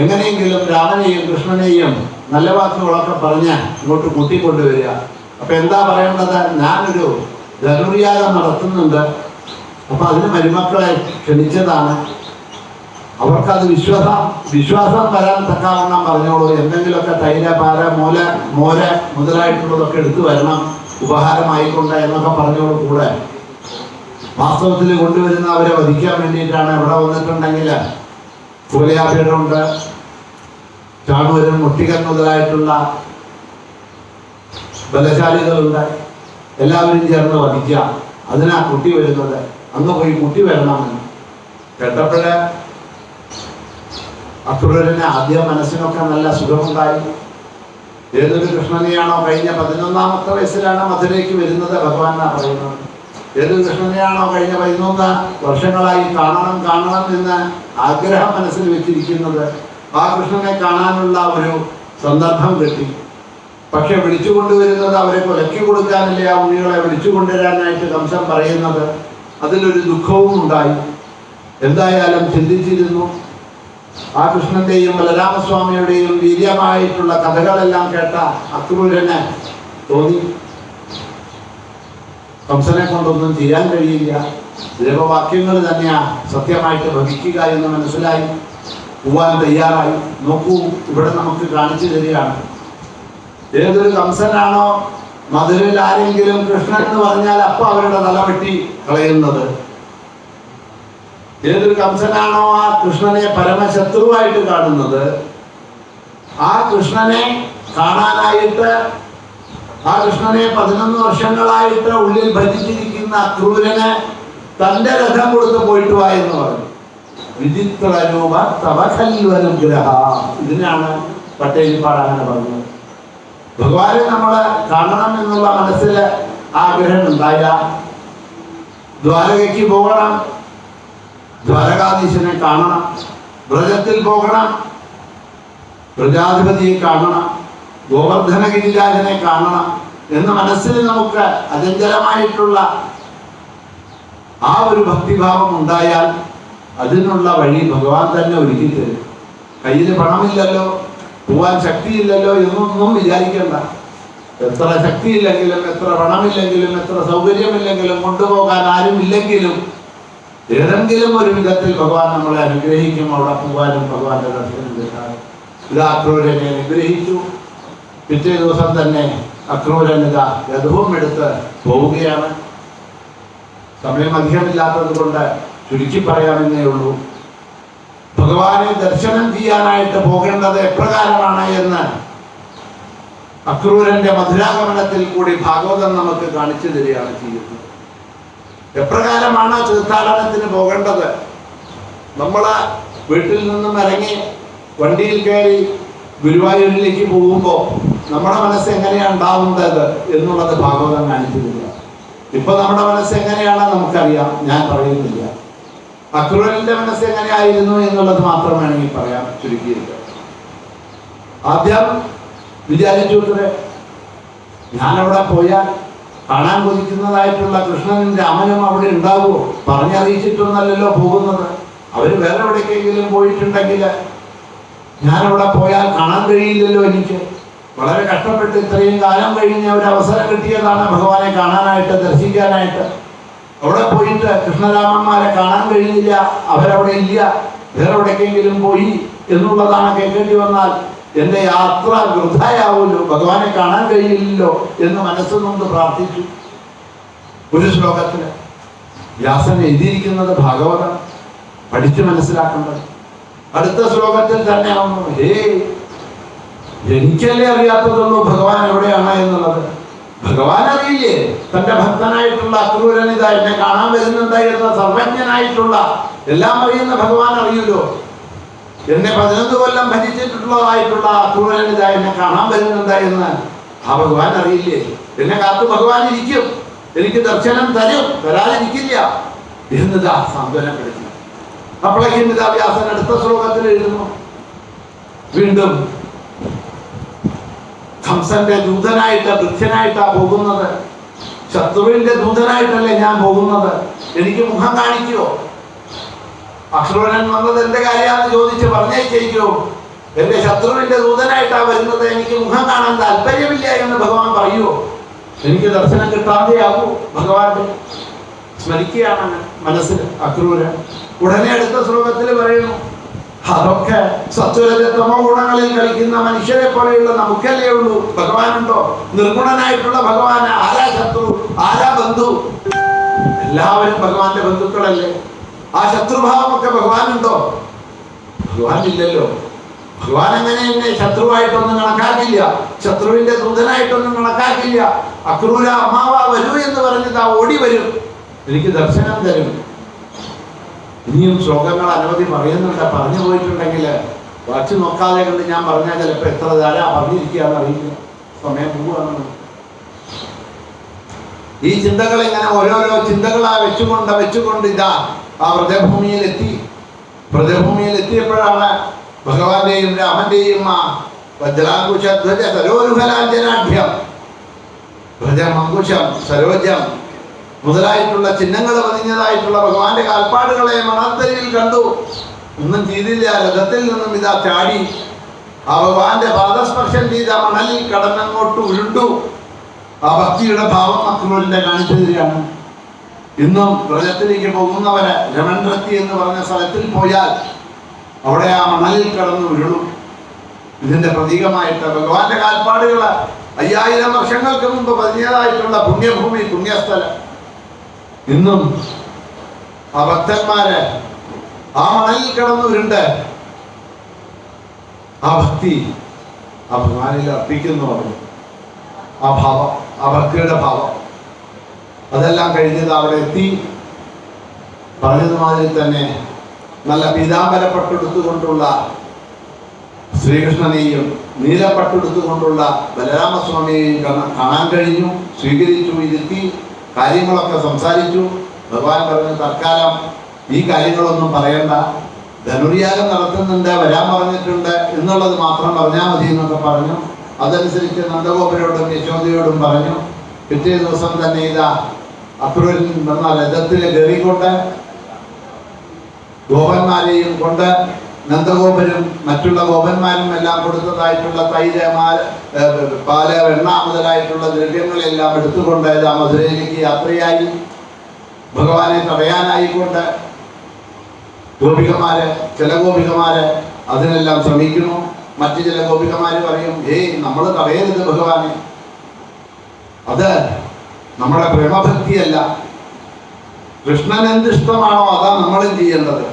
എങ്ങനെയെങ്കിലും രാമനെയും കൃഷ്ണനെയും നല്ല വാക്കുകളൊക്കെ പറഞ്ഞ് ഇങ്ങോട്ട് കൂട്ടിക്കൊണ്ടുവരിക. അപ്പൊ എന്താ പറയേണ്ടത്? ഞാനൊരു ധനുർയാഗം നടത്തുന്നുണ്ട്, അപ്പൊ അതിന് മരുമക്കളെ ക്ഷണിച്ചതാണ്. അവർക്കത് വിശ്വാസം വരാൻ തക്കവണ്ണം പറഞ്ഞോളൂ. എന്തെങ്കിലുമൊക്കെ തൈര പാര മോര മുതലായിട്ടുള്ളതൊക്കെ എടുത്തു വരണം ഉപഹാരമായിക്കൊണ്ട് എന്നൊക്കെ പറഞ്ഞോളൂ. കൂടെ വാസ്തവത്തിൽ കൊണ്ടുവരുന്ന അവരെ വധിക്കാൻ വേണ്ടിയിട്ടാണ്. ഇവിടെ വന്നിട്ടുണ്ടെങ്കിൽ കൂലയാപീഠമുണ്ട്, ചാണൂരൻ മുട്ടികൻ മുതലായിട്ടുള്ള ബലശാലികളുണ്ട്. എല്ലാവരും ചേർന്ന് വധിക്കാം, അതിനാ കുട്ടി വരുന്നത്. അന്ന് പോയി കുട്ടി വരണമെന്ന് കേട്ടപ്പോഴേ അക്രൂരന് ആദ്യം മനസ്സിനൊക്കെ നല്ല സുഖമുണ്ടായി. ഏതൊരു കൃഷ്ണനെയാണോ കഴിഞ്ഞ 11ാമത്തെ വയസ്സിലാണ് മധുരയ്ക്ക് വരുന്നത് ഭഗവാൻ എന്നാ പറയുന്നത്. ഏതൊരു കൃഷ്ണനെയാണോ കഴിഞ്ഞ 11 വർഷങ്ങളായി കാണണം എന്ന് ആഗ്രഹം മനസ്സിൽ വെച്ചിരിക്കുന്നത്, ആ കൃഷ്ണനെ കാണാനുള്ള ഒരു സന്ദർഭം കിട്ടി. പക്ഷെ വിളിച്ചു കൊണ്ടുവരുന്നത് അവരെ കൊലക്കി കൊടുക്കാനില്ലേ, ആ ഉണ്ണികളെ വിളിച്ചു കൊണ്ടുവരാനായിട്ട് കംസൻ പറയുന്നത്. അതിലൊരു ദുഃഖവും ഉണ്ടായി. എന്തായാലും ചിന്തിച്ചിരുന്നു, ആ കൃഷ്ണന്റെയും ബലരാമസ്വാമിയുടെയും വീര്യമായിട്ടുള്ള കഥകളെല്ലാം കേട്ട അക്രൂരന് തോന്നി കംസനെ കൊണ്ടൊന്നും ചെയ്യാൻ കഴിയില്ല, ദേവവാക്യങ്ങൾ തന്നെയാ സത്യമായിട്ട് ഭവിക്കുക എന്ന് മനസ്സിലായി. പോവാൻ തയ്യാറായി. നോക്കൂ, ഇവിടെ നമുക്ക് കാണിച്ചു തരികയാണ്. ഏതൊരു കംസനാണോ മധുരയിൽ ആരെങ്കിലും കൃഷ്ണൻ എന്ന് പറഞ്ഞാൽ അപ്പൊ അവരുടെ തല വെട്ടി കളയുന്നത്, ഏതൊരു കംസനാണോ ആ കൃഷ്ണനെ പരമശത്രുവായിട്ട് കാണുന്നത്, ആ കൃഷ്ണനെ കാണാനായിട്ട്, ആ കൃഷ്ണനെ 11 വർഷങ്ങളായിട്ട് ഉള്ളിൽ ഭജിച്ചിരിക്കുന്ന അക്രൂരന് തന്റെ രഥം കൊടുത്ത് പോയിട്ട് വാ എന്ന് പറഞ്ഞു. വിചിത്ര രൂപ തവ ഖൽവനുഗ്രഹ. ഇതിനാണ് പട്ടേലിപ്പാട് അങ്ങനെ പറഞ്ഞത്. ഭഗവാനെ നമ്മള് കാണണം എന്നുള്ള മനസ്സിൽ ആഗ്രഹം ഉണ്ടായ, ദ്വാരകയ്ക്ക് പോകണം, ദ്വാരകാധീശനെ കാണണം, വ്രജത്തിൽ പോകണം, പ്രജാധിപതിയെ കാണണം, ഗോവർദ്ധന ഗിരിരാജനെ കാണണം എന്ന് മനസ്സിൽ നമുക്ക് അചഞ്ചലമായിട്ടുള്ള ആ ഒരു ഭക്തിഭാവം ഉണ്ടായാൽ അതിനുള്ള വഴി ഭഗവാൻ തന്നെ ഒരുക്കി തരും. കയ്യിൽ പണമില്ലല്ലോ, പോവാൻ ശക്തിയില്ലല്ലോ എന്നൊന്നും വിചാരിക്കണ്ട. എത്ര ശക്തിയില്ലെങ്കിലും, എത്ര പണമില്ലെങ്കിലും, എത്ര സൗകര്യമില്ലെങ്കിലും, കൊണ്ടുപോകാൻ ആരും ഇല്ലെങ്കിലും ഏതെങ്കിലും ഒരു വിധത്തിൽ ഭഗവാൻ നമ്മളെ അനുഗ്രഹിക്കും. അവിടെ പോകാനും ഭഗവാന്റെ ദർശനം കിട്ടാനും. ഇത് അക്രൂരനെ അനുഗ്രഹിച്ചു. പിറ്റേ ദിവസം തന്നെ അക്രൂരൻ രഥവും എടുത്ത് പോവുകയാണ്. സമയം അധികമില്ലാത്തത് കൊണ്ട് ചുരുക്കി പറയാമെന്നേ ഉള്ളൂ. ഭഗവാനെ ദർശനം ചെയ്യാനായിട്ട് പോകേണ്ടത് എപ്രകാരമാണ് എന്ന് അക്രൂരന്റെ മധുരാഗമനത്തിൽ കൂടി ഭാഗവതം നമുക്ക് കാണിച്ചു തരികയാണ് ചെയ്യുന്നത്. എപ്രകാരമാണ് തീർത്ഥാടനത്തിന് പോകേണ്ടത്? നമ്മള് വീട്ടിൽ നിന്നും ഇറങ്ങി വണ്ടിയിൽ കയറി ഗുരുവായൂരിലേക്ക് പോകുമ്പോൾ നമ്മുടെ മനസ്സ് എങ്ങനെയാണ് ഉണ്ടാവുന്നത് എന്നുള്ളത് ഭാഗവതം കാണിച്ചു തരിക. ഇപ്പൊ നമ്മുടെ മനസ്സ് എങ്ങനെയാണ് നമുക്കറിയാം, ഞാൻ പറയുന്നില്ല. അക്രൂരന്റെ മനസ്സ് എങ്ങനെയായിരുന്നു എന്നുള്ളത് മാത്രം വേണമെങ്കിൽ പറയാം, ചുരുക്കിയിട്ട്. ആദ്യം വിചാരിച്ചു, ഞാനവിടെ പോയാൽ കാണാൻ കൊതിക്കുന്നതായിട്ടുള്ള കൃഷ്ണനും രാമനും അവിടെ ഉണ്ടാവുമോ? പറഞ്ഞറിയിച്ചിട്ടൊന്നല്ലല്ലോ പോകുന്നത്. അവര് വേറെ എവിടേക്കെങ്കിലും പോയിട്ടുണ്ടെങ്കിൽ ഞാനവിടെ പോയാൽ കാണാൻ കഴിയില്ലല്ലോ എനിക്ക്. വളരെ കഷ്ടപ്പെട്ട് ഇത്രയും കാലം കഴിഞ്ഞ് ഒരു അവസരം കിട്ടിയതാണ് ഭഗവാനെ കാണാനായിട്ട്, ദർശിക്കാനായിട്ട്. അവിടെ പോയിട്ട് കൃഷ്ണരാമന്മാരെ കാണാൻ കഴിയില്ല, അവരവിടെ ഇല്ല, വേറെ എവിടേക്കെങ്കിലും പോയി എന്നുള്ളതാണ് കേൾക്കേണ്ടി വന്നാൽ എന്റെ യാത്ര വൃഥായാവുമല്ലോ, ഭഗവാനെ കാണാൻ കഴിയില്ലല്ലോ എന്ന് മനസ്സുകൊണ്ട് പ്രാർത്ഥിച്ചു. ഒരു ശ്ലോകത്തില് വ്യാസൻ എഴുതിയിരിക്കുന്നത് ഭാഗവതം പഠിച്ചു മനസ്സിലാക്കേണ്ടത്. അടുത്ത ശ്ലോകത്തിൽ തന്നെ ഹേ, എനിക്കല്ലേ അറിയാത്തതുള്ളൂ ഭഗവാൻ എവിടെയാണ് എന്നുള്ളത്. ഭഗവാൻ അറിയില്ലേ? തന്റെ ഭക്തനായിട്ടുള്ള അക്രൂരൻ ഇതാ എന്നെ കാണാൻ വരുന്നുണ്ടായിരുന്ന സർവജ്ഞനായിട്ടുള്ള എല്ലാം അറിയുന്ന ഭഗവാൻ അറിയൂലോ. എന്നെ 11 കൊല്ലം ഭജിച്ചിട്ടുള്ളതായിട്ടുള്ള അക്രൂരൻ ഇതാ എന്നെ കാണാൻ വരുന്നുണ്ടായിരുന്ന ആ ഭഗവാൻ അറിയില്ലേ? എന്നെ കാത്തു ഭഗവാൻ ഇരിക്കും, എനിക്ക് ദർശനം തരും, തരാതിരിക്കില്ല എന്നിതാ സാന്ത്വനപ്പെടുത്തി. അപ്പോഴേക്കും ഇതാ വ്യാസൻ അടുത്ത ശ്ലോകത്തിൽ എഴുതുന്നു, വീണ്ടും കംസന്റെ ദൂതനായിട്ട്, ദൃശ്യനായിട്ടാ പോകുന്നത്. ശത്രുവിന്റെ ദൂതനായിട്ടല്ലേ ഞാൻ പോകുന്നത്. എനിക്ക് മുഖം കാണിക്കുവോ? അക്രൂരൻ വന്നത് എന്റെ കാര്യമാണെന്ന് ചോദിച്ച് പറഞ്ഞേക്കോ? എന്റെ ശത്രുവിന്റെ ദൂതനായിട്ടാ വരുന്നത്, എനിക്ക് മുഖം കാണാൻ താല്പര്യമില്ല എന്ന് ഭഗവാൻ പറയുമോ? എനിക്ക് ദർശനം കിട്ടാതെയാകൂ? ഭഗവാന്റെ സ്മരിക്കുകയാണ് മനസ്സിൽ അക്രൂരൻ. ഉടനെ അടുത്ത ശ്ലോകത്തിൽ പറയുന്നു, അതൊക്കെ സത്വരജതമോ ഗുണങ്ങളിൽ കളിക്കുന്ന മനുഷ്യരെ പോലെയുള്ള നമുക്കല്ലേ ഉള്ളൂ. ഭഗവാനുണ്ടോ? നിർഗുണനായിട്ടുള്ള ഭഗവാൻ ആരാ ശത്രു, ആരാ ബന്ധു? എല്ലാവരും ഭഗവാന്റെ ബന്ധുക്കളല്ലേ. ആ ശത്രുഭാവമൊക്കെ ഭഗവാനുണ്ടോ? ഭഗവാൻ ഇല്ലല്ലോ. ഭഗവാൻ എങ്ങനെ എന്നെ ശത്രുവായിട്ടൊന്നും കണക്കാക്കില്ല, ശത്രുവിന്റെ ദൂതനായിട്ടൊന്നും കണക്കാക്കില്ല. അക്രൂര അമ്മാവ വരൂ എന്ന് പറഞ്ഞിട്ട് ആ ഓടി വരും, എനിക്ക് ദർശനം തരും. ഇനിയും ശ്ലോകങ്ങൾ അനവധി പറയുന്നുണ്ട്. പറഞ്ഞു പോയിട്ടുണ്ടെങ്കിൽ വാച്ച് നോക്കാതെ കണ്ട് ഞാൻ പറഞ്ഞാൽ ചിലപ്പോൾ എത്ര ധാരാ പറഞ്ഞിരിക്കുകയെന്ന് അറിയില്ല, സമയം പോവുകയാണ്. ഈ ചിന്തകൾ ഇങ്ങനെ ഓരോരോ ചിന്തകളാ വെച്ചുകൊണ്ട് ഇതാ ആ വ്രജഭൂമിയിലെത്തി. വ്രജഭൂമിയിലെത്തിയപ്പോഴാണ് ഭഗവാന്റെയും രാമന്റെയും ആ വജ്രാങ്കുശധ്വജ സരോരുഹലാഞ്ജനാഢ്യം, വ്രജമങ്കുശം, സരോജം മുതലായിട്ടുള്ള ചിഹ്നങ്ങൾ പതിഞ്ഞതായിട്ടുള്ള ഭഗവാന്റെ കാൽപ്പാടുകളെ മണത്തരിയിൽ കണ്ടു. ഒന്നും ചെയ്തില്ല. രഥത്തിൽ നിന്നും ഇതാ ചാടി ആ ഭഗവാന്റെ പാദസ്പർശം ചെയ്ത മണലിൽ കടന്നങ്ങോട്ട് ഉരുണ്ടു. ആ ഭക്തിയുടെ ഭാവം അക്രൂരിന്റെ കാണിച്ചു തരികയാണ്. ഇന്നും വ്രജത്തിലേക്ക് പോകുന്നവര് രമൺരത്തി എന്ന് പറഞ്ഞ സ്ഥലത്തിൽ പോയാൽ അവിടെ ആ മണലിൽ കടന്ന് ഉരുളും. ഇതിന്റെ പ്രതീകമായിട്ട് ഭഗവാന്റെ കാൽപ്പാടുകൾ 5000 വർഷങ്ങൾക്ക് മുമ്പ് പതിഞ്ഞതായിട്ടുള്ള പുണ്യഭൂമി, പുണ്യസ്ഥലം. ഇന്നും ആ ഭക്തന്മാര് ആ മണലിൽ കടന്ന് ഉരുണ്ട് ആ ഭക്തി ആ ഭഗവാനിൽ അർപ്പിക്കുന്നു. ആ ഭാവം, ആ ഭക്തിയുടെ ഭാവം അതെല്ലാം കഴിഞ്ഞത് അവിടെ എത്തി. പറഞ്ഞതുമാതിരി തന്നെ നല്ല പീതാംബരപ്പെട്ടെടുത്തുകൊണ്ടുള്ള ശ്രീകൃഷ്ണനെയും നീലപ്പട്ടെടുത്തുകൊണ്ടുള്ള ബലരാമസ്വാമിയെയും കാണാൻ കഴിഞ്ഞു. സ്വീകരിച്ചു, ഇരുത്തി, കാര്യങ്ങളൊക്കെ സംസാരിച്ചു. ഭഗവാൻ പറഞ്ഞു, തൽക്കാലം ഈ കാര്യങ്ങളൊന്നും പറയണ്ട, ധനുർയാഗം നടത്തുന്നുണ്ട്, വരാൻ പറഞ്ഞിട്ടുണ്ട് എന്നുള്ളത് മാത്രം പറഞ്ഞാൽ മതി എന്നൊക്കെ പറഞ്ഞു. അതനുസരിച്ച് നന്ദഗോപരോടും യശോദയോടും പറഞ്ഞു. പിറ്റേ ദിവസം തന്നെ ഇതാ അക്രൂരൻ വന്ന രഥത്തിൽ കയറിക്കൊണ്ട് ഗോപന്മാരെയും കൊണ്ട് നന്ദഗോപരും മറ്റുള്ള ഗോപന്മാരും എല്ലാം കൊടുത്തതായിട്ടുള്ള തൈര്, പാല്, വെണ്ണ മുതലായിട്ടുള്ള ദ്രവ്യങ്ങളെല്ലാം എടുത്തുകൊണ്ട് ഇതാ മധുരയിലേക്ക് യാത്രയായി. ഭഗവാനെ തടയാനായിക്കൊണ്ട് ഗോപികമാര്, ചില ഗോപികമാര് അതിനെല്ലാം ശ്രമിക്കുന്നു. മറ്റു ചില ഗോപികമാര് പറയും, നമ്മൾ തടയരുത് ഭഗവാനെ, അത് നമ്മുടെ പ്രേമഭക്തിയല്ല. കൃഷ്ണൻ എന്തിഷ്ടമാണോ അതാ നമ്മളും ചെയ്യേണ്ടത്,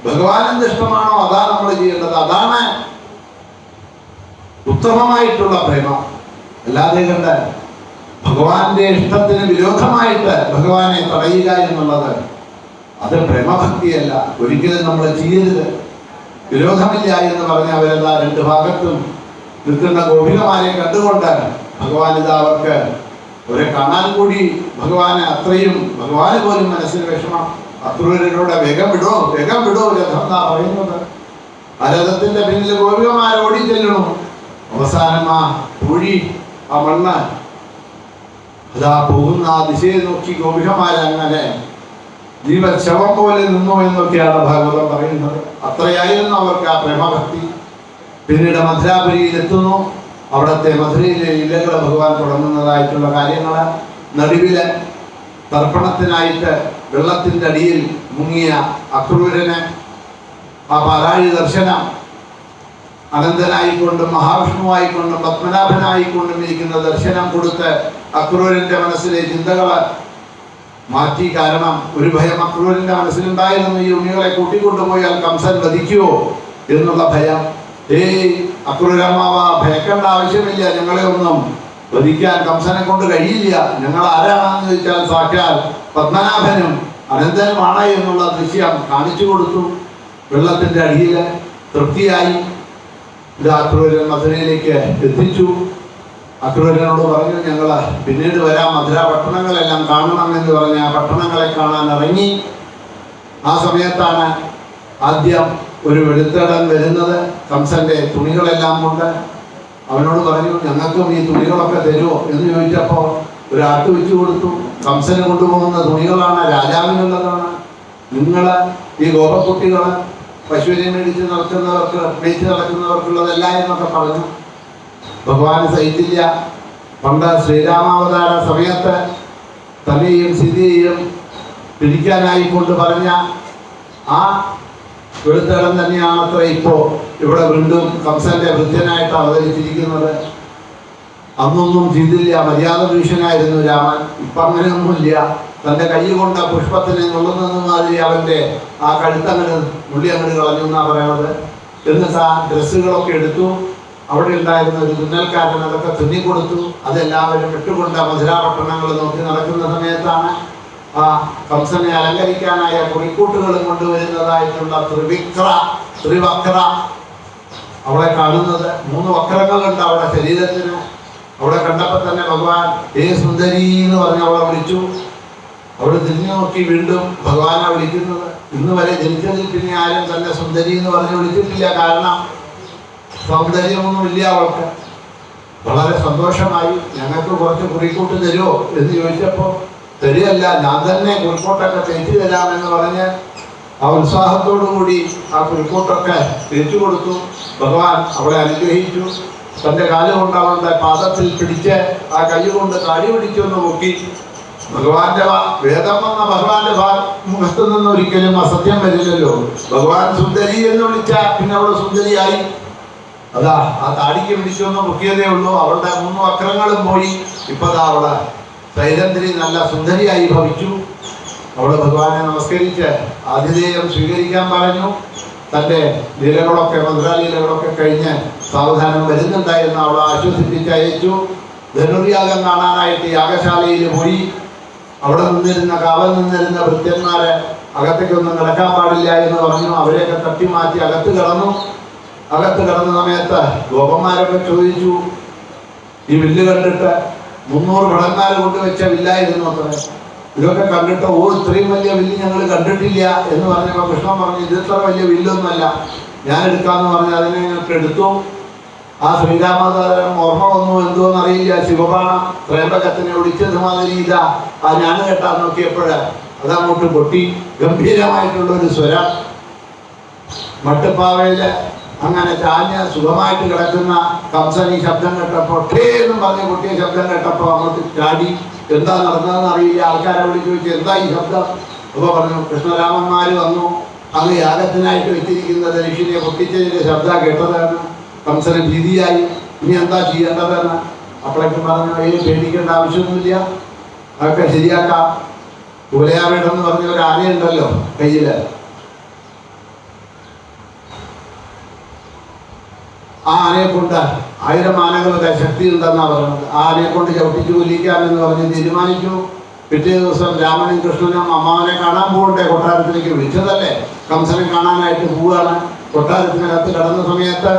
ഭഗവാൻ എന്തിഷ്ടമാണോ അതാ നമ്മൾ ചെയ്യേണ്ടത്. അതാണ് ഉത്തമമായിട്ടുള്ള പ്രേമം. അല്ലാതെ കണ്ട് ഭഗവാന്റെ ഇഷ്ടത്തിന് വിരോധമായിട്ട് ഭഗവാനെ തടയുക എന്നുള്ളത് അത് പ്രേമഭക്തിയല്ല. ഒരിക്കലും നമ്മൾ ചെയ്യരുത്. വിരോധമില്ല എന്ന് പറഞ്ഞ് അവരെല്ലാ രണ്ട് ഭാഗത്തും നിൽക്കുന്ന ഗോപികമാരെ കണ്ടുകൊണ്ട് ഭഗവാൻ ഇതാ അവർക്ക് അവരെ കാണാൻ കൂടി ഭഗവാന് അത്രയും, ഭഗവാന് പോലും മനസ്സിന് വിഷമം. അക്രൂരനോട് വേഗം വിടോ, വേഗം വിടോ രഥം എന്നാ പറയുന്നത്. ആ രഥത്തിന്റെ പിന്നിൽ ഗോപികമാരെ ഓടിച്ചെല്ലണു. അവസാനം ആ പൂഴി, ആ മണ്ണ് അതാ പോകുന്ന ആ ദിശയെ നോക്കി ഗോപികമാരങ്ങനെ ജീവശവം പോലെ നിന്നു എന്നൊക്കെയാണ് ഭാഗവതം പറയുന്നത്. അത്രയായിരുന്നു അവർക്ക് ആ പ്രേമഭക്തി. പിന്നീട് മധുരാപുരിയിൽ എത്തുന്നു. അവിടുത്തെ മധുരയിലെ ലീലകൾ ഭഗവാൻ തുടങ്ങുന്നതായിട്ടുള്ള കാര്യങ്ങൾ, നടുവില് തർപ്പണത്തിനായിട്ട് വെള്ളത്തിൻ്റെ അടിയിൽ മുങ്ങിയ അക്രൂരന് ആ പാലാഴി ദർശനം, അനന്തനായിക്കൊണ്ടും മഹാവിഷ്ണുവായിക്കൊണ്ടും പത്മനാഭനായിക്കൊണ്ടും ഇരിക്കുന്ന ദർശനം കൊടുത്ത് അക്രൂരന്റെ മനസ്സിലെ ചിന്തകള് മാറ്റി. കാരണം ഒരു ഭയം അക്രൂരന്റെ മനസ്സിലുണ്ടായിരുന്നു, ഈ ഉണ്ണികളെ കൂട്ടിക്കൊണ്ടുപോയാൽ കംസൻ വധിക്കുവോ എന്നുള്ള ഭയം. അക്രൂരമാവ, ഭയക്കേണ്ട ആവശ്യമില്ല, ഞങ്ങളെ ഒന്നും വധിക്കാൻ കംസനെ കൊണ്ട് കഴിയില്ല. ഞങ്ങൾ ആരാണെന്ന് ചോദിച്ചാൽ സാക്ഷാൽ പത്മനാഭനും അനന്തനുമാണ് എന്നുള്ള ദൃശ്യം കാണിച്ചു കൊടുത്തു. വെള്ളത്തിന്റെ അടിയിൽ തൃപ്തിയായി. ഇത് അക്രൂരൻ മധുരയിലേക്ക് എത്തിച്ചു. അക്രൂരനോട് പറഞ്ഞു, ഞങ്ങൾ പിന്നീട് വരാം, മധുര പട്ടണങ്ങളെല്ലാം കാണണം എന്ന് പറഞ്ഞ് ആ പട്ടണങ്ങളെ കാണാൻ ഇറങ്ങി. ആ സമയത്താണ് ആദ്യം ഒരു വെളുത്തടൻ വരുന്നത്, കംസന്റെ തുണികളെല്ലാം കൊണ്ട്. അവനോട് പറഞ്ഞു, ഞങ്ങൾക്കും ഈ തുണികളൊക്കെ തരുമോ എന്ന് ചോദിച്ചപ്പോൾ ഒരു ആട്ട് വെച്ചു കൊടുത്തു. കംസന് കൊണ്ടുപോകുന്ന തുണികളാണ്, രാജാവിനുള്ളതാണ്. നിങ്ങൾ ഈ ഗോപക്കുട്ടികൾ പശുവിനെ മേടിച്ച് നടക്കുന്നവർക്ക്, മേടിച്ച് നടക്കുന്നവർക്കുള്ളതല്ല എന്നൊക്കെ പറഞ്ഞു. ഭഗവാന് സഹിച്ചില്ല. പണ്ട് ശ്രീരാമാവതാര സമയത്ത് തന്നെയും സീതയെയും പിടിക്കാനായിക്കൊണ്ട് പറഞ്ഞ ആ വെളുത്തടം തന്നെയാണ് അത്ര ഇപ്പോ ഇവിടെ വീണ്ടും കംസന്റെ വൃദ്ധനായിട്ട് അവതരിച്ചിരിക്കുന്നത്. അന്നൊന്നും ചെയ്തില്ല, മര്യാദ പുരുഷനായിരുന്നു രാമൻ. ഇപ്പൊ അങ്ങനെയൊന്നുമില്ല. തന്റെ കൈ കൊണ്ട് പുഷ്പത്തിനെ നുള്ളുന്നത് മാതിരി അവന്റെ ആ കഴുത്തങ്ങട് നുള്ളി അങ്ങട് കളഞ്ഞു എന്നാ പറയണത്. എന്നിട്ട് ആ ഡ്രസ്സുകളൊക്കെ എടുത്തു. അവിടെ ഉണ്ടായിരുന്ന ഒരു തുന്നൽക്കാരൻ അതൊക്കെ തുന്നിക്കൊടുത്തു. അതെല്ലാവരും ഇട്ടുകൊണ്ട് മധുരാപട്ടണങ്ങൾ നോക്കി നടക്കുന്ന സമയത്താണ് ആ കംസനെ അലങ്കരിക്കാനായ കുറിക്കൂട്ടുകളും കൊണ്ടുവരുന്നതായിട്ടുള്ള ത്രിവക്ര അവളെ കാണുന്നത്. 3 വക്രങ്ങളുണ്ട് അവളുടെ ശരീരത്തിന്. അവളെ കണ്ടപ്പോൾ തന്നെ ഭഗവാൻ സുന്ദരി എന്ന് പറഞ്ഞ് അവളെ വിളിച്ചു. അവള് തിരിഞ്ഞു നോക്കി വീണ്ടും ഭഗവാനാണ് വിളിക്കുന്നത്. ഇന്ന് വരെ ജനിച്ചതിൽ പിന്നെ ആരും തന്നെ സുന്ദരി എന്ന് പറഞ്ഞ് വിളിച്ചിട്ടില്ല. കാരണം സൗന്ദര്യമൊന്നുമില്ല അവൾക്ക്. വളരെ സന്തോഷമായി. ഞങ്ങൾക്ക് കുറച്ച് കുറിക്കൂട്ട് തരുമോ എന്ന് ചോദിച്ചപ്പോൾ തരികയല്ല, ഞാൻ തന്നെ കുറിക്കോട്ടൊക്കെ തയ്ച്ചു തരാമെന്ന് പറഞ്ഞ് ആ ഉത്സാഹത്തോടു കൂടി ആ പുൽക്കൂട്ടൊക്കെ തിരിച്ചു കൊടുത്തു. ഭഗവാൻ അവളെ അനുഗ്രഹിച്ചു. തൻ്റെ കാലുകൊണ്ട് അവളുടെ പാദത്തിൽ പിടിച്ച് ആ കൈ കൊണ്ട് കാടി പിടിച്ചൊന്ന് നോക്കി. ഭഗവാന്റെ വേദം വന്ന ഭഗവാന്റെ മുഖത്ത് നിന്ന് ഒരിക്കലും അസത്യം വരില്ലല്ലോ. ഭഗവാൻ സുന്ദരി എന്ന് വിളിച്ചാൽ പിന്നെ അവൾ സുന്ദരിയായി. അതാ ആ താടിക്ക് പിടിച്ചൊന്ന് മുക്കിയതേ ഉള്ളൂ. അവളുടെ 3 വക്രങ്ങളും പോയി. ഇപ്പതാ അവള് സൈരന്ധ്രി നല്ല സുന്ദരിയായി ഭവിച്ചു. അവള് ഭഗവാനെ നമസ്കരിച്ച് ആതിഥേയം സ്വീകരിക്കാൻ പറഞ്ഞു. തൻ്റെ ലീലകളൊക്കെ മധുരാലീലകളൊക്കെ കഴിഞ്ഞ് സാവധാനം വരുന്നുണ്ടായിരുന്നു അവളെ ആശ്വസിപ്പിച്ച് അയച്ചു. ധനുർയാഗം കാണാനായിട്ട് യാഗശാലയിൽ പോയി. അവിടെ കാവൽ നിന്നിരുന്ന ഭൃത്യന്മാരെ അകത്തേക്കൊന്നും കിടക്കാൻ പാടില്ല എന്ന് പറഞ്ഞു. അവരെയൊക്കെ തട്ടി മാറ്റി അകത്ത് കിടന്നു. അകത്ത് കിടന്ന സമയത്ത് ഗോപന്മാരൊക്കെ ചോദിച്ചു, ഈ വില്ല് കണ്ടിട്ട് 300 ഭടന്മാർ കൊണ്ടുവച്ച വില്ലായിരുന്നു അത്ര. ഇതൊക്കെ കണ്ടിട്ട് ഇത്രയും വലിയ വില്ല് ഞങ്ങൾ കണ്ടിട്ടില്ല എന്ന് പറഞ്ഞപ്പോൾ കൃഷ്ണൻ പറഞ്ഞു, ഇത് ഇത്ര വലിയ വില്ലൊന്നുമല്ല, ഞാൻ എടുക്കാമെന്ന് പറഞ്ഞ് അതിനെ ഞങ്ങൾക്ക് എടുത്തു. ആ ശ്രീരാമചന്ദ്രൻ ഓർമ്മ വന്നു എന്തോന്ന് അറിയില്ല, ശിവബാണം ത്രയംബകത്തിനെ ഒടിച്ചത് മാതിരി ഇതാ ആ ഞാൻ കേട്ടാൻ നോക്കിയപ്പോഴ് അതങ്ങോട്ട് പൊട്ടി. ഗംഭീരമായിട്ടുള്ള ഒരു സ്വരം. മട്ടുപ്പാവയില് അങ്ങനെ ചാഞ്ഞ് സുഖമായിട്ട് കിടക്കുന്ന കംസൻ ഈ ശബ്ദം കേട്ടപ്പോൾ ഠേ എന്നും പറഞ്ഞ് പൊട്ടിയ ശബ്ദം കേട്ടപ്പോൾ അങ്ങോട്ട് ചാടി. എന്താ നടന്നതെന്ന് അറിയില്ല. ആൾക്കാരെ വിളിച്ചു ചോദിച്ചു, എന്താ ഈ ശബ്ദം? അപ്പോൾ പറഞ്ഞു, കൃഷ്ണരാമന്മാർ വന്നു, അങ്ങ് യാഗത്തിനായിട്ട് വെച്ചിരിക്കുന്ന ധനുഷിനെ പൊട്ടിച്ചതിൻ്റെ ശബ്ദം കേട്ടതാണ്. കംസന് ഭീതിയായി, ഇനി എന്താ ചെയ്യേണ്ടതെന്ന്. അപ്പോഴേക്കും പറഞ്ഞു, പേടിക്കേണ്ട ആവശ്യമൊന്നുമില്ല, അതൊക്കെ ശരിയാക്കാം. കുലയാവേടം എന്ന് പറഞ്ഞ ഒരു ആനയുണ്ടല്ലോ കയ്യില്, ആ ആനയെ കൊണ്ട് 1000 ആനകളുടെ ശക്തി ഉണ്ടെന്നാ പറയുന്നത്. ആ ആനയെ കൊണ്ട് ചവിട്ടിച്ച് കൊല്ലിക്കാമെന്ന് പറഞ്ഞ് തീരുമാനിച്ചു. പിറ്റേ ദിവസം രാമനും കൃഷ്ണനും അമ്മാവനെ കാണാൻ പോകണ്ടേ, കൊട്ടാരത്തിലേക്ക് വിളിച്ചതല്ലേ. കംസനെ കാണാനായിട്ട് പോവുകയാണ്. കൊട്ടാരത്തിനകത്ത് കടന്ന സമയത്ത്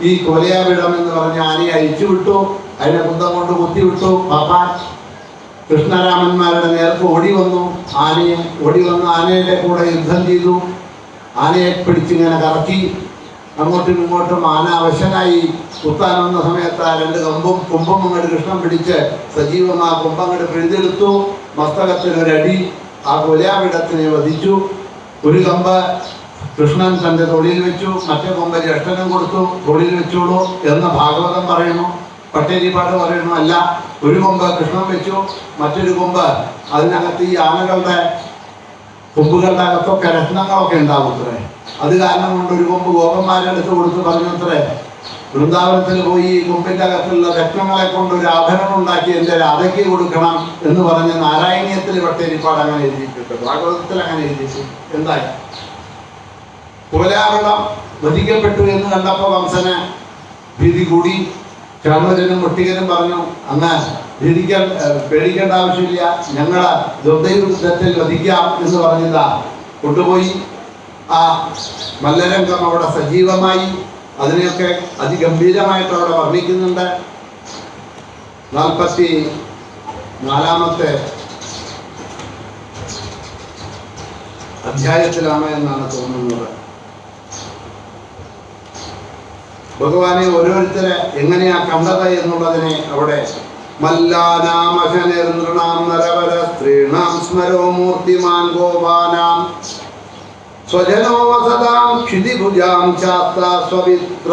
ഈ കൊലയാവിടം എന്ന് പറഞ്ഞ ആനയെ അയച്ചു വിട്ടു. അതിനെ കുന്തം കൊണ്ട് കുത്തിവിട്ടു. പാപ്പാൻ കൃഷ്ണരാമന്മാരുടെ നേർക്ക് ഓടി വന്നു. ആനയുടെ കൂടെ യുദ്ധം ചെയ്തു. ആനയെ പിടിച്ചിങ്ങനെ കറക്കി. അങ്ങോട്ടും ഇങ്ങോട്ടും ആന അവശനായി. കുത്താൻ വന്ന സമയത്ത് ആ 2 കൊമ്പും അങ്ങോട്ട് കൃഷ്ണൻ പിടിച്ച് സജീവം ആ കൊമ്പങ്ങോട്ട് പിഴുതെടുത്തു. മസ്തകത്തിനൊരടി. ആ കൊലയാവിടത്തിനെ വധിച്ചു. ഒരു കമ്പ് കൃഷ്ണൻ തൻ്റെ തൊടിയിൽ വെച്ചു, മറ്റേ കൊമ്പ് ജ്യേഷ്ഠനും കൊടുത്തു, തൊടിയിൽ വെച്ചോളൂ എന്ന് ഭാഗവതം പറയുന്നു. പട്ടേരിപ്പാട് പറയുന്നു, അല്ല, ഒരു കൊമ്പ് കൃഷ്ണൻ വെച്ചു, മറ്റൊരു കൊമ്പ് അതിനകത്ത് ഈ ആനകളുടെ കൊമ്പുകളുടെ അകത്തൊക്കെ രത്നങ്ങളൊക്കെ ഉണ്ടാവും അത്രേ. അത് കാരണം കൊണ്ട് ഒരു കൊമ്പ് ഗോപന്മാരുടെ അടുത്ത് കൊടുത്ത് പറഞ്ഞു അത്രേ, വൃന്ദാവനത്തിൽ പോയി ഈ കൊമ്പിൻ്റെ അകത്തുള്ള രത്നങ്ങളെ കൊണ്ട് ഒരു ആഭരണം ഉണ്ടാക്കി എൻ്റെ രാധയ്ക്ക് കൊടുക്കണം എന്ന് പറഞ്ഞ് നാരായണീയത്തിൽ പട്ടേരിപ്പാട് അങ്ങനെ എഴുതിയിട്ടുണ്ട്. ഭാഗവതത്തിൽ അങ്ങനെ എഴുതിയിട്ടു. എന്തായി കുവലാവെള്ളം വധിക്കപ്പെട്ടു എന്ന് കണ്ടപ്പോൾ കംസന് ഭീതി കൂടി. ചാണൂരനും മുട്ടികനും പറഞ്ഞു, അങ്ങ് പേടിക്കേണ്ട ആവശ്യമില്ല, ഞങ്ങളെ ദ്വന്ദ്വയുദ്ധത്തിൽ വധിക്കാം എന്ന് പറഞ്ഞതാ. കൊണ്ടുപോയി ആ മല്ലരംഗം അവിടെ സജീവമായി. അതിനെയൊക്കെ അതിഗംഭീരമായിട്ട് അവിടെ വർണ്ണിക്കുന്നുണ്ട്. 44-ാമത്തെ അധ്യായത്തിലാണ് എന്നാണ് തോന്നുന്നത്. ഭഗവാനെ ഓരോരുത്തരെ എങ്ങനെയാ കണ്ടത് എന്നുള്ളതിനെ അവിടെ മല്ലാനാമശനിർണാം നരവര സ്ത്രീണാം സ്മരോ മൂർത്തിമാൻ ഗോപാനാം സ്വജനോ വസതാം ക്ഷിതിഭുജാം ചാത്ര സ്വവിത്ര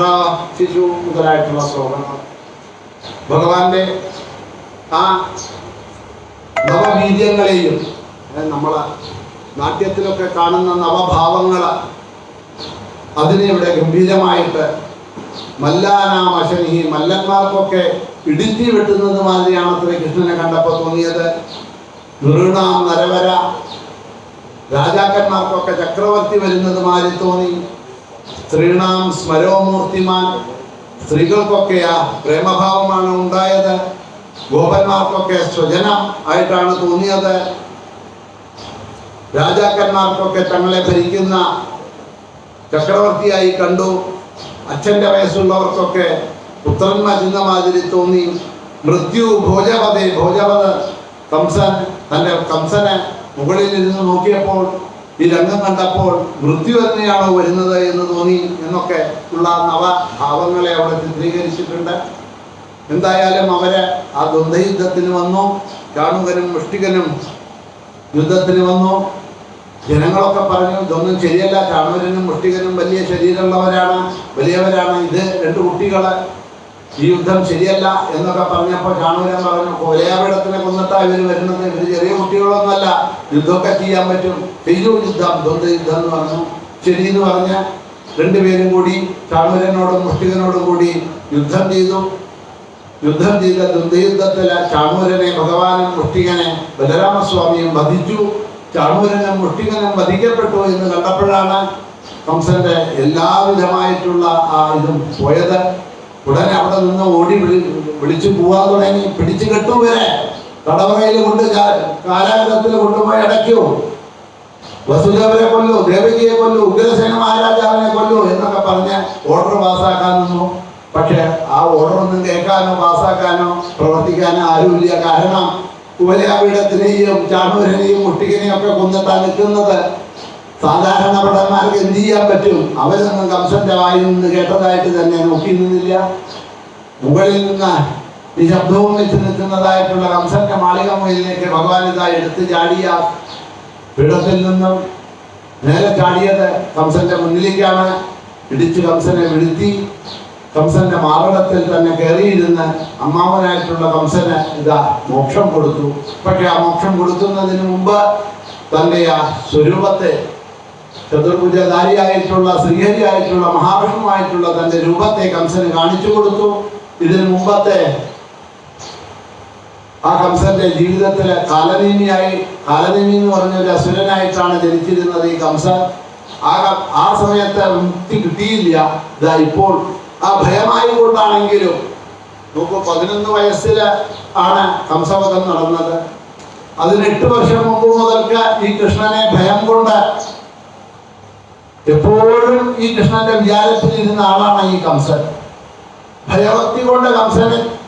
ശിശു മുതലായിട്ടുള്ള ശ്ലോകങ്ങൾ. ഭഗവാന്റെ ആ നവവീര്യങ്ങളെയും നമ്മളെ നാട്യത്തിലൊക്കെ കാണുന്ന നവഭാവങ്ങൾ അതിനെ ഇവിടെ ഗംഭീരമായിട്ട് മല്ലാനാമശനി, മല്ലന്മാർക്കൊക്കെ ഇടുത്തി വെട്ടുന്നത് മാതിരിയാണ് അത്ര കൃഷ്ണനെ കണ്ടപ്പോൾ തോന്നിയത്. നൃണാം നരവര, രാജാക്കന്മാർക്കൊക്കെ ചക്രവർത്തി വരുന്നത് മാതിരി തോന്നി. സ്ത്രീണാം സ്മരോമൂർത്തിമാൻ, സ്ത്രീകൾക്കൊക്കെയാ പ്രേമഭാവമാണ് ഉണ്ടായത്. ഗോപന്മാർക്കൊക്കെ സ്വജനം ആയിട്ടാണ് തോന്നിയത്. രാജാക്കന്മാർക്കൊക്കെ തങ്ങളെ ഭരിക്കുന്ന ചക്രവർത്തിയായി കണ്ടു. അച്ഛൻ്റെ വയസ്സുള്ളവർക്കൊക്കെ പുത്രൻ മരുന്ന മാതിരി തോന്നി. മൃത്യു ഭോജപദേ, ഭോജപദ കംസനെ മുകളിൽ ഇരുന്ന് നോക്കിയപ്പോൾ ഈ രംഗം കണ്ടപ്പോൾ മൃത്യു തന്നെയാണോ വരുന്നത് എന്ന് തോന്നി എന്നൊക്കെ ഉള്ള നവഭാവങ്ങളെ അവിടെ ചിത്രീകരിച്ചിട്ടുണ്ട്. എന്തായാലും അവര് ആ ദ്വന്ദ്വയുദ്ധത്തിന് വന്നു. ചാണുകനും മുഷ്ടികനും യുദ്ധത്തിന് വന്നു. ജനങ്ങളൊക്കെ പറഞ്ഞു ഇതൊന്നും ശരിയല്ല, ചാണൂരനും മുഷ്ടികനും വലിയ ശരീരമുള്ളവരാണ്, വലിയവരാണ്, ഇത് 2 കുട്ടികളെ ഈ യുദ്ധം ശരിയല്ല എന്നൊക്കെ പറഞ്ഞപ്പോൾ ചാണൂരൻ പറഞ്ഞു കോലയാപീഠത്തിനെ കൊന്നിട്ടാ ഇവര് വരുന്നത്, ഇവര് ചെറിയ കുട്ടികളൊന്നുമല്ല, യുദ്ധമൊക്കെ ചെയ്യാൻ പറ്റും, ചെയ്തു യുദ്ധം, ദ്വന്ദ് യുദ്ധം എന്ന് പറഞ്ഞു. ശരി എന്ന് പറഞ്ഞ് 2 പേരും കൂടി ചാണൂരനോടും മുഷ്ടികനോടും കൂടി യുദ്ധം ചെയ്തു. യുദ്ധം ചെയ്ത ദ്വന്ദ്വയുദ്ധത്തില് ചാണൂരനെ ഭഗവാനും മുഷ്ടികനെ ബലരാമസ്വാമിയും വധിച്ചു. ചാണൂരനും മുഷ്ടികനും വധിക്കപ്പെട്ടു എന്ന് കണ്ടപ്പോഴാണ് കംസന്റെ എല്ലാവിധമായിട്ടുള്ള ആ ഇതും പോയത്. ഉടനെ അവിടെ നിന്ന് ഓടി വിളിച്ചു പോവാൻ തുടങ്ങി. പിടിച്ചു കെട്ടു വരെ തടവറയിൽ കൊണ്ട് കാരാഗ്രഹത്തിൽ കൊണ്ടുപോയി അടയ്ക്കൂ, വസുദേവരെ കൊല്ലൂ, ദേവകിയെ കൊല്ലൂ, ഉഗ്രസേന മഹാരാജാവിനെ കൊല്ലൂ എന്നൊക്കെ പറഞ്ഞ് ഓർഡർ പാസ്സാക്കാൻ നിന്നു. പക്ഷെ ആ ഓർഡർ ഒന്നും കേൾക്കാനോ പാസ്സാക്കാനോ പ്രവർത്തിക്കാനോ ആരുമില്ല. കാരണം കുവലയാപീഠത്തിനെയും ചാണൂരനെയും മുഷ്ടികനെയും ഒക്കെ കൊന്നിട്ടാണ് നിൽക്കുന്നത്. സാധാരണ ഭടന്മാർക്ക് എന്ത് ചെയ്യാൻ പറ്റും? അവരൊന്നും കംസന്റെ വായിൽ നിന്ന് കേട്ടതായിട്ട് തന്നെ നോക്കി നിന്നില്ല. മുകളിൽ നിന്ന് ഈ ശബ്ദവും വെച്ച് നിൽക്കുന്നതായിട്ടുള്ള കംസന്റെ മാളിക മുകളിലേക്ക് ഭഗവാൻ ഇതായി എടുത്ത് ചാടിയ പീഠത്തിൽ നിന്നും നേരെ ചാടിയത് കംസന്റെ മുന്നിലേക്കാണ്. ഇടിച്ച് കംസനെ വീഴ്ത്തി കംസന്റെ മാർഗത്തിൽ തന്നെ കയറിയിരുന്ന് അമ്മാവനായിട്ടുള്ള കംസന് ഇതാ മോക്ഷം കൊടുത്തു. പക്ഷെ ആ മോക്ഷം കൊടുക്കുന്നതിന് മുമ്പ് തന്റെ ആ സ്വരൂപത്തെ ചതുർഭുജധാരിയായിട്ടുള്ള ശ്രീഹരിയായിട്ടുള്ള മഹാവിഷ്ണുവായിട്ടുള്ള തന്റെ രൂപത്തെ കംസന് കാണിച്ചു കൊടുത്തു. ഇതിനു മുമ്പത്തെ ആ കംസന്റെ ജീവിതത്തില് കാലനേമി എന്ന് പറഞ്ഞ ഒരു അസുരനായിട്ടാണ് ജനിച്ചിരുന്നത് ഈ കംസൻ. ആ സമയത്ത് മുക്തി കിട്ടിയില്ല. ഇതാ ഇപ്പോൾ ആ ഭയമായി കൊണ്ടാണെങ്കിലും നോക്കൂ, 11 വയസ്സില് ആണ് കംസവധം നടന്നത്. അതിന് 8 വർഷം മുമ്പ് മുതൽക്ക് ഈ കൃഷ്ണനെ ഭയം കൊണ്ട് എപ്പോഴും ഈ കൃഷ്ണന്റെ വിചാരത്തിൽ ഇരുന്ന ആളാണ് ഈ കംസൻ. ഭയഭക്തി കൊണ്ട്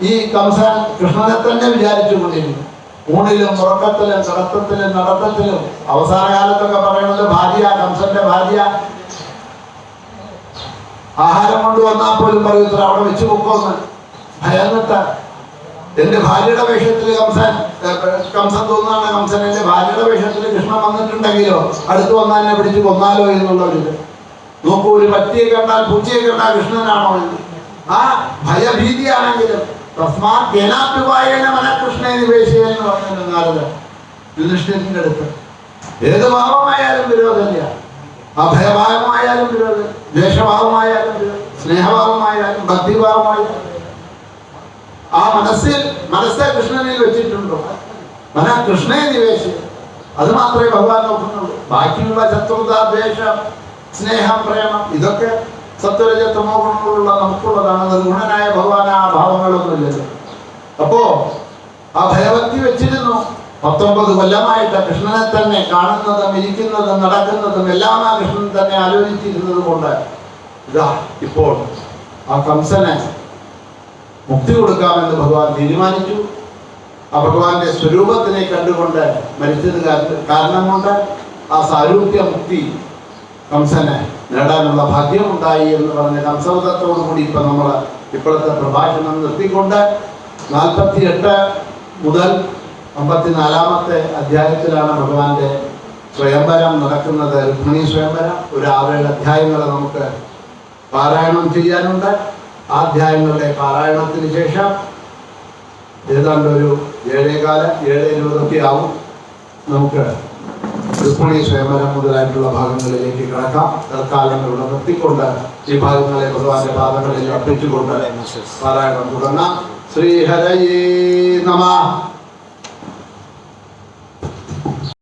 ഈ കംസൻ കൃഷ്ണനെ തന്നെ വിചാരിച്ചു കൊണ്ടിരുന്നു. ഊണിലും ഉറക്കത്തിലും കിടത്തത്തിലും നടത്തത്തിലും അവസാന കാലത്തൊക്കെ പറയുന്നത് ഭാര്യ, കംസന്റെ ഭാര്യ ആഹാരം കൊണ്ടുവന്നാൽ പോലും പറയത്ര അവിടെ വെച്ച് പൊക്കോന്ന് ഭയന്നിട്ട്. എന്റെ ഭാര്യയുടെ വേഷത്തിൽ കംസൻ തോന്നുന്നതാണ് കംസൻ എന്റെ ഭാര്യയുടെ വേഷത്തിൽ കൃഷ്ണൻ വന്നിട്ടുണ്ടെങ്കിലോ അടുത്ത് വന്നാൽ എന്നെ പിടിച്ച് കൊന്നാലോ എന്നുള്ളൊരിത്. നോക്കൂ, ഒരു പറ്റിയെ കണ്ടാൽ പൂച്ചയെ കണ്ടാൽ കൃഷ്ണനാണോ എന്ന് ആ ഭയഭീതിയാണെങ്കിലും കൃഷ്ണനെ നിവേശയെന്ന് പറഞ്ഞു നാരദൻ യുധിഷ്ഠിരന്റെ അടുത്ത്. ഏത് ഭാവമായാലും വിരോധമില്ല, അഭയഭാവമായാലും വിരോധം, ദ്വേഷഭാവമായാലും വിരോധം, സ്നേഹഭാവമായാലും ഭക്തിഭാവമായാലും ആ മനസ്സെ കൃഷ്ണനിൽ വെച്ചിട്ടുണ്ടോ കൃഷ്ണനെ നിവേശം, അത് മാത്രമേ ഭഗവാൻ നോക്കുന്നുള്ളൂ. ബാക്കിയുള്ള ശത്രുത, ദ്വേഷം, സ്നേഹം, പ്രേമം ഇതൊക്കെ സത്വരജത്തമോ ഗുണങ്ങളുള്ള നമുക്കുള്ളതാണ്. നിർഗുണനായ ഭഗവാൻ ആ ഭാവങ്ങളൊന്നുമില്ലല്ലോ. അപ്പോ ആ ഭയഭക്തി വെച്ചിരുന്നു. 19 കൊല്ലമായിട്ട് കൃഷ്ണനെ തന്നെ കാണുന്നതും ഇരിക്കുന്നതും നടക്കുന്നതും എല്ലാം ആ കൃഷ്ണൻ തന്നെ ആലോചിച്ചിരുന്നത് കൊണ്ട് ഇതാ ഇപ്പോൾ ആ കംസനെ മുക്തി കൊടുക്കാമെന്ന് ഭഗവാൻ തീരുമാനിച്ചു. ആ ഭഗവാന്റെ സ്വരൂപത്തിനെ കണ്ടുകൊണ്ട് മരിച്ചത് കാരണം കൊണ്ട് ആ സാരൂപ്യ മുക്തി കംസന് നേടാനുള്ള ഭാഗ്യമുണ്ടായി എന്ന് പറഞ്ഞ കംസവധത്തോടു കൂടി ഇപ്പൊ നമ്മൾ ഇപ്പോഴത്തെ പ്രഭാഷണം നിർത്തിക്കൊണ്ട് 48 മുതൽ 54-ാമത്തെ അധ്യായത്തിലാണ് ഭഗവാന്റെ സ്വയംവരം നടക്കുന്നത്. രുക്മിണി സ്വയംവരം. ഒരു 6-7 അധ്യായങ്ങൾ നമുക്ക് പാരായണം ചെയ്യാനുണ്ട്. ആ അധ്യായങ്ങളുടെ പാരായണത്തിന് ശേഷം ഏതാണ്ട് ഒരു 7:15-7:20 ആവും നമുക്ക് രുക്മിണി സ്വയംവരം മുതലായിട്ടുള്ള ഭാഗങ്ങളിലേക്ക് കിടക്കാം. തൽക്കാലം ഇവിടെ നിർത്തിക്കൊണ്ട് ഈ ഭാഗങ്ങളെ ഭഗവാന്റെ പാദങ്ങളിൽ അർപ്പിച്ചുകൊണ്ട് പാരായണം തുടങ്ങാം. ശ്രീഹരയേ നമഃ.